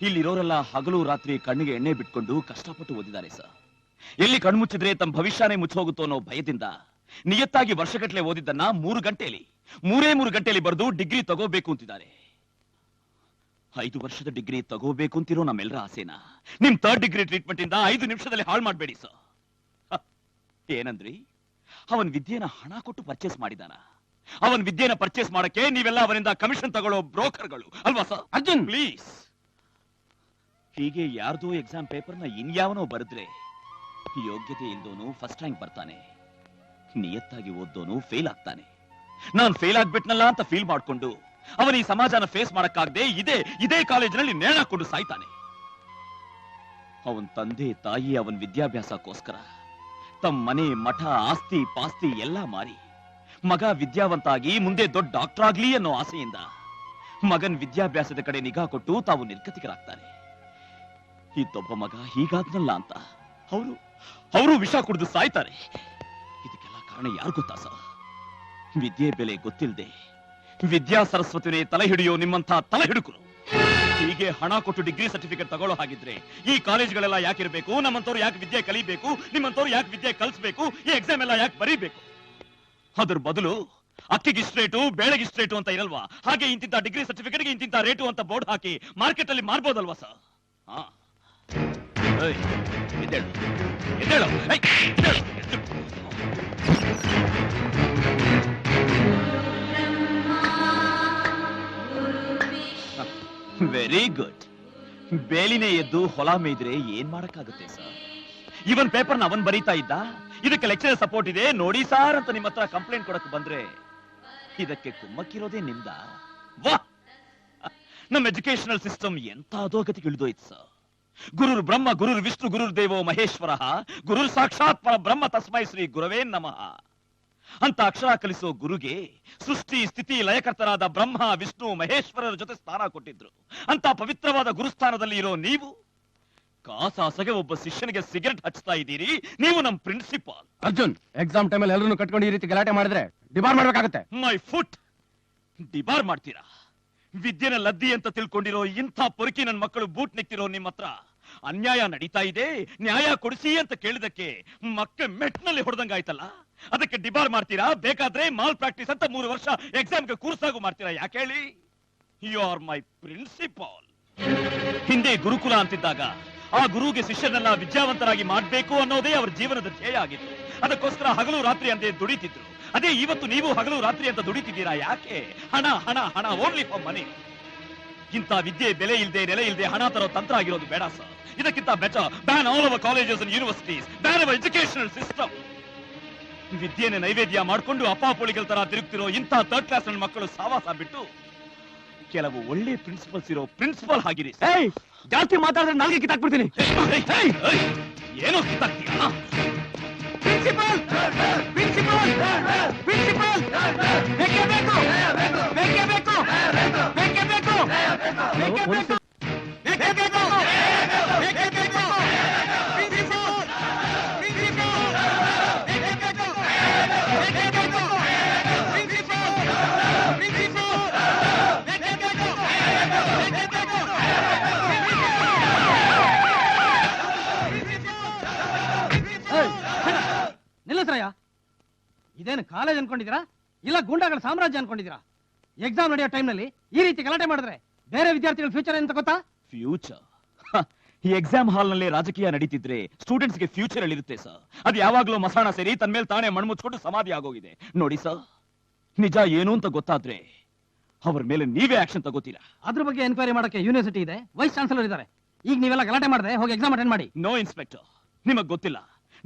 ಇಲ್ಲಿರೋರೆಲ್ಲ ಹಗಲು ರಾತ್ರಿ ಕಣ್ಣಿಗೆ ಎಣ್ಣೆ ಬಿಟ್ಕೊಂಡು ಕಷ್ಟಪಟ್ಟು ಓದಿದ್ದಾರೆ ಸರ್. ಎಲ್ಲಿ ಕಣ್ಮುಚ್ಚಿದ್ರೆ ತಮ್ಮ ಭವಿಷ್ಯನೇ ಮುಚ್ಚೋಗುತ್ತೋ ಅನ್ನೋ ಭಯದಿಂದ ನಿಯತ್ತಾಗಿ ವರ್ಷಗಟ್ಟಲೆ ಓದಿದ್ದನ್ನ 3 ಗಂಟೆಯಲ್ಲಿ ಬರೆದು ಡಿಗ್ರಿ ತಗೋಬೇಕು ಅಂತಿದ್ದಾರೆ. 5 ವರ್ಷದ ಡಿಗ್ರಿ ತಗೋಬೇಕು ಅಂತಿರೋ ನಮ್ಮೆಲ್ಲರ ಆಸೆನಾ ನಿಮ್ 3rd ಡಿಗ್ರಿ ಟ್ರೀಟ್ಮೆಂಟ್ ಇಂದ 5 ನಿಮಿಷದಲ್ಲಿ ಹಾಳು ಮಾಡಬೇಡಿ ಸರ್. ಏನಂದ್ರಿ? ಅವನ್ ವಿದ್ಯೆನ ಹಣ ಕೊಟ್ಟು ಪರ್ಚೇಸ್ ಮಾಡಿದಾನ. ಅವನ್ ವಿದ್ಯೆನ ಪರ್ಚೇಸ್ ಮಾಡಕ್ಕೆ ನೀವೆಲ್ಲ ಅವನಿಂದ ಕಮಿಷನ್ ತಗೊಳ್ಳೋ ಬ್ರೋಕರ್ಗಳು ಅಲ್ವಾ ಸರ್? ಅರ್ಜುನ್, ಪ್ಲೀಸ್. ಹೀಗೆ ಯಾರ್ದೋ ಎಕ್ಸಾಮ್ ಪೇಪರ್ನ ಇನ್ಯಾವನೋ ಬರೆದ್ರೆ ಯೋಗ್ಯತೆ ಇಲ್ದೋನು ಫಸ್ಟ್ ರ್ಯಾಂಕ್ ಬರ್ತಾನೆ, ನಿಯತ್ತಾಗಿ ಓದ್ದೋನು ಫೇಲ್ ಆಗ್ತಾನೆ. ನಾನ್ ಫೇಲ್ ಆಗ್ಬಿಟ್ನಲ್ಲ ಅಂತ ಫೀಲ್ ಮಾಡ್ಕೊಂಡು ಅವನ ಈ ಸಮಾಜನ ಫೇಸ್ ಮಾಡಕ್ಕಾಗದೆ ಇದೇ ಕಾಲೇಜಿನಲ್ಲಿ ನೇಣಾಕೊಂಡು ಸಾಯ್ತಾನೆ. ಅವನ್ ತಂದೆ ತಾಯಿ ಅವನ್ ವಿದ್ಯಾಭ್ಯಾಸಕ್ಕೋಸ್ಕರ ತಮ್ಮ ಮನೆ ಮಠ ಆಸ್ತಿ ಪಾಸ್ತಿ ಎಲ್ಲ ಮಾರಿ ಮಗ ವಿದ್ಯಾವಂತ ಆಗಿ ಮುಂದೆ ದೊಡ್ಡ ಡಾಕ್ಟರ್ ಆಗ್ಲಿ ಅನ್ನೋ ಆಸೆಯಿಂದ ಮಗನ್ ವಿದ್ಯಾಭ್ಯಾಸದ ಕಡೆ ನಿಗಾ ಕೊಟ್ಟು ತಾವು ನಿರ್ಗತಿಕರಾಗ್ತಾರೆ. ಇದ್ದೊಬ್ಬ ಮಗ ಹೀಗಾದ್ನಲ್ಲ ಅಂತ ಅವರು ವಿಷ ಕುಡಿದು ಸಾಯ್ತಾರೆ. ಇದಕ್ಕೆಲ್ಲ ಕಾರಣ ಯಾರು ಗೊತ್ತಾ ಸರ್? ವಿದ್ಯೆ ಬೆಲೆ ಗೊತ್ತಿಲ್ಲದೆ ವಿದ್ಯಾ ಸರಸ್ವತಿನೇ ತಲೆ ಹಿಡಿಯೋ ನಿಮ್ಮಂತ ತಲೆ ಹಿಡುಕರು. ಹೀಗೆ ಹಣ ಕೊಟ್ಟು ಡಿಗ್ರಿ ಸರ್ಟಿಫಿಕೇಟ್ ತಗೊಳ್ಳೋ ಹಾಗಿದ್ರೆ ಈ ಕಾಲೇಜ್ಗಳೆಲ್ಲ ಯಾಕಿರ್ಬೇಕು? ನಮ್ಮಂತವ್ರು ಯಾಕೆ ವಿದ್ಯೆ ಕಲಿಬೇಕು? ನಿಮ್ಮಂತವ್ರು ಯಾಕೆ ವಿದ್ಯೆ ಕಲಿಸ್ಬೇಕು? ಈ ಎಕ್ಸಾಮ್ ಎಲ್ಲ ಯಾಕೆ ಬರೀಬೇಕು? ಅದ್ರ ಬದಲು ಅಕ್ಕಿಗಿಷ್ಟು ರೇಟು, ಬೇಳೆಗಿಷ್ಟು ರೇಟು ಅಂತ ಇರಲ್ವಾ? ಹಾಗೆ ಇಂತಿಂತ ಡಿಗ್ರಿ ಸರ್ಟಿಫಿಕೇಟ್ಗೆ ಇಂತಿಂತ ರೇಟು ಅಂತ ಬೋರ್ಡ್ ಹಾಕಿ ಮಾರ್ಕೆಟ್ ಅಲ್ಲಿ ಮಾರ್ಬೋದಲ್ವಾ ಸರ್? Very good. ಬೇಲಿನೇ ಎದ್ದು ಹೊಲ ಮೇಯ್ದ್ರೆ ಏನ್ ಮಾಡಕ್ಕಾಗುತ್ತೆ ಸರ್? ಇವನ್ ಪೇಪರ್ನ ಅವನ್ ಬರೀತಾ ಇದ್ದ. ಇದಕ್ಕೆ ಲೆಕ್ಚರರ್ ಸಪೋರ್ಟ್ ಇದೆ ನೋಡಿ ಸಾರ್ ಅಂತ ನಿಮ್ಮ ಹತ್ರ ಕಂಪ್ಲೇಂಟ್ ಕೊಡಕ್ ಬಂದ್ರೆ ಇದಕ್ಕೆ ಕುಮ್ಮಕ್ಕಿರೋದೇ ನಿಮ್ದ? ವಾ, ನಮ್ಮ ಎಜುಕೇಶನಲ್ ಸಿಸ್ಟಮ್ ಎಂತ ಅಧೋಗತಿಗೆ ಇಳಿದೋಯ್ತು ಸರ್. ಗುರುರ್ ಬ್ರಹ್ಮ ಗುರುರ್ ವಿಷ್ಣು ಗುರುರ್ ದೇವೋ ಮಹೇಶ್ವರ ಗುರುರ್ ಸಾಕ್ಷಾತ್ ಪರ ಬ್ರಹ್ಮ ತಸ್ಮೈ ಶ್ರೀ ಗುರವೇ ನಮಃ ಅಂತ ಅಕ್ಷರ ಕಲಿಸೋ ಗುರುಗೆ ಸೃಷ್ಟಿ ಸ್ಥಿತಿ ಲಯಕರ್ತರಾದ ಬ್ರಹ್ಮ ವಿಷ್ಣು ಮಹೇಶ್ವರರ ಜೊತೆ ಸ್ಥಾನ ಕೊಟ್ಟಿದ್ರು. ಅಂತ ಪವಿತ್ರವಾದ ಗುರುಸ್ಥಾನದಲ್ಲಿ ಇರೋ ನೀವು ಕಾಸಾಸಗೆ ಒಬ್ಬ ಶಿಷ್ಯನಿಗೆ ಸಿಗರೆಟ್ ಹಚ್ತಾ ಇದ್ದೀರಿ. ನೀವು ನಮ್ ಪ್ರಿನ್ಸಿಪಾಲ್. ಅರ್ಜುನ್, ಎಕ್ಸಾಮ್ ಟೈಮಲ್ಲಿ ಎಲ್ಲರೂ ಕಟ್ಕೊಂಡು ಈ ರೀತಿ ಗಲಾಟೆ ಮಾಡಿದ್ರೆ ಡಿಬಾರ್ ಮಾಡ್ಬೇಕಾಗತ್ತೆ. My foot. ಡಿಬಾರ್ ಮಾಡ್ತೀರಾ? ವಿದ್ಯೆನ ಲದ್ದಿ ಅಂತ ತಿಳ್ಕೊಂಡಿರೋ ಇಂಥ ಪೊರಕಿ ನನ್ನ ಮಕ್ಕಳು ಬೂಟ್ ನಿಕ್ತಿರೋ ನಿಮ್ಮ ಹತ್ರ ಅನ್ಯಾಯ ನಡೀತಾ ಇದೆ, ನ್ಯಾಯ ಕೊಡಿಸಿ ಅಂತ ಕೇಳಿದಕ್ಕೆ ಮಕ್ಕಳು ಮೆಟ್ನಲ್ಲಿ ಹೊಡೆದಂಗಾಯ್ತಲ್ಲ, ಅದಕ್ಕೆ ಡಿಬಾರ್ ಮಾಡ್ತೀರಾ? ಬೇಕಾದ್ರೆ ಮಾಲ್ ಪ್ರಾಕ್ಟೀಸ್ ಅಂತ 3 ವರ್ಷ ಎಕ್ಸಾಮ್ಗೆ ಕೂರ್ಸಾಗು ಮಾಡ್ತೀರಾ? ಯಾಕೆ ಹೇಳಿ? You are my principal. ಹಿಂದೆ ಗುರುಕುಲ ಅಂತಿದ್ದಾಗ ಆ ಗುರುಗೆ ಶಿಷ್ಯನೆಲ್ಲ ವಿದ್ಯಾವಂತರಾಗಿ ಮಾಡ್ಬೇಕು ಅನ್ನೋದೇ ಅವರ ಜೀವನದ ಧ್ಯೇಯ ಆಗಿತ್ತು. ಅದಕ್ಕೋಸ್ಕರ ಹಗಲು ರಾತ್ರಿ ಅಂತೆ ದುಡಿತಿದ್ರು. ಅದೇ ಇವತ್ತು ನೀವು ಹಗಲು ರಾತ್ರಿ ಅಂತ ದುಡಿತಿದ್ದೀರಾ. ಯಾಕೆ? ಹಣ ಹಣ ಹಣ, ಓನ್ಲಿ ಫಾರ್ ಮನಿ. ಇಂಥ ವಿದ್ಯೆ ಬೆಲೆ ಇಲ್ಲದೆ ನೆಲೆ ಇಲ್ಲದೆ ಹಣ ತರೋ ತಂತ್ರ ಆಗಿರೋದು ಬೇಡ ಸರ್. ಇದಕ್ಕಿಂತ better ban all our colleges and universities, ban our educational system. ವಿದ್ಯೆನ ನೈವೇದ್ಯ ಮಾಡ್ಕೊಂಡು ಅಪ್ಪಾಪುಳಿಗಳ ತರ ತಿರುಗ್ತಿರೋ ಇಂಥ 3rd ಕ್ಲಾಸ್ ನನ್ನ ಮಕ್ಕಳು ಸಾವಾಸ ಬಿಟ್ಟು ಕೆಲವು ಒಳ್ಳೆ ಪ್ರಿನ್ಸಿಪಲ್ಸ್ ಇರೋ ಪ್ರಿನ್ಸಿಪಲ್ ಆಗಿರಿ. ಜಾಸ್ತಿ ಮಾತಾಡಿದ್ರೆ ನಾಲ್ಗೆ ಕಿತ್ತಾಕ್ಬಿಡ್ತೀನಿ. ಏನೋ ಕಿತ್ತಾಕ್ತೀಯ? ಪ್ರಿನ್ಸಿಪಾಲ್ ಪ್ರಿನ್ಸಿಪಾಲ್ ಪ್ರಿನ್ಸಿಪಾಲ್ ಬೇಕೇ ಬೇಕು, ಬೇಕೇ ಬೇಕು, ಬೇಕೇ ಬೇಕು, ಬೇಕೇ ಬೇಕು, ಬೇಕೇ ಬೇಕು, ಬೇಕೇ ಬೇಕು, ಪ್ರಿನ್ಸಿಪಾಲ್ ಪ್ರಿನ್ಸಿಪಾಲ್ ಬೇಕೇ ಬೇಕು, ಬೇಕೇ ಬೇಕು, ಪ್ರಿನ್ಸಿಪಾಲ್ ಪ್ರಿನ್ಸಿಪಾಲ್ ಬೇಕೇ ಬೇಕು, ಬೇಕೇ ಬೇಕು. ನಿಲ್ಲಿಸ್ರಯ್ಯ, ಇದೇನು ಕಾಲೇಜ್ ಅನ್ಕೊಂಡಿದ್ದೀರಾ? ಇಲ್ಲ ಗೂಂಡಾಗಳ ಸಾಮ್ರಾಜ್ಯ ಅನ್ಕೊಂಡಿದ್ದೀರಾ? ಎಕ್ಸಾಮ್ ನಡೆಯೋ ಟೈಮ್ನಲ್ಲಿ ಈ ರೀತಿ ಗಲಾಟೆ ಮಾಡಿದ್ರೆ ಬೇರೆ ವಿದ್ಯಾರ್ಥಿಗಳ ಫ್ಯೂಚರ್ ಅಂತ ಗೊತ್ತಾ? ಫ್ಯೂಚರ್? ಈ ಎಕ್ಸಾಮ್ ಹಾಲ್ ನಲ್ಲಿ ರಾಜಕೀಯ ನಡೀತಿದ್ರೆ ಸ್ಟೂಡೆಂಟ್ಸ್ ಗೆ ಫ್ಯೂಚರ್ ಇರುತ್ತೆ ಸರ್. ಅದು ಯಾವಾಗ್ಲೂ ಮಸಾಣ ಸೇರಿ ತನ್ನ ಮೇಲೆ ತಾನೇ ಮಣ್ಮುಚ್ಕೊಂಡು ಸಮಾಧಿ ಆಗೋಗಿದೆ ನೋಡಿ ಸರ್. ನಿಜ ಏನು ಅಂತ ಗೊತ್ತಾದ್ರೆ ಅವ್ರ ಮೇಲೆ ನೀವೇ ಆಕ್ಷನ್ ತಗೋತೀರಾ? ಅದ್ರ ಬಗ್ಗೆ ಎನ್ಕ್ವೈರಿ ಮಾಡಕ್ಕೆ ಯೂನಿವರ್ಸಿಟಿ ಇದೆ, ವೈಸ್ ಚಾನ್ಸಲರ್ ಇದ್ದಾರೆ. ಈಗ ನೀವೆಲ್ಲ ಗಲಾಟೆ ಮಾಡಿದ್ರೆ ಹೋಗಿ ಎಕ್ಸಾಮ್ ಅಟೆಂಡ್ ಮಾಡಿ. ನೋ ಇನ್ಸ್ಪೆಕ್ಟರ್, ನಿಮಗ್ ಗೊತ್ತಿಲ್ಲ,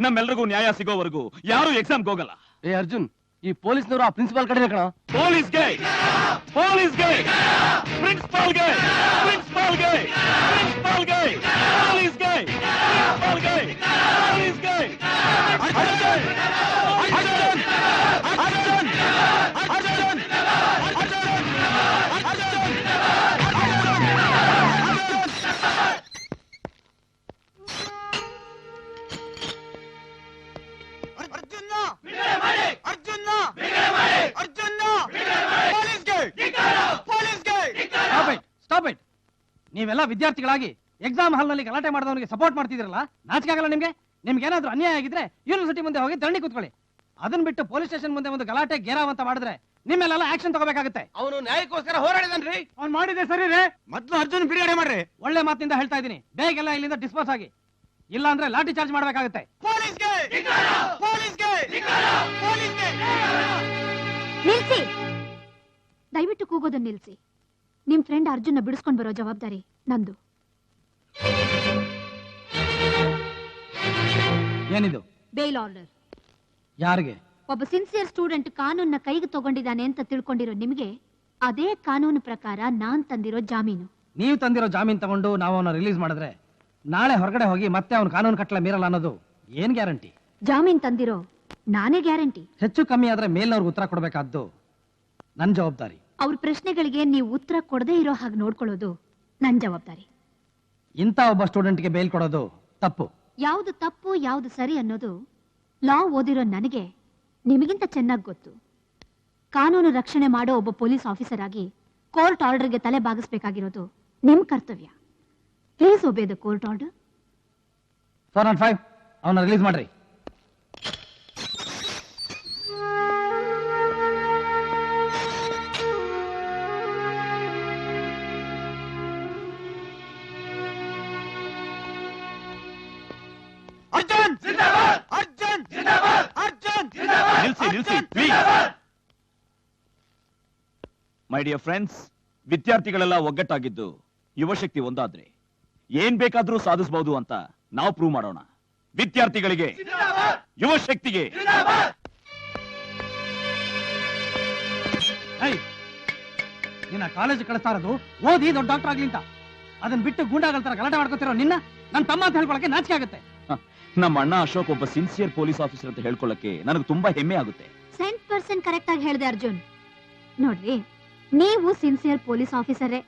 ನಮ್ಮೆಲ್ರಿಗೂ ನ್ಯಾಯ ಸಿಗೋವರೆಗೂ ಯಾರು ಎಕ್ಸಾಮ್ಗೆ ಹೋಗಲ್ಲ. ಏ ಅರ್ಜುನ್, ಈ ಪೊಲೀಸ್ನವರು ಆ ಪ್ರಿನ್ಸಿಪಾಲ್ ಕಡೆ ಕಣ. ಪೊಲೀಸ್ಗೆ ಪೊಲೀಸ್ಗೆ ಪ್ರಿನ್ಸಿಪಾಲ್ಗೆ ಪ್ರಿನ್ಸಿಪಾಲ್ಗೆ ಪ್ರಿನ್ಸಿಪಾಲ್ಗೆ ಪೊಲೀಸ್ಗೆ ಪ್ರಿನ್ಸಿಪಾಲ್ಗೆ ಪೊಲೀಸ್ಗೆ ಅರ್ಜುನ್ ಅರ್ಜುನ್ ಅರ್ಜುನ್ ಅರ್ಜುನ್ ಸ್ಟಾಪ್ ಇಟ್. ನೀವೆಲ್ಲ ವಿದ್ಯಾರ್ಥಿಗಳಾಗಿ ಎಕ್ಸಾಮ್ ಹಾಲ್ ನಲ್ಲಿ ಗಲಾಟೆ ಮಾಡಿದವನಿಗೆ ಸಪೋರ್ಟ್ ಮಾಡ್ತಿದ್ರಲ್ಲ, ನಾಚಿಕೆ ಆಗಲ್ಲ ನಿಮ್ಗೆ? ನಿಮ್ಗೆ ಏನಾದ್ರೂ ಅನ್ಯಾಯ ಆಗಿದ್ರೆ ಯೂನಿವರ್ಸಿಟಿ ಮುಂದೆ ಹೋಗಿ ಧರಣಿ ಕೂತ್ಕೊಳ್ಳಿ. ಅದನ್ನ ಬಿಟ್ಟು ಪೊಲೀಸ್ ಸ್ಟೇಷನ್ ಮುಂದೆ ಒಂದು ಗಲಾಟೆ ಗೇರಾವ್ ಅಂತ ಮಾಡಿದ್ರೆ ನಿಮ್ಮೆಲ್ಲ ಆಕ್ಷನ್ ತಗೋಬೇಕಾಗುತ್ತೆ. ಅವನು ನ್ಯಾಯಕ್ಕೋಸ್ಕರ ಹೋರಾಡಿದನ್ರಿ. ಅವ್ನು ಮಾಡಿದೆ ಸರಿ ರೇ. ಮೊದ್ಲು ಅರ್ಜುನ್ ಬಿಡುಗಡೆ ಮಾಡ್ರಿ. ಒಳ್ಳೆ ಮಾತಿನಿಂದ ಹೇಳ್ತಾ ಇದ್ದೀನಿ, ಬೇಗೆಲ್ಲ ಇಲ್ಲಿಂದ ಡಿಸ್ಪೋಸ್ ಆಗಿ, ಇಲ್ಲ ಅಂದ್ರೆ ಲಾಠಿ ಚಾರ್ಜ್ ಮಾಡ್ಬೇಕಾಗುತ್ತೆ. ನಿಲ್ಸಿ, ದಯವಿಟ್ಟು ಕೂಗೋದನ್ನ ನಿಲ್ಸಿ. ನಿಮ್ ಫ್ರೆಂಡ್ ಅರ್ಜುನ್ನ ಬಿಡಿಸ್ಕೊಂಡ್ ಬರೋ ಜವಾಬ್ದಾರಿ ನಂದು. ಏನಿದು? Bail order. ಯಾರಿಗೆ? ಒಬ್ಬ ಸಿನ್ಸಿಯರ್ ಸ್ಟೂಡೆಂಟ್ ಕಾನೂನ್ನ ಕೈಗೆ ತಗೊಂಡಿದ್ದಾನೆ ಅಂತ ತಿಳ್ಕೊಂಡಿರೋ ನಿಮ್ಗೆ ಅದೇ ಕಾನೂನು ಪ್ರಕಾರ ನಾನ್ ತಂದಿರೋ ಜಾಮೀನು. ನೀವು ತಂದಿರೋ ಜಾಮೀನ್ ತಗೊಂಡು ನಾವು ಅವನ್ನ ರಿಲೀಸ್ ಮಾಡಿದ್ರೆ ನಾಳೆ ಹೊರಗಡೆ ಹೋಗಿ ಮತ್ತೆ ಅವನ ಕಾನೂನು ಕಟ್ಟಲೆ ಮೀರಲ್ಲ ಅನ್ನೋದು ಏನ್ ಗ್ಯಾರಂಟಿ? ಜಾಮೀನ್ ತಂದಿರೋ ನಾನೇ ಗ್ಯಾರಂಟಿ. ಹೆಚ್ಚು ಕಮ್ಮಿ ಆದ್ರೆ ಮೇಲ್ನವ್ರಿಗೆ ಉತ್ತರ ಕೊಡಬೇಕಾದ್ದು ನನ್ ಜವಾಬ್ದಾರಿ. ಅವ್ರ ಪ್ರಶ್ನೆಗಳಿಗೆ ನೀವು ಉತ್ತರ ಕೊಡದೇ ಇರೋ ಹಾಗೆ ನೋಡ್ಕೊಳ್ಳೋದು ನನ್ ಜವಾಬ್ದಾರಿ. ಇಂಥ ಒಬ್ಬ ಸ್ಟೂಡೆಂಟ್ಗೆ ಬೇಲ್ ಕೊಡೋದು ತಪ್ಪು. ಯಾವುದು ತಪ್ಪು ಯಾವುದು ಸರಿ ಅನ್ನೋದು ಲಾ ಓದಿರೋ ನನಗೆ ನಿಮಗಿಂತ ಚೆನ್ನಾಗಿ ಗೊತ್ತು. ಕಾನೂನು ರಕ್ಷಣೆ ಮಾಡೋ ಒಬ್ಬ ಪೊಲೀಸ್ ಆಫೀಸರ್ ಆಗಿ ಕೋರ್ಟ್ ಆರ್ಡರ್ಗೆ ತಲೆ ಬಾಗಿಸ್ಬೇಕಾಗಿರೋದು ನಿಮ್ ಕರ್ತವ್ಯ. Please ಒಬೇ the court order. 405 ಅವನ್ನ ರಿಲೀಸ್ ಮಾಡ್ರಿ. ಅರ್ಜುನ್ ಜಿಂದಾಬಾದ್! ಅರ್ಜುನ್ ಜಿಂದಾಬಾದ್! ಅರ್ಜುನ್ ಜಿಂದಾಬಾದ್! ನಿಲ್ಸಿ ಪ್ಲೀಸ್. ಮೈ ಡಿಯರ್ ಫ್ರೆಂಡ್ಸ್, ವಿದ್ಯಾರ್ಥಿಗಳೆಲ್ಲ ಒಗ್ಗಟ್ಟಾಗಿದ್ದು ಯುವಶಕ್ತಿ ಒಂದಾದ್ರೆ ಏನ್ ಬೇಕಾದ್ರೂ ಸಾಧಿಸಬಹುದು ಅಂತ ನಾವು ಪ್ರೂವ್ ಮಾಡೋಣ. ವಿದ್ಯಾರ್ಥಿಗಳಿಗೆ, ಯುವಶಕ್ತಿಗೆ. ನಿನ್ನ ಕಾಲೇಜ್ ಕಳಿಸ್ತಾ ಇರೋದು ಓದಿ ದೊಡ್ಡ ಡಾಕ್ಟರ್ ಆಗ್ಲಿ ಅಂತ. ಅದನ್ನ ಬಿಟ್ಟು ಗೂಂಡಾಗಳ ತರ ಗಲಾಟೆ ಮಾಡ್ಕೊತಿರೋ ನಿನ್ನ ನನ್ನ ತಮ್ಮ ಅಂತ ಹೇಳ್ಕೊಳಕ್ಕೆ ನಾಚಿಕೆ ಆಗುತ್ತೆ. ನಮ್ಮ ಅಣ್ಣ ಅಶೋಕ್ ಒಬ್ಬ ಸಿನ್ಸಿಯರ್ ಪೊಲೀಸ್ ಆಫೀಸರ್ ಅಂತ ಹೇಳ್ಕೊಳ್ಳಕ್ಕೆ ನನಗೆ ತುಂಬಾ ಹೆಮ್ಮೆ ಆಗುತ್ತೆ. 100% ಕರೆಕ್ಟ್ ಆಗಿ ಹೇಳಿದೆ ಅರ್ಜುನ್. ನೋಡ್ರಿ, ನೀವು ಸಿನ್ಸಿಯರ್ ಪೊಲೀಸ್ ಆಫೀಸರೇ,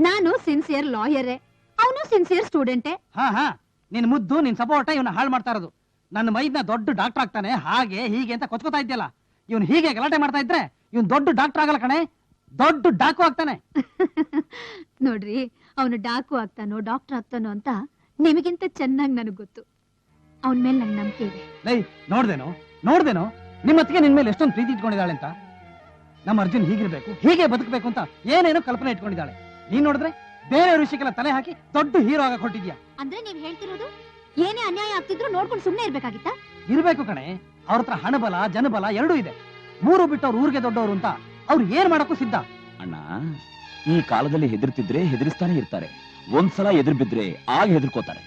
ನಾನು ಸಿನ್ಸಿಯರ್ ಲಾಯರೇ, ಅವನು ಸಿನ್ಸಿಯರ್ ಸ್ಟೂಡೆಂಟೇ. ಹಾ ನಿನ್ ಮುದ್ದು ನಿನ್ ಸಪೋರ್ಟ ಇವನ್ನ ಹಾಳು ಮಾಡ್ತಾ ಇರೋದು. ನನ್ನ ಮೈದ್ನ ದೊಡ್ಡ ಡಾಕ್ಟರ್ ಆಗ್ತಾನೆ ಹಾಗೆ ಹೀಗೆ ಅಂತ ಕೊಚ್ಕೋತಾ ಇದ್ಯಲ್ಲ. ಇವನು ಹೀಗೆ ಗಲಾಟೆ ಮಾಡ್ತಾ ಇದ್ರೆ ಇವನ್ ದೊಡ್ಡ ಡಾಕ್ಟರ್ ಆಗಲ್ಲ ಕಣೆ, ದೊಡ್ಡ ಡಾಕು ಆಗ್ತಾನೆ. ನೋಡ್ರಿ, ಅವನು ಡಾಕು ಆಗ್ತಾನೋ ಡಾಕ್ಟರ್ ಆಗ್ತಾನೋ ಅಂತ ನಿಮಗಿಂತ ಚೆನ್ನಾಗಿ ನನಗ್ ಗೊತ್ತು. ಅವನ ಮೇಲೆ ನಂಗೆ ನಂಬಿಕೆ ಇದೆ. ನೋಡ್ದೇನೋ ನಿಮ್ಮ ಅತ್ತಿಗೆ ನಿನ್ ಮೇಲೆ ಎಷ್ಟೊಂದು ಪ್ರೀತಿ ಇಟ್ಕೊಂಡಿದ್ದಾಳೆ ಅಂತ. ನಮ್ಮ ಅರ್ಜುನ್ ಹೀಗಿರ್ಬೇಕು, ಹೀಗೆ ಬದುಕಬೇಕು ಅಂತ ಏನೇನೋ ಕಲ್ಪನೆ ಇಟ್ಕೊಂಡಿದ್ದಾಳೆ. ನೀನ್ ನೋಡಿದ್ರೆ ಬೇರೆ ವಿಷಯಕ್ಕೆಲ್ಲ ತಲೆ ಹಾಕಿ ದೊಡ್ಡ ಹೀರೋ ಆಗ ಕೊಟ್ಟಿದ್ಯಾ. ಅಂದ್ರೆ ನೀವ್ ಹೇಳ್ತಿರೋದು ಏನೇ ಅನ್ಯಾಯ ಆಗ್ತಿದ್ರು ನೋಡ್ಕೊಂಡು ಸುಮ್ನೆ ಇರ್ಬೇಕಾಗಿತ್ತಾ? ಇರ್ಬೇಕು ಕಣೆ. ಅವ್ರ ಹತ್ರ ಹಣಬಲ ಜನಬಲ ಎರಡೂ ಇದೆ. ಮೂರು ಬಿಟ್ಟವ್ರು ಊರಿಗೆ ದೊಡ್ಡವರು ಅಂತ ಅವ್ರು ಏನ್ ಮಾಡಕ್ಕೂ ಸಿದ್ಧ. ಅಣ್ಣ, ಈ ಕಾಲದಲ್ಲಿ ಹೆದರ್ತಿದ್ರೆ ಹೆದರಿಸ್ತಾನೆ ಇರ್ತಾರೆ. ಒಂದ್ಸಲ ಎದುರು ಬಿದ್ರೆ ಆಗ ಹೆದರ್ಕೋತಾರೆ.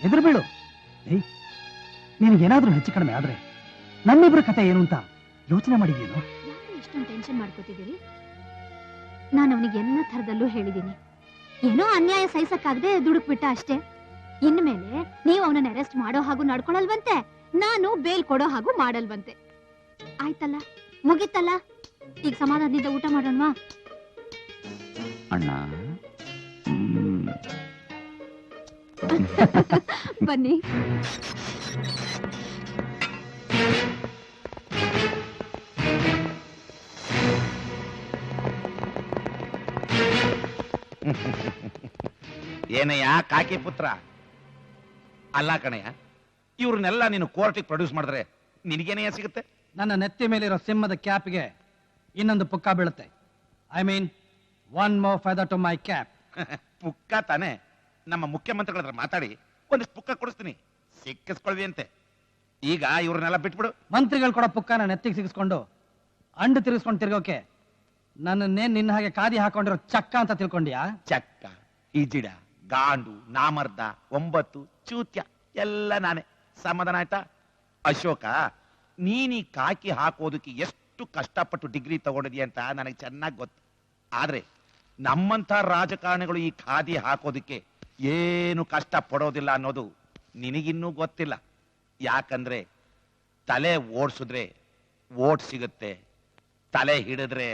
ಎದುರು ಬೀಳು. ನಿನಗೇನಾದ್ರೂ ಹೆಚ್ಚು ಕಡಿಮೆ ಆದ್ರೆ ನಮ್ಮಿಬ್ರ ಕತೆ ಏನು ಅಂತ ಯೋಚನೆ ಮಾಡಿದ್ಯೇನು? ಯಾಕೆ ಇಷ್ಟೊಂದು ಟೆನ್ಷನ್ ಮಾಡ್ಕೋತಿದ್ದೀರಿ? ನಾನು ಅವನಿಗೆ ಎಲ್ಲ ಥರದಲ್ಲೂ ಹೇಳಿದ್ದೀನಿ. ಏನೋ ಅನ್ಯಾಯ ಸಹಿಸಕ್ಕಾಗದೆ ದುಡುಕ್ ಬಿಟ್ಟ ಅಷ್ಟೇ. ಇನ್ಮೇಲೆ ನೀವು ಅವನನ್ನ ಅರೆಸ್ಟ್ ಮಾಡೋ ಹಾಗೂ ನಡ್ಕೊಳಲ್ವಂತೆ, ನಾನು ಬೇಲ್ ಕೊಡೋ ಹಾಗೂ ಮಾಡಲ್ವಂತೆ. ಆಯ್ತಲ್ಲ, ಮುಗಿತಲ್ಲ. ಈಗ ಸಮಾಧಾನದಿಂದ ಊಟ ಮಾಡೋಣವಾ? ಅಣ್ಣ ಬನ್ನಿ. ಏನಯ್ಯ ಕಾಕಿ ಪುತ್ರ? ಅಲ್ಲ ಕಣಯ್ಯ, ಇವ್ರನ್ನೆಲ್ಲ ನೀನು ಕೋರ್ಟಿಗೆ ಪ್ರೊಡ್ಯೂಸ್ ಮಾಡಿದ್ರೆ ನಿನಗೇನಯ್ಯ ಸಿಗುತ್ತೆ? ನನ್ನ ನೆತ್ತಿ ಮೇಲಿರೋ ಸಿಂಹದ ಕ್ಯಾಪ್ಗೆ ಇನ್ನೊಂದು ಪುಕ್ಕ ಬೀಳುತ್ತೆ. I mean 1 more feather to my cap. ಪುಕ್ಕ ತಾನೆ, ನಮ್ಮ ಮುಖ್ಯಮಂತ್ರಿಗಳ ಹತ್ರ ಮಾತಾಡಿ ಒಂದಿಷ್ಟು ಪುಕ್ಕ ಕೊಡಿಸ್ತೀನಿ, ಸಿಕ್ಕಿಸ್ಕೊಳ್ವಿ ಅಂತೆ. ಈಗ ಇವ್ರನ್ನೆಲ್ಲ ಬಿಟ್ಬಿಡು. ಮಂತ್ರಿಗಳು ಕೊಡೋ ಪುಕ್ಕನ ನೆತ್ತಿಗೆ ಸಿಗಿಸ್ಕೊಂಡು ಅಂಡು ತಿರುಗಿಸ್ಕೊಂಡು ತಿರ್ಗೋಕೆ ನನ್ನನ್ನೇನ್ ನಿನ್ನ ಹಾಗೆ ಕಾದಿ ಹಾಕೊಂಡಿರೋ ಚಕ್ಕ ಅಂತ ತಿಳ್ಕೊಂಡ್ಯಾ? ಚಕ್ಕ, ಇಜಿಡ, ಗಾಂಡು, ನಾಮರ್ದ, 9 ಚೂತ್ಯ ಎಲ್ಲ ನಾನೇ. ಸಮಾಧಾನ ಆಯ್ತಾ? ಅಶೋಕ, ನೀನೀ ಕಾಕಿ ಹಾಕೋದಕ್ಕೆ ಎಷ್ಟು ಕಷ್ಟಪಟ್ಟು ಡಿಗ್ರಿ ತಗೊಂಡಿದ್ಯಾ ಅಂತ ನನಗೆ ಚೆನ್ನಾಗಿ ಗೊತ್ತು. ಆದ್ರೆ ನಮ್ಮಂಥ ರಾಜಕಾರಣಿಗಳು ಈ ಖಾದಿ ಹಾಕೋದಕ್ಕೆ ಏನು ಕಷ್ಟ ಪಡೋದಿಲ್ಲ ಅನ್ನೋದು ನಿನಗಿನ್ನೂ ಗೊತ್ತಿಲ್ಲ. ಯಾಕಂದ್ರೆ ತಲೆ ಓಡಿಸಿದ್ರೆ ಓಟ್ ಸಿಗುತ್ತೆ, ತಲೆ ಹಿಡಿದ್ರೆ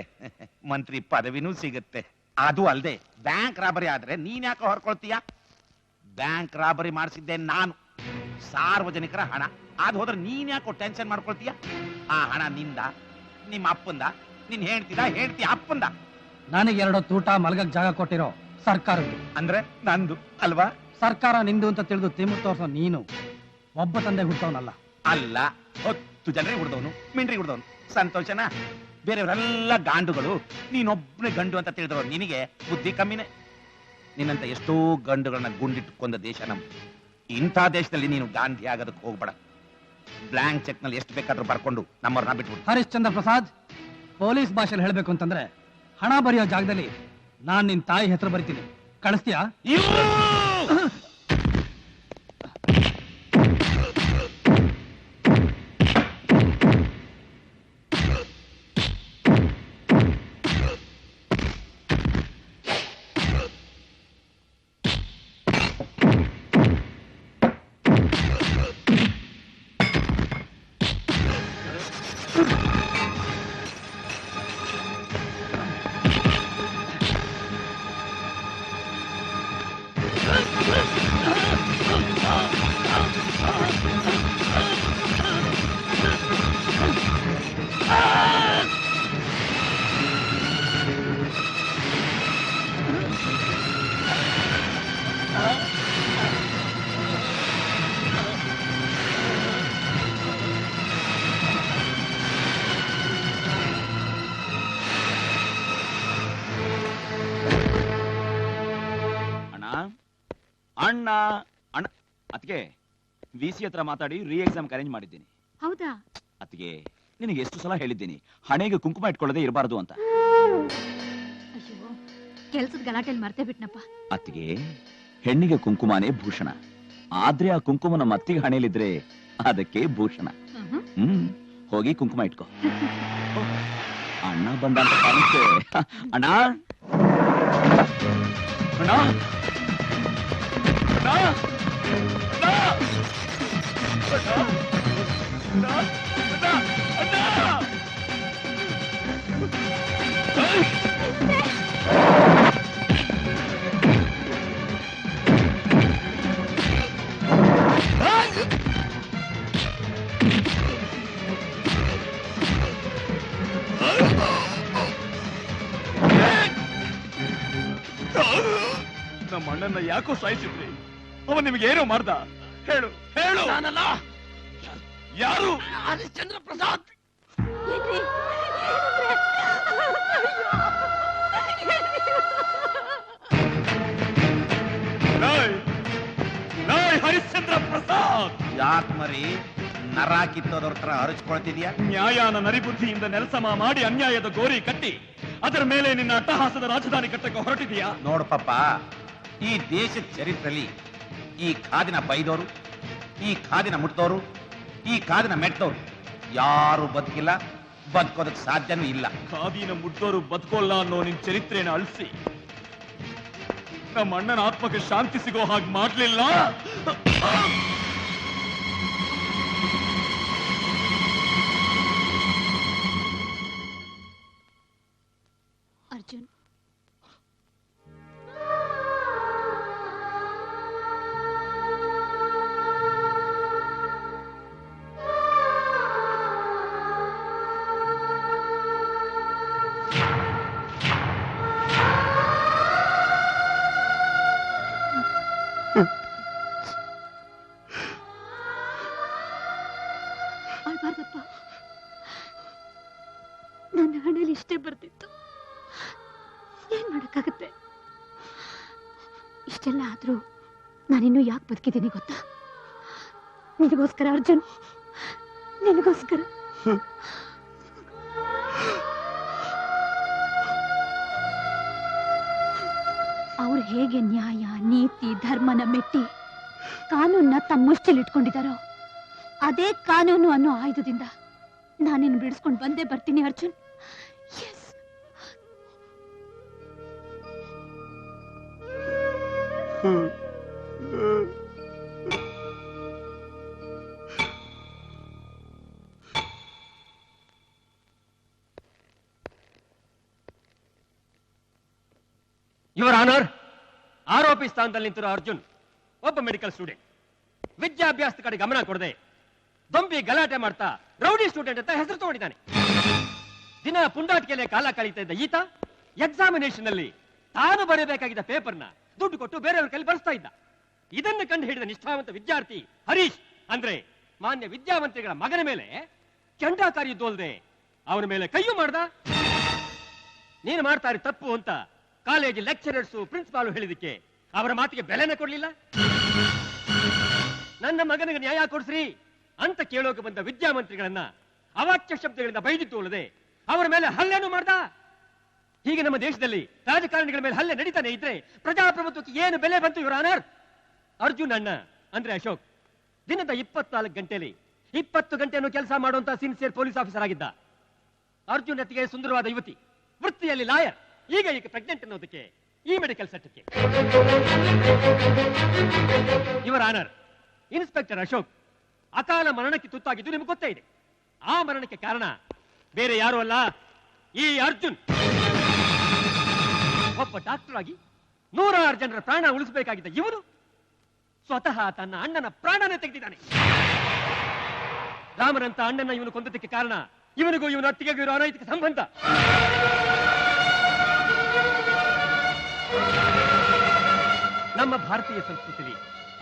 ಮಂತ್ರಿ ಪದವಿನೂ ಸಿಗುತ್ತೆ. ಅದು ಅಲ್ಲದೆ ಬ್ಯಾಂಕ್ ರಾಬರಿ ಆದ್ರೆ ನೀನ್ ಯಾಕೆ ಹೊರ್ಕೊಳ್ತೀಯ? ಬ್ಯಾಂಕ್ ರಾಬರಿ ಮಾಡಿಸಿದ್ದೆ ನಾನು, ಸಾರ್ವಜನಿಕರ ಹಣ. ಅದು ಹೋದ್ರೆ ನೀನ್ ಯಾಕೋ ಟೆನ್ಷನ್ ಮಾಡ್ಕೊಳ್ತೀಯ? ಆ ಹಣ ನಿಂದ, ನಿಮ್ಮ ಅಪ್ಪಂದ, ನಿನ್ ಹೇಳ್ತಿ ಅಪ್ಪಂದ? ನನಗೆ 2 ತೂಟ ಮಲಗಕ್ ಜಾಗ ಕೊಟ್ಟಿರೋ ಸರ್ಕಾರದ್ದು. ಅಂದ್ರೆ ನಂದು ಅಲ್ವಾ? ಸರ್ಕಾರ ನಿಂದು ಅಂತ ತಿಳಿದು ತಿಮ್ಮು ತೋರ್ಸೋ ನೀನು ಒಬ್ಬ ತಂದೆ ಹುಟ್ಟವನಲ್ಲ. ಅಲ್ಲ, 10 ಜನರಿಗೆ ಹುಡ್ದವನು, ಮಿಂಡ್ರಿಗೆ ಹುಡ್ದವನು. ಸಂತೋಷನಾ? ಬೇರೆಯವರೆಲ್ಲ ಗಾಂಡುಗಳು, ನೀನೊಬ್ಬನೇ ಗಂಡು ಅಂತ ತಿಳಿದ್ರು ನಿನಗೆ ಬುದ್ಧಿ ಕಮ್ಮಿನೇ. ನಿನ್ನಂತ ಎಷ್ಟೋ ಗಂಡುಗಳನ್ನ ಗುಂಡಿಟ್ಟುಕೊಂಡ ದೇಶ ನಮ್ದು. ಇಂಥ ದೇಶದಲ್ಲಿ ನೀನು ಗಾಂಧಿ ಆಗೋದಕ್ಕೆ ಹೋಗ್ಬೇಡ. ಬ್ಲಾಂಕ್ ಚೆಕ್ ನಲ್ಲಿ ಎಷ್ಟು ಬೇಕಾದ್ರೂ ಬರ್ಕೊಂಡು ನಮ್ಮವ್ರನ್ನ ಬಿಟ್ಬಿಡು. ಹರಿಶ್ಚಂದ್ರ ಪ್ರಸಾದ್, ಪೊಲೀಸ್ ಭಾಷೆಯಲ್ಲಿ ಹೇಳ್ಬೇಕು ಅಂತಂದ್ರೆ ಹಣ ಬರೆಯೋ ಜಾಗದಲ್ಲಿ ನಾನ್ ನಿನ್ ತಾಯಿ ಹೆಸರು ಬರಿತೀನಿ, ಕಳಿಸ್ತೀಯಾ? ಅಣ್ಣ ಅಣ್ಣ ಅದಕ್ಕೆ VC ಹತ್ರ ಮಾತಾಡಿ ಎಕ್ಸಾಮ್ ಅರೇಂಜ್ ಮಾಡಿದ್ದೀನಿ. ಹೌದಾ? ಅದಕ್ಕೆ ನಿನಗೆ ಎಷ್ಟು ಸಲ ಹೇಳಿದ್ದೀನಿ ಹಣೆಗೆ ಕುಂಕುಮ ಇಟ್ಕೊಳ್ಳದೆ ಇರಬಾರ್ದು ಅಂತ. ಅಯ್ಯೋ, ಕೆಲ್ಸದ ಗಲಾಟೆಲ್ ಮರ್ತೇ ಬಿಟ್ನಪ್ಪ. ಅತ್ತಿಗೆ, ಹೆಣ್ಣಿಗೆ ಕುಂಕುಮನೇ ಭೂಷಣ, ಆದ್ರೆ ಆ ಕುಂಕುಮ ನಮ್ಮ ಅತ್ತಿಗೆ ಹಣೆಯಲ್ಲಿದ್ರೆ ಅದಕ್ಕೆ ಭೂಷಣ. ಹೋಗಿ ಕುಂಕುಮ ಇಟ್ಕೋ. ಅಣ್ಣ ಬಂದ ಅಂತ ಕಾಣುತ್ತೆ. ಅಣ್ಣ ಅಣ್ಣ ನಮ್ಮ ಅಣ್ಣನ ಯಾಕೋ ಸಾಯಿಸಿದ್ರಿ? ಅವ ನಿಮಗೇನೋ ಮಾಡ್ದ? ಹೇಳು ಹೇಳು. ನಾನಲ್ಲ, ಯಾರು? ಹರಿಶ್ಚಂದ್ರ ಪ್ರಸಾದ್. ಹರಿಶ್ಚಂದ್ರ ಪ್ರಸಾದ್, ಯಾಕ್ ಮರಿ ನರ ಕಿತ್ತೋದವ್ರ ಹತ್ರ ಹರಿಸ್ಕೊಳ್ತಿದ್ಯಾ? ನ್ಯಾಯನ ನರಿಬುದ್ಧಿಯಿಂದ ನೆಲಸಮ ಮಾಡಿ ಅನ್ಯಾಯದ ಗೋರಿ ಕಟ್ಟಿ ಅದರ ಮೇಲೆ ನಿನ್ನ ಅಟ್ಟಹಾಸದ ರಾಜಧಾನಿ ಕಟ್ಟಕ್ಕೆ ಹೊರಟಿದೀಯಾ? ನೋಡು ಪಾಪ, ಈ ದೇಶದ ಚರಿತ್ರೆಯಲ್ಲಿ ಈ ಖಾದಿನ ಬೈದವರು, ಈ ಖಾದಿನ ಮುಟ್ದವರು, ಈ ಖಾದಿನ ಮೆಟ್ಟದವರು ಯಾರು ಬದುಕಿಲ್ಲ, ಬದುಕೋದಕ್ಕೆ ಸಾಧ್ಯನೂ ಇಲ್ಲ. ಖಾದಿನ ಮುಟ್ಟೋರು ಬದುಕೋಲ್ಲ ಅನ್ನೋ ನಿನ್ ಚರಿತ್ರೆನ ಅಳಿಸಿ ನಮ್ಮ ಅಣ್ಣನ ಆತ್ಮಕ್ಕೆ ಶಾಂತಿ ಸಿಗೋ ಹಾಗೆ ಮಾಡ್ಲಿಲ್ಲ. ಅರ್ಜುನ್, ಮಾಡಕ್ಕಾಗತ್ತೆ? ಇಷ್ಟೆಲ್ಲ ಆದ್ರೂ ನಾನಿನ್ನೂ ಯಾಕೆ ಬದುಕಿದ್ದೀನಿ ಗೊತ್ತಾ? ನಿನಗೋಸ್ಕರ ಅರ್ಜುನ್, ನಿನಗೋಸ್ಕರ. ಅವ್ರು ಹೇಗೆ ನ್ಯಾಯ, ನೀತಿ, ಧರ್ಮನ ಮೆಟ್ಟಿ ಕಾನೂನ್ನ ತಮ್ಮ ಮುಷ್ಟಿಲಿಟ್ಕೊಂಡಿದ್ದಾರೋ ಅದೇ ಕಾನೂನು ಅನ್ನೋ ಆಯುಧದಿಂದ ನಾನಿನ್ನು ಬಿಡಿಸ್ಕೊಂಡು ಬಂದೇ ಬರ್ತೀನಿ ಅರ್ಜುನ್. ಎಸ್. ಯುವರ್ ಆನರ್, ಆರೋಪಿ ಸ್ಥಾನದಲ್ಲಿ ನಿಂತಿರೋ ಅರ್ಜುನ್ ಒಬ್ಬ ಮೆಡಿಕಲ್ ಸ್ಟೂಡೆಂಟ್. ವಿದ್ಯಾಭ್ಯಾಸದ ಕಡೆ ಗಮನ ಕೊಡದೆ ದೊಂಬಿ ಗಲಾಟೆ ಮಾಡ್ತಾ ರೌಡಿ ಸ್ಟೂಡೆಂಟ್ ಅಂತ ಹೆಸರು ತಗೊಂಡಿದ್ದಾನೆ. ದಿನ ಪುಂಡಾಟಿಕೆಯಲ್ಲಿ ಕಾಲ ಕಳೀತಾ ಇದ್ದ ಈತ ಎಕ್ಸಾಮಿನೇಷನ್ ಅಲ್ಲಿ ತಾನು ಬರೆಯಬೇಕಾಗಿದ್ದ ಪೇಪರ್ನ ದುಡ್ಡು ಕೊಟ್ಟು ಬೇರೆಯವ್ರ ಕೈಲಿ ಬರೆಸ್ತಾ ಇದ್ದ. ಇದನ್ನು ಕಂಡು ಹಿಡಿದ ನಿಷ್ಠಾವಂತ ವಿದ್ಯಾರ್ಥಿ ಹರೀಶ್ ಅಂದ್ರೆ ಮಾನ್ಯ ವಿದ್ಯಾವಂತರಿಗಳ ಮಗನ ಮೇಲೆ ಚಂಡಾಕಾರಿ ಯುದ್ಧ ಅಲ್ಲದೆ ಅವನ ಮೇಲೆ ಕೈಯೂ ಮಾಡ್ದ. ನೀನು ಮಾಡ್ತಾ ಇರೋ ತಪ್ಪು ಅಂತ ಕಾಲೇಜ್ ಲೆಕ್ಚರರ್ಸ್, ಪ್ರಿನ್ಸಿಪಾಲ್ ಹೇಳಿದಕ್ಕೆ ಅವರ ಮಾತಿಗೆ ಬೆಲೆನೇ ಕೊಡ್ಲಿಲ್ಲ. ನನ್ನ ಮಗನಿಗೆ ನ್ಯಾಯ ಕೊಡಿಸ್ರಿ ಅಂತ ಕೇಳೋಕೆ ಬಂದ ವಿದ್ಯಾಮಂತ್ರಿಗಳನ್ನ ಅವಾಚ್ಯ ಶಬ್ದಗಳಿಂದ ಬೈದಿತ್ತು ಅಲ್ಲದೆ ಅವರ ಮೇಲೆ ಹಲ್ಲೆನೂ ಮಾಡ್ದ. ಹೀಗೆ ನಮ್ಮ ದೇಶದಲ್ಲಿ ರಾಜಕಾರಣಿಗಳ ಮೇಲೆ ಹಲ್ಲೆ ನಡೀತಾನೆ ಇದ್ರೆ ಪ್ರಜಾಪ್ರಭುತ್ವಕ್ಕೆ ಏನು ಬೆಲೆ ಬಂತು ಯುವರ್ ಆನರ್? ಅರ್ಜುನ್ ಅಣ್ಣ ಅಂದ್ರೆ ಅಶೋಕ್ ದಿನದ 24 ಗಂಟೆಯಲ್ಲಿ 20 ಗಂಟೆಯನ್ನು ಕೆಲಸ ಮಾಡುವಂತ ಸಿನ್ಸಿಯರ್ ಪೊಲೀಸ್ ಆಫೀಸರ್ ಆಗಿದ್ದ. ಅರ್ಜುನ್ ಅತ್ತಿಗೆ ಸುಂದರವಾದ ಯುವತಿ, ವೃತ್ತಿಯಲ್ಲಿ ಲಾಯರ್, ಈಗ ಪ್ರೆಗ್ನೆಂಟ್ ಅನ್ನೋದಕ್ಕೆ ಈ medical certificate. Your honour, inspector Ashok ಅಕಾಲ ಮರಣಕ್ಕೆ ತುತ್ತಾಗಿದ್ದು ನಿಮಗೆ ಗೊತ್ತೇ ಇದೆ. ಆ ಮರಣಕ್ಕೆ ಕಾರಣ ಬೇರೆ ಯಾರು ಅಲ್ಲ, ಈ ಅರ್ಜುನ್. ಒಬ್ಬ ಡಾಕ್ಟರ್ ಆಗಿ 106 ಜನರ ಪ್ರಾಣ ಉಳಿಸಬೇಕಾಗಿದ್ದ ಇವನು ಸ್ವತಃ ತನ್ನ ಅಣ್ಣನ ಪ್ರಾಣನೇ ತೆಗೆದಿದ್ದಾನೆ. ರಾಮನಂತ ಅಣ್ಣನ ಇವನು ಕೊಂದದಕ್ಕೆ ಕಾರಣ ಇವನಿಗೂ ಇವನ ಅತ್ತಿಗೆಗೂ ಇರೋ ಅನೈತಿಕ ಸಂಬಂಧ. ನಮ್ಮ ಭಾರತೀಯ ಸಂಸ್ಕೃತಿಯಲ್ಲಿ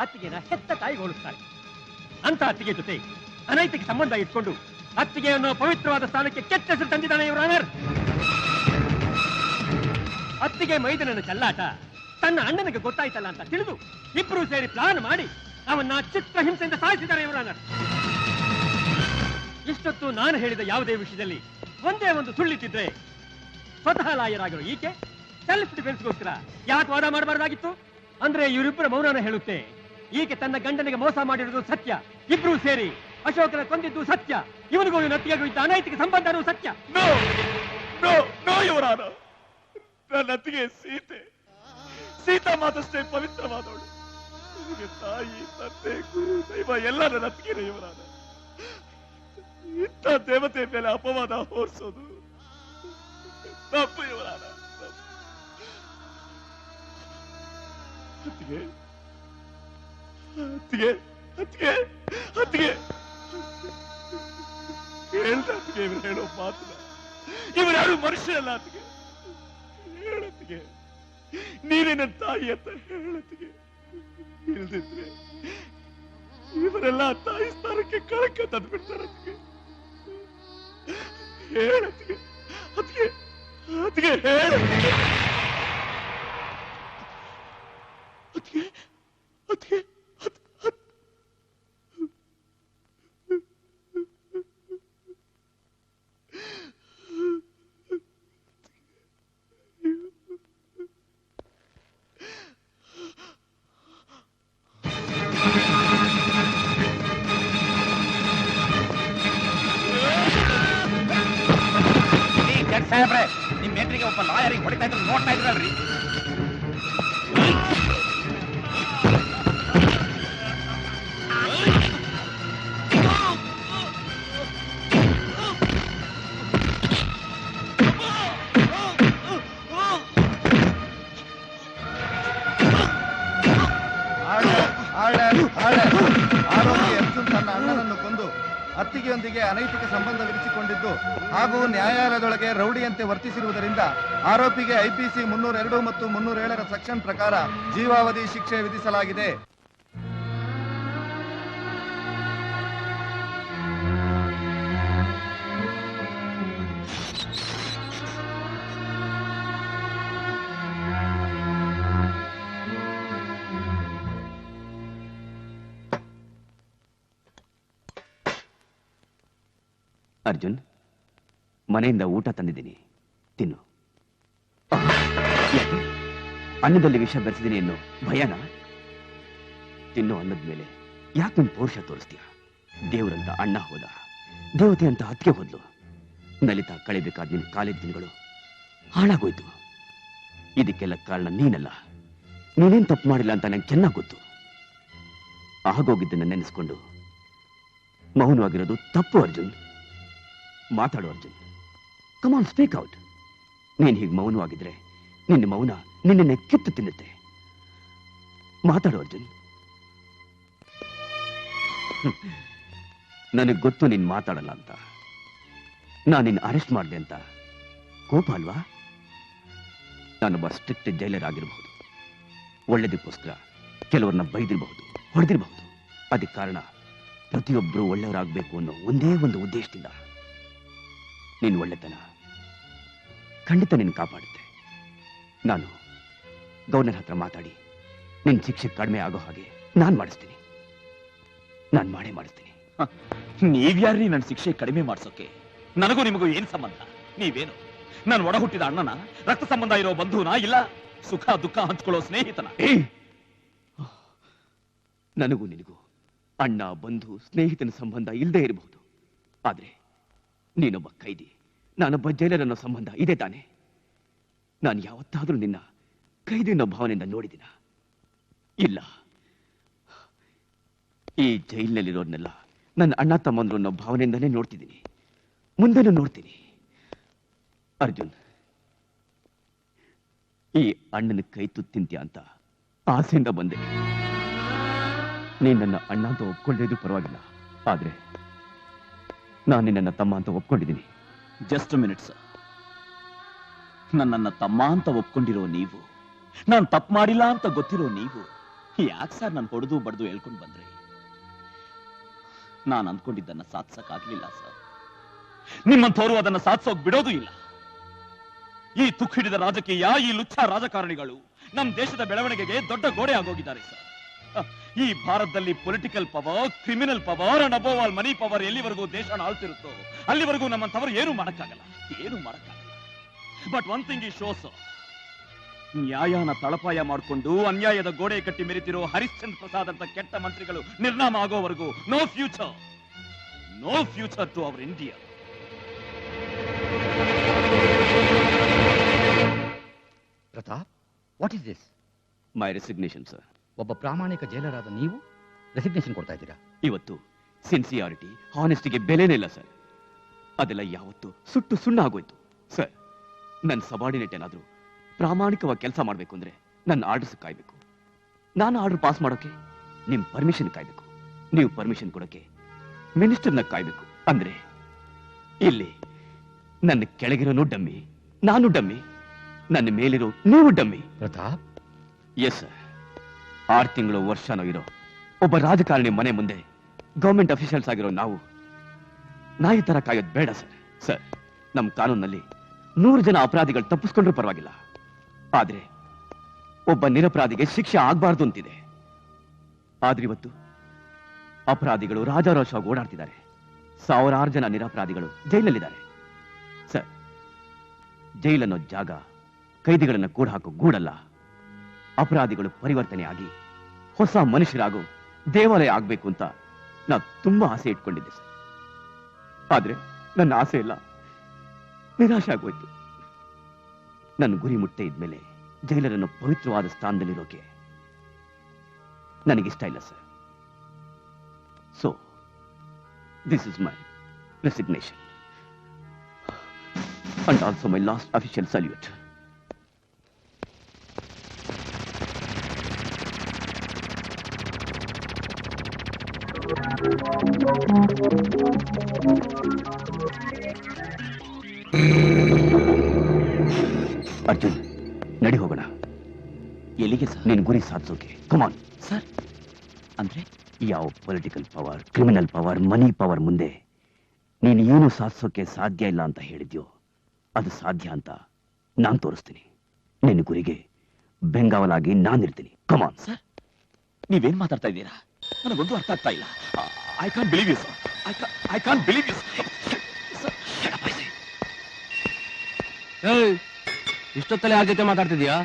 ಅತ್ತಿಗೆನ ಹೆತ್ತ ತಾಯಿ ಹೋಲಿಸ್ತಾರೆ. ಅಂತ ಅತ್ತಿಗೆ ಜೊತೆ ಅನೈತಿಕ ಸಂಬಂಧ ಇಟ್ಕೊಂಡು ಅತ್ತಿಗೆ ಅನ್ನೋ ಪವಿತ್ರವಾದ ಸ್ಥಾನಕ್ಕೆ ಕೆಟ್ಟ ಹೆಸರು ತಂದಿದ್ದಾನೆ ಯುವರ್ ಆನರ್. ಅತ್ತಿಗೆ ಮೈದನನ ಚೆಲ್ಲಾಟ ತನ್ನ ಅಣ್ಣನಿಗೆ ಗೊತ್ತಾಯ್ತಲ್ಲ ಅಂತ ತಿಳಿದು ಇಬ್ರು ಸೇರಿ ಪ್ಲಾನ್ ಮಾಡಿ ಅವನ್ನ ಚಿತ್ರಹಿಂಸೆಯಿಂದ ಸಾಯಿಸಿದ್ದಾರೆ ಯುವರ್ ಆನರ್. ಇಷ್ಟೊತ್ತು ನಾನು ಹೇಳಿದ ಯಾವುದೇ ವಿಷಯದಲ್ಲಿ ಒಂದೇ ಒಂದು ಸುಳ್ಳಿಟ್ಟಿದ್ರೆ ಸ್ವತಃ ಲಾಯರ್ ಆಗಿರೋ ಈಕೆ ಸೆಲ್ಫ್ ಡಿಫೆನ್ಸ್ಗೋಸ್ಕರ ಯಾಕೆ ವಾದ ಮಾಡಬಾರ್ದಾಗಿತ್ತು? ಅಂದ್ರೆ ಇವರಿಬ್ಬರ ಮೌನನ ಹೇಳುತ್ತೆ. ಈಕೆ ತನ್ನ ಗಂಡನಿಗೆ ಮೋಸ ಮಾಡಿರೋದು ಸತ್ಯ, ಇಬ್ರು ಸೇರಿ ಅಶೋಕನ ಕೊಂದಿದ್ದು ಸತ್ಯ, ಇವನಿಗೂ ಇವನ ಅತ್ತಿಗೆಗೂ ಇದ್ದ ಅನೈತಿಕ ಸಂಬಂಧನೂ ಸತ್ಯ. ನನ್ನ ಅತ್ತಿಗೆ ಸೀತಾ ಮಾತಷ್ಟೇ ಪವಿತ್ರವಾದವಳು. ತಾಯಿ, ತಂದೆ, ಗುರು, ದೈವ ಎಲ್ಲ ನನ್ನ ಅತ್ತಿಗೆನೇ ಇವರಾದ. ಇಂಥ ದೇವತೆ ಮೇಲೆ ಅಪವಾದ ಹೊರಿಸೋದು ತಪ್ಪು ಇವರಾದ. ಅತ್ತಿಗೆ ಅತ್ತಿಗೆ ಅತ್ತಿಗೆ ಅತ್ತಿಗೆ ಹೇಳ್ದ ಅತ್ತಿಗೆ ಇವ್ರು ಹೇಳೋ ಮಾತನ್ನ. ಇವರು ಯಾರು ಮನುಷ್ಯರಲ್ಲ ಅತ್ತಿಗೆ. ಹೇಳತ್ತಿಗೆ ನೀನೇ ನನ್ನ ತಾಯಿ ಅಂತ ಹೇಳತ್ತಿಗೆ. ಇಲ್ದಿದ್ರೆ ಇವರೆಲ್ಲ ತಾಯಿ ಸ್ಥಾನಕ್ಕೆ ಕಳಕ ತಂದ್ಬಿಡ್ತಾರೆ. ಅತ್ತಿಗೆ ಹೇಳತ್ತಿಗೆ ಅತ್ತಿಗೆ ಅತ್ತಿಗೆ ಹೇಳ ಅತ್ತಿಗೆ ಅತ್ತಿಗೆ ಸಾಹೇಬ್ರೆ, ನಿಮ್ ಮೇಟ್ರಿಗೆ ಒಬ್ಬ ಲಾಯರಿಗೆ ಹೊಡಿತಾ ಇದ್ರು ನೋಡ್ತಾ ಇದ್ರಲ್ರಿ. ಆರೋಪಿ ಅರ್ಜುನ್ ತನ್ನ ಅಣ್ಣನನ್ನು ಕೊಂದು ಅತ್ತಿಗೆಯೊಂದಿಗೆ ಅನೈತಿಕ ಸಂಬಂಧ ವಿರಿಸಿಕೊಂಡಿದ್ದು ಹಾಗೂ ನ್ಯಾಯಾಲಯದೊಳಗೆ ರೌಡಿಯಂತೆ ವರ್ತಿಸಿರುವುದರಿಂದ ಆರೋಪಿಗೆ ಐಪಿಸಿ 302 ಮತ್ತು 307ರ ಸೆಕ್ಷನ್ ಪ್ರಕಾರ ಜೀವಾವಧಿ ಶಿಕ್ಷೆ ವಿಧಿಸಲಾಗಿದೆ. ಅರ್ಜುನ್, ಮನೆಯಿಂದ ಊಟ ತಂದಿದ್ದೀನಿ, ತಿನ್ನು. ಯಾಕೆ ಅನ್ನದಲ್ಲಿ ವಿಷ ಬೆರೆಸಿದ್ದೀನಿ ಅನ್ನೋ ಭಯನಾ? ತಿನ್ನು ಅನ್ನದ್ಮೇಲೆ ಯಾಕೆ ನಿನ್ ಪೌರುಷ ತೋರಿಸ್ತೀಯ? ದೇವರಂತ ಅಣ್ಣ ಹೋದ, ದೇವತೆ ಅಂತ ಅತ್ತಿಗೆ ಹೋದ್ಲು. ನಲಿತಾ ಕಳಿಬೇಕಾದ ನಿನ್ ಕಾಲೇಜ್ ದಿನಗಳು ಹಾಳಾಗೋಯ್ತು. ಇದಕ್ಕೆಲ್ಲ ಕಾರಣ ನೀನಲ್ಲ. ನೀನೇನ್ ತಪ್ಪು ಮಾಡಿಲ್ಲ ಅಂತ ನಂಗೆ ಚೆನ್ನಾಗಿ ಗೊತ್ತು. ಆಗೋಗಿದ್ದನ್ನ ನೆನೆಸ್ಕೊಂಡು ಮೌನವಾಗಿರೋದು ತಪ್ಪು ಅರ್ಜುನ್. ಮಾತಾಡು ಅರ್ಜುನ್, ಕಮಾನ್ ಸ್ಪೀಕ್ ಔಟ್. ನೀನ್ ಹೀಗೆ ಮೌನವಾಗಿದ್ರೆ ನಿನ್ನ ಮೌನ ನಿನ್ನನ್ನೇ ಕಿತ್ತು ತಿನ್ನುತ್ತೆ. ಮಾತಾಡು ಅರ್ಜುನ್. ನನಗೆ ಗೊತ್ತು ನೀನ್ ಮಾತಾಡಲ್ಲ ಅಂತ. ನಾನು ನಿನ್ನ ಅರೆಸ್ಟ್ ಮಾಡಿದೆ ಅಂತ ಕೋಪ ಅಲ್ವಾ? ನಾನೊಬ್ಬ ಸ್ಟ್ರಿಕ್ಟ್ ಜೈಲರ್ ಆಗಿರಬಹುದು, ಒಳ್ಳೆದಕ್ಕೋಸ್ಕರ ಕೆಲವರನ್ನ ಬೈದಿರಬಹುದು, ಹೊಡೆದಿರಬಹುದು. ಅದಕ್ಕೆ ಕಾರಣ ಪ್ರತಿಯೊಬ್ಬರು ಒಳ್ಳೆಯವರಾಗಬೇಕು ಅನ್ನೋ ಒಂದೇ ಒಂದು ಉದ್ದೇಶದಿಂದ. ನಿನ್ನ ಒಳ್ಳೆತನ ಖಂಡಿತ ನಿನ್ನ ಕಾಪಾಡುತ್ತೆ. ನಾನು ಗವರ್ನರ್ ಹತ್ರ ಮಾತಾಡಿ ನಿನ್ನ ಶಿಕ್ಷೆ ಕಡಿಮೆ ಆಗೋ ಹಾಗೆ ನಾನು ಮಾಡಿಸ್ತೀನಿ. ನಾನು ಮಾಡೇ ಮಾಡಿಸ್ತೀನಿ. ನೀವ್ಯಾರ್ರಿ ನನ್ನ ಶಿಕ್ಷೆ ಕಡಿಮೆ ಮಾಡ್ಸೋಕೆ? ನನಗೂ ನಿಮಗೂ ಏನ್ ಸಂಬಂಧ? ನೀವೇನು ನಾನು ಒಡ ಹುಟ್ಟಿದ ಅಣ್ಣನ, ರಕ್ತ ಸಂಬಂಧ ಇರೋ ಬಂಧುನ, ಇಲ್ಲ ಸುಖ ದುಃಖ ಹಂಚ್ಕೊಳ್ಳೋ ಸ್ನೇಹಿತನ? ನನಗೂ ನಿನಗೂ ಅಣ್ಣ, ಬಂಧು, ಸ್ನೇಹಿತನ ಸಂಬಂಧ ಇಲ್ಲದೆ ಇರಬಹುದು. ಆದ್ರೆ ನೀನೊಬ್ಬ ಕೈದಿ, ನಾನೊಬ್ಬ ಜೈಲರ್ ಅನ್ನೋ ಸಂಬಂಧ ಇದೆ ತಾನೆ? ನಾನು ಯಾವತ್ತಾದ್ರೂ ನಿನ್ನ ಕೈದಿ ಅನ್ನೋ ಭಾವನೆಯಿಂದ ನೋಡಿದಿನ? ಇಲ್ಲ. ಈ ಜೈಲಿನಲ್ಲಿರೋರ್ನೆಲ್ಲ ನನ್ನ ಅಣ್ಣ ತಮ್ಮಂದ್ರು ಅನ್ನೋ ಭಾವನೆಯಿಂದನೇ ನೋಡ್ತಿದ್ದೀನಿ, ಮುಂದೆನೂ ನೋಡ್ತೀನಿ. ಅರ್ಜುನ್, ಈ ಅಣ್ಣನ ಕೈ ತುತ್ತಿಂತ್ಯ ಅಂತ ಆಸೆಯಿಂದ ಬಂದೆ. ನೀನ್ ನನ್ನ ಅಣ್ಣ ಅಂತ ಒಪ್ಕೊಂಡಿದ್ದು ಪರವಾಗಿಲ್ಲ, ಆದ್ರೆ ನಾನು ನಿನ್ನ ತಮ್ಮ ಅಂತ ಒಪ್ಕೊಂಡಿದ್ದೀನಿ. Just minute sir. ನನ್ನನ್ನ ತಮ್ಮ ಅಂತ ಒಪ್ಕೊಂಡಿರೋ ನೀವು, ನಾನು ತಪ್ಪು ಮಾಡಿಲ್ಲ ಅಂತ ಗೊತ್ತಿರೋ ನೀವು ಯಾಕೆ ಸರ್ ನಾನು ಹೊಡೆದು ಬಡ್ದು ಹೇಳ್ಕೊಂಡು ಬಂದ್ರಿ? ನಾನು ಅಂದ್ಕೊಂಡಿದ್ದನ್ನ ಸಾಧಿಸಕ್ಕಾಗ್ಲಿಲ್ಲ ಸರ್. ನಿಮ್ಮಂಥವ್ರು ಅದನ್ನ ಸಾಧಿಸೋಕ್ ಬಿಡೋದು ಇಲ್ಲ. ಈ ತುಕ್ಕು ಹಿಡಿದ ರಾಜಕೀಯ, ಈ ಲುಚ್ಚ ರಾಜಕಾರಣಿಗಳು ನಮ್ಮ ದೇಶದ ಬೆಳವಣಿಗೆಗೆ ದೊಡ್ಡ ಗೋಡೆ ಆಗೋಗಿದ್ದಾರೆ ಸರ್. ಈ ಭಾರತದಲ್ಲಿ political power, criminal power and above all money power ಎಲ್ಲಿವರೆಗೂ ದೇಶ ಆಳ್ತಿರುತ್ತೋ ಅಲ್ಲಿವರೆಗೂ ನಮ್ಮಂಥವ್ರು ಏನು ಮಾಡಕ್ಕಾಗಲ್ಲ. ಬಟ್ ಒನ್ ಥಿಂಗ್ ಈ ಶೋಸ್, ನ್ಯಾಯನ ತಳಪಾಯ ಮಾಡಿಕೊಂಡು ಅನ್ಯಾಯದ ಗೋಡೆ ಕಟ್ಟಿ ಮೆರಿತಿರೋ ಹರಿಶ್ಚಂದ್ರ ಪ್ರಸಾದ್ ಅಂತ ಕೆಟ್ಟ ಮಂತ್ರಿಗಳು ನಿರ್ನಾಮ ಆಗೋವರೆಗೂ no future to our India. Pratap, what is this? My resignation sir. ಒಬ್ಬ ಪ್ರಾಮಾಣಿಕ ಜೈಲರಾದ ನೀವು ರೆಸಿಗ್ನೇಷನ್ ಕೊಡ್ತಾ ಇದ್ದೀರಾ? ಇವತ್ತು ಸಿನ್ಸಿಯಾರಿಟಿ, ಹಾನೆಸ್ಟಿಗೆ ಬೆಲೆನೇ ಇಲ್ಲ ಸರ್. ಅದೆಲ್ಲ ಯಾವತ್ತು ಸುಟ್ಟು ಸುಣ್ಣ ಆಗೋಯ್ತು ಸರ್. ನನ್ನ ಸಬಾರ್ಡಿನೇಟ್ ಏನಾದ್ರೂ ಪ್ರಾಮಾಣಿಕವಾಗಿ ಕೆಲಸ ಮಾಡಬೇಕು ಅಂದ್ರೆ ನನ್ನ ಆರ್ಡರ್ಸ್ ಕಾಯ್ಬೇಕು. ನಾನು ಆರ್ಡರ್ ಪಾಸ್ ಮಾಡೋಕೆ ನಿಮ್ ಪರ್ಮಿಷನ್ ಕಾಯ್ಬೇಕು. ನೀವು ಪರ್ಮಿಷನ್ ಕೊಡೋಕೆ ಮಿನಿಸ್ಟರ್ನ ಕಾಯ್ಬೇಕು. ಅಂದ್ರೆ ಇಲ್ಲಿ ನನ್ನ ಕೆಳಗಿರೋನು ಡಮ್ಮಿ, ನಾನು ಡಮ್ಮಿ, ನನ್ನ ಮೇಲಿರೋ ನೀವು ಡಮ್ಮಿ. Pratap, yes sir. 6 ತಿಂಗಳು ವರ್ಷನೋ ಇರೋ ಒಬ್ಬ ರಾಜಕಾರಣಿ ಮನೆ ಮುಂದೆ ಗವರ್ಮೆಂಟ್ ಅಫಿಷಿಯಲ್ಸ್ ಆಗಿರೋ ನಾವು ನಾಯಿ ತರ ಕಾಯೋದು ಬೇಡ ಸರ್. ಸರ್, ನಮ್ಮ ಕಾನೂನಲ್ಲಿ 100 ಜನ ಅಪರಾಧಿಗಳು ತಪ್ಪಿಸ್ಕೊಂಡ್ರೂ ಪರವಾಗಿಲ್ಲ, ಆದ್ರೆ ಒಬ್ಬ ನಿರಪರಾಧಿಗೆ ಶಿಕ್ಷೆ ಆಗ್ಬಾರ್ದು ಅಂತಿದೆ. ಆದ್ರೆ ಇವತ್ತು ಅಪರಾಧಿಗಳು ರಾಜಾರೋಷವಾಗಿ ಓಡಾಡ್ತಿದ್ದಾರೆ. 1000 ಜನ ನಿರಪರಾಧಿಗಳು ಜೈಲಲ್ಲಿದ್ದಾರೆ ಸರ್. ಜೈಲನ್ನೋ ಜಾಗ ಕೈದಿಗಳನ್ನ ಕೂಡ ಹಾಕೋ ಗೂಡಲ್ಲ. ಅಪರಾಧಿಗಳು ಪರಿವರ್ತನೆ ಆಗಿ ಹೊಸ ಮನುಷ್ಯರಾಗೋ ದೇವಾಲಯ ಆಗ್ಬೇಕು ಅಂತ ನಾ ತುಂಬಾ ಆಸೆ ಇಟ್ಕೊಂಡಿದ್ದೆ ಸರ್. ಆದ್ರೆ ನನ್ನ ಆಸೆ ಎಲ್ಲ ನಿರಾಶೆ ಆಗೋಯ್ತು. ನನ್ನ ಗುರಿ ಮುಟ್ಟೆ ಇದ್ಮೇಲೆ ಜೈಲರನ್ನು ಪವಿತ್ರವಾದ ಸ್ಥಾನದಲ್ಲಿರೋಕೆ ನನಗಿಷ್ಟ ಇಲ್ಲ sir. So this is my resignation and also my last official salute. Arjun, ನಡಿ ಹೋಗೋಣ. ಎಲ್ಲಿಗೆ ಸರ್? ನಿನ್ ಗುರಿ ಸಾಧಿಸೋಕೆ. Come on sir. ಅಂದ್ರೆ ಯಾವ political power, criminal power, money power ಮುಂದೆ ನೀನು ಏನು ಸಾಧಿಸೋಕೆ ಸಾಧ್ಯ ಇಲ್ಲ ಅಂತ ಹೇಳಿದ್ಯೋ ಅದು ಸಾಧ್ಯ ಅಂತ ನಾನ್ ತೋರಿಸ್ತೀನಿ. ನಿನ್ನ ಗುರಿಗೆ ಬೆಂಗಾವಲಾಗಿ ನಾನಿರ್ತೀನಿ. ಕಮಾನ್. ಸರ್, ನೀವೇನ್ ಮಾತಾಡ್ತಾ ಇದ್ದೀರಾ? ನನಗೊಂದು ಅರ್ಥ ಆಗ್ತಾ ಇಲ್ಲ. I can't believe you sir. I can't believe you sir. ಇಷ್ಟೊತ್ತಲ್ಲಿ ಯಾರ ಜೊತೆ ಮಾತಾಡ್ತಿದ್ಯಾ?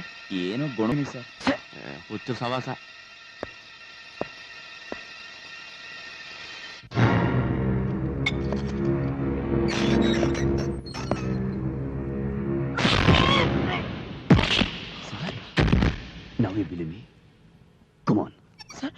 ಏನು ಗುಣ ಸರ್, ಹುಚ್ಚು ಸವಾಸ. Now you believe me? Come on. Sir.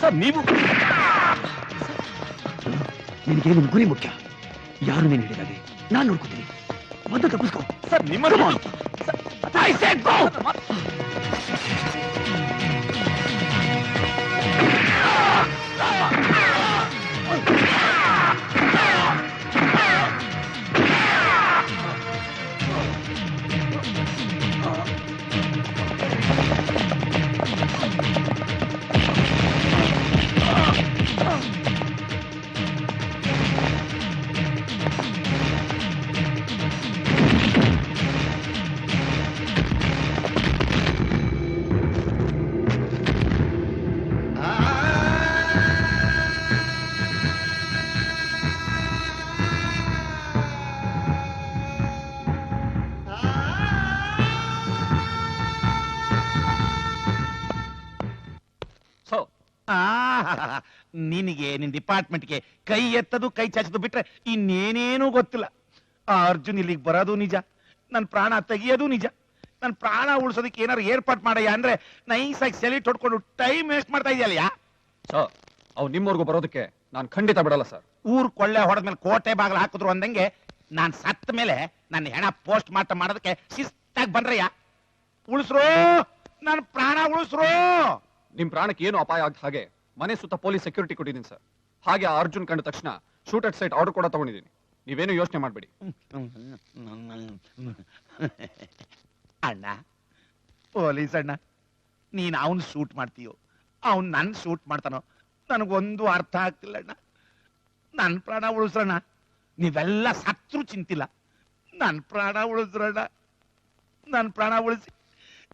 Sir ನೀವು ನಿನಗೆ ನಿನ್ ಗುರಿ ಮುಖ್ಯ. ಯಾರು ನೀನು ಹಿಡಿದಾಗೆ ನಾನು ನೋಡ್ಕೋತೀನಿ. ಮೊದಲು ತಪ್ಪಿಸ್ಕೋ ಸರ್. ನಿಮ್ಮ ನಿನಗೆ ನಿನ್ ಡಿಪಾರ್ಟ್ಮೆಂಟ್ಗೆ ಕೈ ಎತ್ತದು ಕೈ ಚಾಚದು ಬಿಟ್ರೆ ಇನ್ನೇನೇನೂ ಗೊತ್ತಿಲ್ಲ. ಆ ಅರ್ಜುನ್ ಇಲ್ಲಿಗೆ ಬರೋದು ನಿಜ, ನನ್ನ ಪ್ರಾಣ ತೆಗಿಯೋದು ನಿಜ. ನನ್ನ ಪ್ರಾಣ ಉಳಿಸೋದಕ್ಕೆ ಏನಾರು ಏರ್ಪಾಟ್ ಮಾಡಯ್ಯ ಅಂದ್ರೆ ನೈಸಾಗಿ ಸೆಲಿಟ್ ಹೊಡ್ಕೊಂಡು ಟೈಮ್ ವೇಸ್ಟ್ ಮಾಡ್ತಾ ಇದೆಯಲ್ಲ. ಸರ್, ಅವ್ ನಿಮ್ಮವರೆಗೂ ಬರೋದಕ್ಕೆ ನಾನು ಖಂಡಿತ ಬಿಡಲ್ಲ ಸರ್. ಊರ್ ಕೊಳ್ಳೆ ಹೊಡೆದ್ಮೇಲೆ ಕೋಟೆ ಬಾಗಿಲು ಹಾಕಿದ್ರು ಅಂದಂಗೆ ನಾನ್ ಸತ್ತ ಮೇಲೆ ನನ್ನ ಹೆಣ ಪೋಸ್ಟ್ ಮಾರ್ಟಮ್ ಮಾಡೋದಕ್ಕೆ ಶಿಸ್ತಾಗಿ ಬಂದ್ರಯ್ಯ. ಉಳಿಸ್ರು, ನನ್ನ ಪ್ರಾಣ ಉಳಿಸ್ರು. ನಿಮ್ ಪ್ರಾಣಕ್ಕೆ ಏನು ಅಪಾಯ ಆಗದ ಹಾಗೆ ಮನೆ ಸುತ್ತ ಪೊಲೀಸ್ ಸೆಕ್ಯೂರಿಟಿ ಕೊಟ್ಟಿದ್ದೀನಿ ಸರ್. ಹಾಗೆ ಆ ಅರ್ಜುನ್ ಕಂಡ ತಕ್ಷಣ ಶೂಟ್ ಅಟ್ ಸೈಟ್ ಆರ್ಡರ್ ಕೂಡ ತಗೊಂಡಿದ್ದೀನಿ. ನೀವೇನು ಯೋಚನೆ ಮಾಡಬೇಡಿ. ಅಣ್ಣ, ಪೊಲೀಸ್ ಅಣ್ಣ, ನೀನ್ ಅವನ್ ಶೂಟ್ ಮಾಡ್ತೀಯೋ ಅವನ್ ನನ್ ಶೂಟ್ ಮಾಡ್ತಾನೋ ನನಗೊಂದು ಅರ್ಥ ಆಗ್ತಿಲ್ಲ ಅಣ್ಣ. ನನ್ ಪ್ರಾಣ ಉಳಿಸ್ರಣ್ಣ. ನೀವೆಲ್ಲ ಸತ್ರು ಚಿಂತಿಲ್ಲ, ನನ್ ಪ್ರಾಣ ಉಳಿಸ್ರಣ್ಣ. ನನ್ ಪ್ರಾಣ ಉಳಿಸಿ,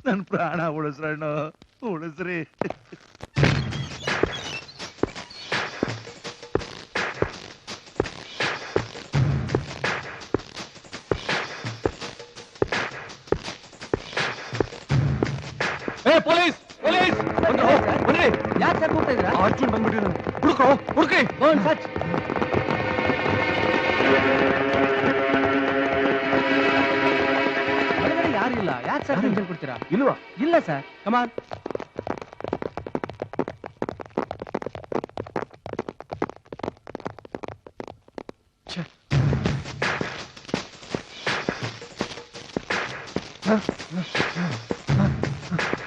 ನನ್ ಪ್ರಾಣ ಉಳಿಸ್ರಣ್ಣ, ಉಳಿಸ್ರಿ. ಪೊಲೀಸ್ ಪೊಲೀಸ್ ಬನ್ರಿ. ಯಾಕೆ ಸರ್ ಹೋಗ್ತಾ ಇದ್ದೀರಾ? ಅರ್ಜುನ್ ಬಂದ್ಬಿಟ್ಟಿದ್ದಾನೆ. ಹುಡುಕ್ರೋ, ಹುಡುಕ್ರಿ. ಸಚ್ ಯಾರು ಇಲ್ಲ. ಯಾಕೆ ಸರ್ ಟೆನ್ಷನ್ ಕೊಡ್ತೀರಾ? ಇಲ್ವಾ? ಇಲ್ಲ sir, come on.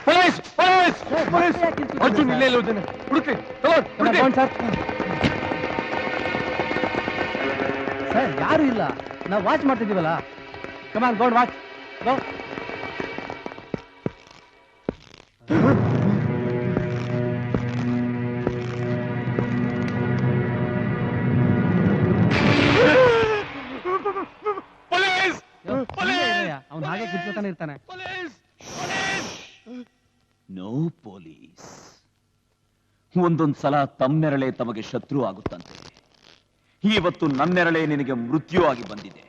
Police police police! Arjun ಇಲ್ಲೇ ಇದ್ದಾನೆ. ಹುಡುಕ್ರಿ. ಸರ್ ಯಾರು ಇಲ್ಲ, ನಾವು ವಾಚ್ ಮಾಡ್ತಿದೀವಲ್ಲ. Come on, go watch go. Police! ಅವ್ನು ಹಾಗೆ ಕುತ್ಕೋತಾನೆ ಇರ್ತಾನೆ. No police. ಒಂದೊಂದ್ ಸಲ ತಮ್ಮೆರಳೆ ತಮಗೆ ಶತ್ರು ಆಗುತ್ತಂತೆ. ಇವತ್ತು ನನ್ನೆರಳೆ ನಿನಗೆ ಮೃತ್ಯು ಆಗಿ ಬಂದಿದೆ.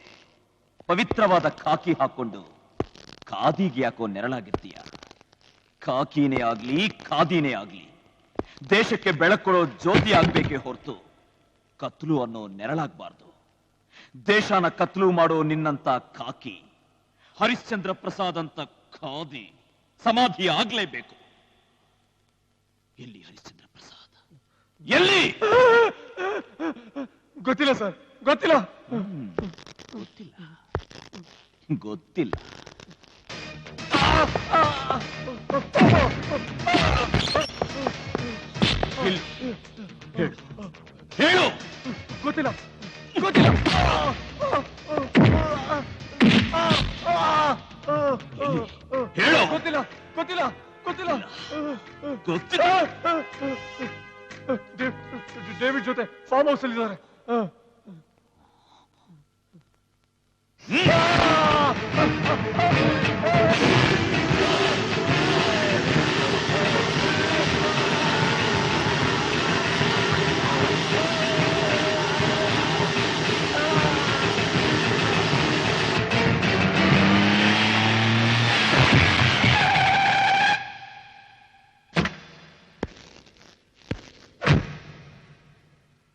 ಪವಿತ್ರವಾದ ಖಾಕಿ ಹಾಕೊಂಡು ಖಾದಿಗೆ ಯಾಕೋ ನೆರಳಾಗಿರ್ತೀಯ? ಖಾಕಿನೇ ಆಗ್ಲಿ ಖಾದಿನೇ ಆಗ್ಲಿ ದೇಶಕ್ಕೆ ಬೆಳಕೊಡೋ ಜ್ಯೋತಿ ಆಗ್ಬೇಕೇ ಹೊರತು ಕತ್ಲು ಅನ್ನೋ ನೆರಳಾಗಬಾರ್ದು. ದೇಶನ ಕತ್ಲು ಮಾಡೋ ನಿನ್ನಂತ ಖಾಕಿ ಹರಿಶ್ಚಂದ್ರ ಪ್ರಸಾದ್ ಅಂತ ಖಾದಿ ಸಮಾಧಿ ಆಗ್ಲೇಬೇಕು. ಎಲ್ಲಿ ಹರಿಶ್ಚಂದ್ರ ಪ್ರಸಾದ್? ಎಲ್ಲಿ? ಗೊತ್ತಿಲ್ಲ ಸರ್, ಗೊತ್ತಿಲ್ಲ. ಗೊತ್ತಿಲ್ಲ ಗೊತ್ತಿಲ್ಲ. ಹೇಳು. ಗೊತ್ತಿಲ್ಲ, ಗೊತ್ತಿಲ್ಲ. ಹೇಳು. ಗೊತ್ತಿಲ್ಲ, ಗೊತ್ತಿಲ್ಲ, ಗೊತ್ತಿಲ್ಲ, ಗೊತ್ತಿಲ್ಲ. ಡೇವಿಡ್ ಜೊತೆ ಫಾರ್ಮ್ ಹೌಸ್ ಅಲ್ಲಿ ಇದ್ದಾರೆ.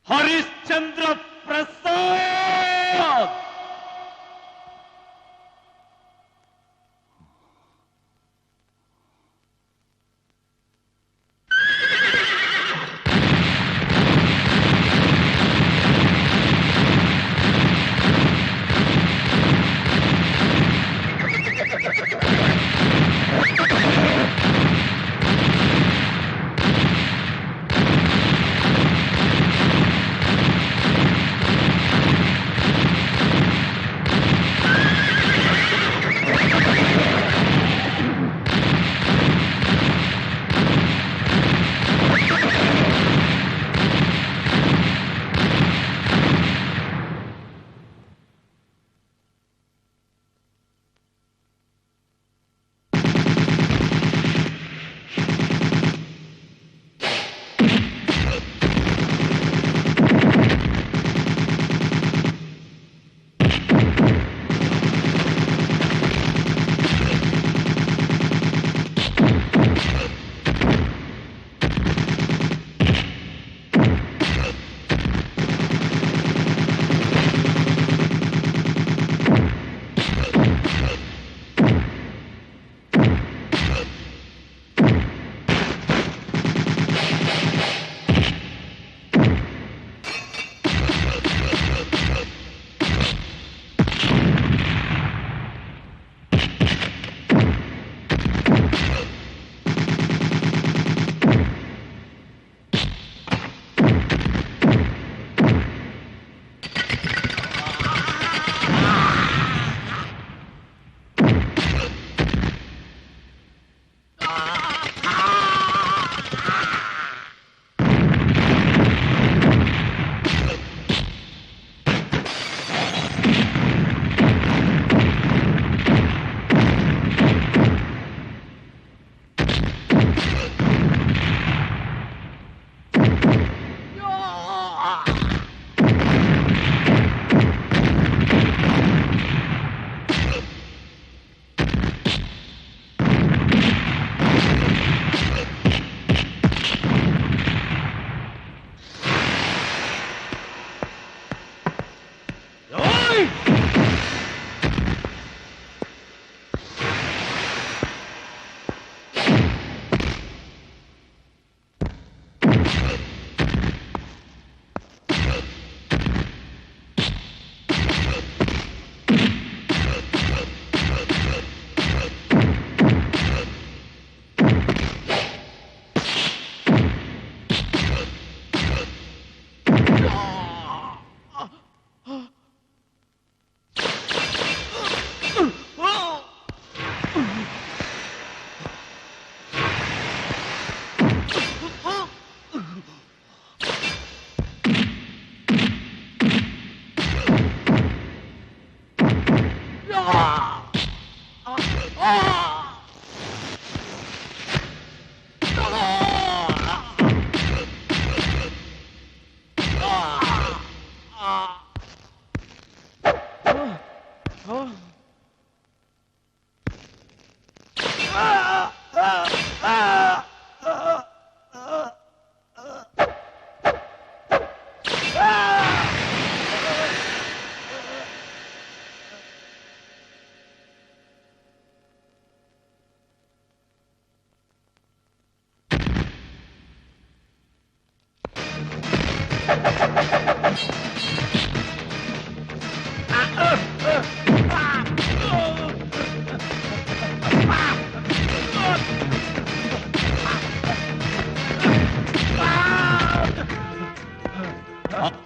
ಹರಿಶ್ಚಂದ್ರ ಪ್ರಸಾದ್.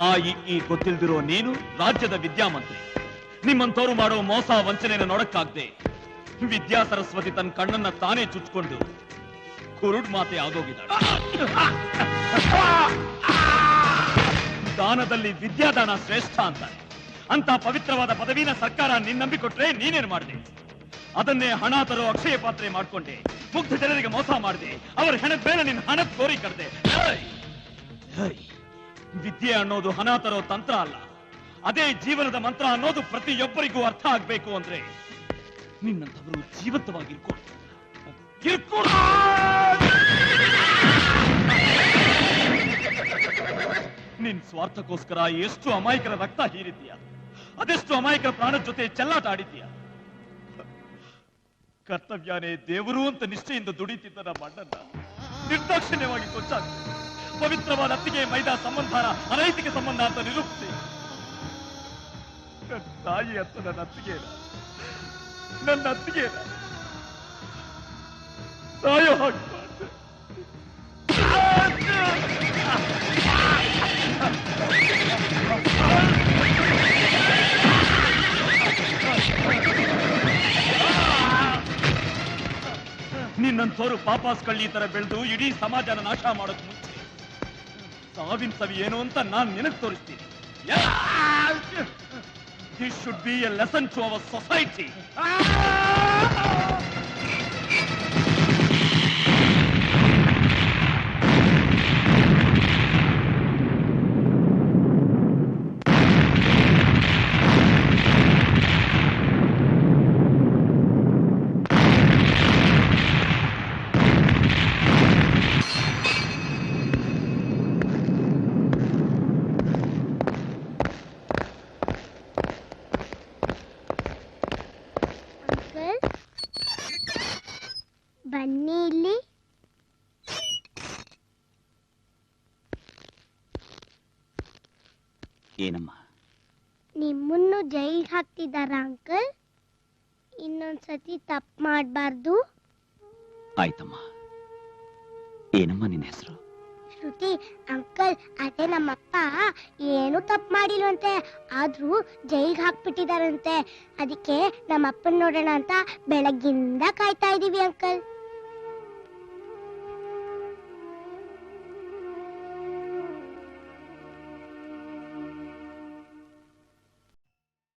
ಅ ಇ ಗೊತ್ತಿಲ್ದಿರೋ ನೀನು ರಾಜ್ಯದ ವಿದ್ಯಾಮಂತ್ರಿ. ನಿಮ್ಮಂತವ್ರು ಮಾಡೋ ಮೋಸ ವಂಚನೆಯನ್ನು ನೋಡಕ್ಕಾಗ್ದೆ ವಿದ್ಯಾ ಸರಸ್ವತಿ ತನ್ನ ಕಣ್ಣನ್ನ ತಾನೇ ಚುಚ್ಕೊಂಡು ಕುರುಡ್ ಮಾತೆ ಆಗೋಗಿದ್ದಾಳೆ. ದಾನದಲ್ಲಿ ವಿದ್ಯಾದಾನ ಶ್ರೇಷ್ಠ ಅಂತಾರೆ. ಅಂತ ಪವಿತ್ರವಾದ ಪದವಿನ ಸರ್ಕಾರ ನಿನ್ನಂಬಿಕೊಟ್ರೆ ನೀನೇನು ಮಾಡಿದೆ? ಅದನ್ನೇ ಹಣ ತರೋ ಅಕ್ಷಯ ಪಾತ್ರೆ ಮಾಡ್ಕೊಂಡೆ. ಮುಗ್ಧ ಜನರಿಗೆ ಮೋಸ ಮಾಡಿದೆ. ಅವರ ಹೆಣದ ಮೇಲೆ ನಿನ್ನ ಹಣದ ಕೋರಿ ಕಡ್ದೆ. ವಿದ್ಯೆ ಅನ್ನೋದು ಹಣ ತರೋ ತಂತ್ರ ಅಲ್ಲ, ಅದೇ ಜೀವನದ ಮಂತ್ರ ಅನ್ನೋದು ಪ್ರತಿಯೊಬ್ಬರಿಗೂ ಅರ್ಥ ಆಗ್ಬೇಕು ಅಂದ್ರೆ ನಿನ್ನಂತವರು ಜೀವಂತವಾಗಿರ್ಕೊಂಡು ನಿನ್ ಸ್ವಾರ್ಥಕ್ಕೋಸ್ಕರ ಎಷ್ಟು ಅಮಾಯಕರ ರಕ್ತ ಹೀರಿದ್ದೀಯ, ಅದೆಷ್ಟು ಅಮಾಯಕರ ಪ್ರಾಣದ ಜೊತೆ ಚೆಲ್ಲಾಟ ಆಡಿದ್ದೀಯ. ಕರ್ತವ್ಯನೇ ದೇವರು ಅಂತ ನಿಷ್ಠೆಯಿಂದ ದುಡಿತಿದ್ದ ನಮ್ಮ ಅಣ್ಣನ್ನ ನಿರ್ದಾಕ್ಷಿಣ್ಯವಾಗಿ ಕೊಂಚಾಗ್ತದೆ. ಪವಿತ್ರವಾದ ಅತ್ತಿಗೆ ಮೈದಾ ಸಂಬಂಧನ ಅನೈತಿಕ ಸಂಬಂಧ ಅಂತ ನಿರೂಪಿಸಿ ನನ್ನ ತಾಯಿ ಅಂತ ನನ್ನ ಅತ್ತಿಗೆ ಸಾಯೋ ಹಾಗೆ ಮಾಡ್ದೆ. ನಿನ್ನಂಥವ್ರು ಪಾಪಾಸ್ ಕಳ್ಳಿ ತರ ಬೆಳೆದು ಇಡೀ ಸಮಾಜನ ನಾಶ ಮಾಡೋಕ್ ಮುಂಚೆ ಸಾವಿನ ಸವಿ ಏನು ಅಂತ ನಾನ್ ನಿನಗ್ ತೋರಿಸ್ತೀನಿ. This should be a lesson to our society. ಬನ್ನಿ ಇಲ್ಲಿ. ಏನಮ್ಮ? ನಿಮ್ಮನ್ನು ಜೈಲ್ಗೆ ಹಾಕ್ತಿದಾರ ಅಂಕಲ್? ಇನ್ನೊಂದ್ಸತಿ ತಪ್ಪು ಮಾಡಬಾರ್ದು. ಆಯ್ತಮ್ಮ. ಏನಮ್ಮ ನಿನ್ನ ಹೆಸರು? ಶ್ರುತಿ. ಅಂಕಲ್, ಅದೇ ನಮ್ಮಪ್ಪ ಏನು ತಪ್ಪು ಮಾಡಿಲ್ವಂತೆ, ಆದ್ರೂ ಜೈಲ್ಗೆ ಹಾಕ್ಬಿಟ್ಟಿದಾರಂತೆ. ಅದಕ್ಕೆ ನಮ್ಮಪ್ಪನ್ ನೋಡೋಣ ಅಂತ ಬೆಳಗ್ಗಿಂದ ಕಾಯ್ತಾ ಇದೀವಿ ಅಂಕಲ್.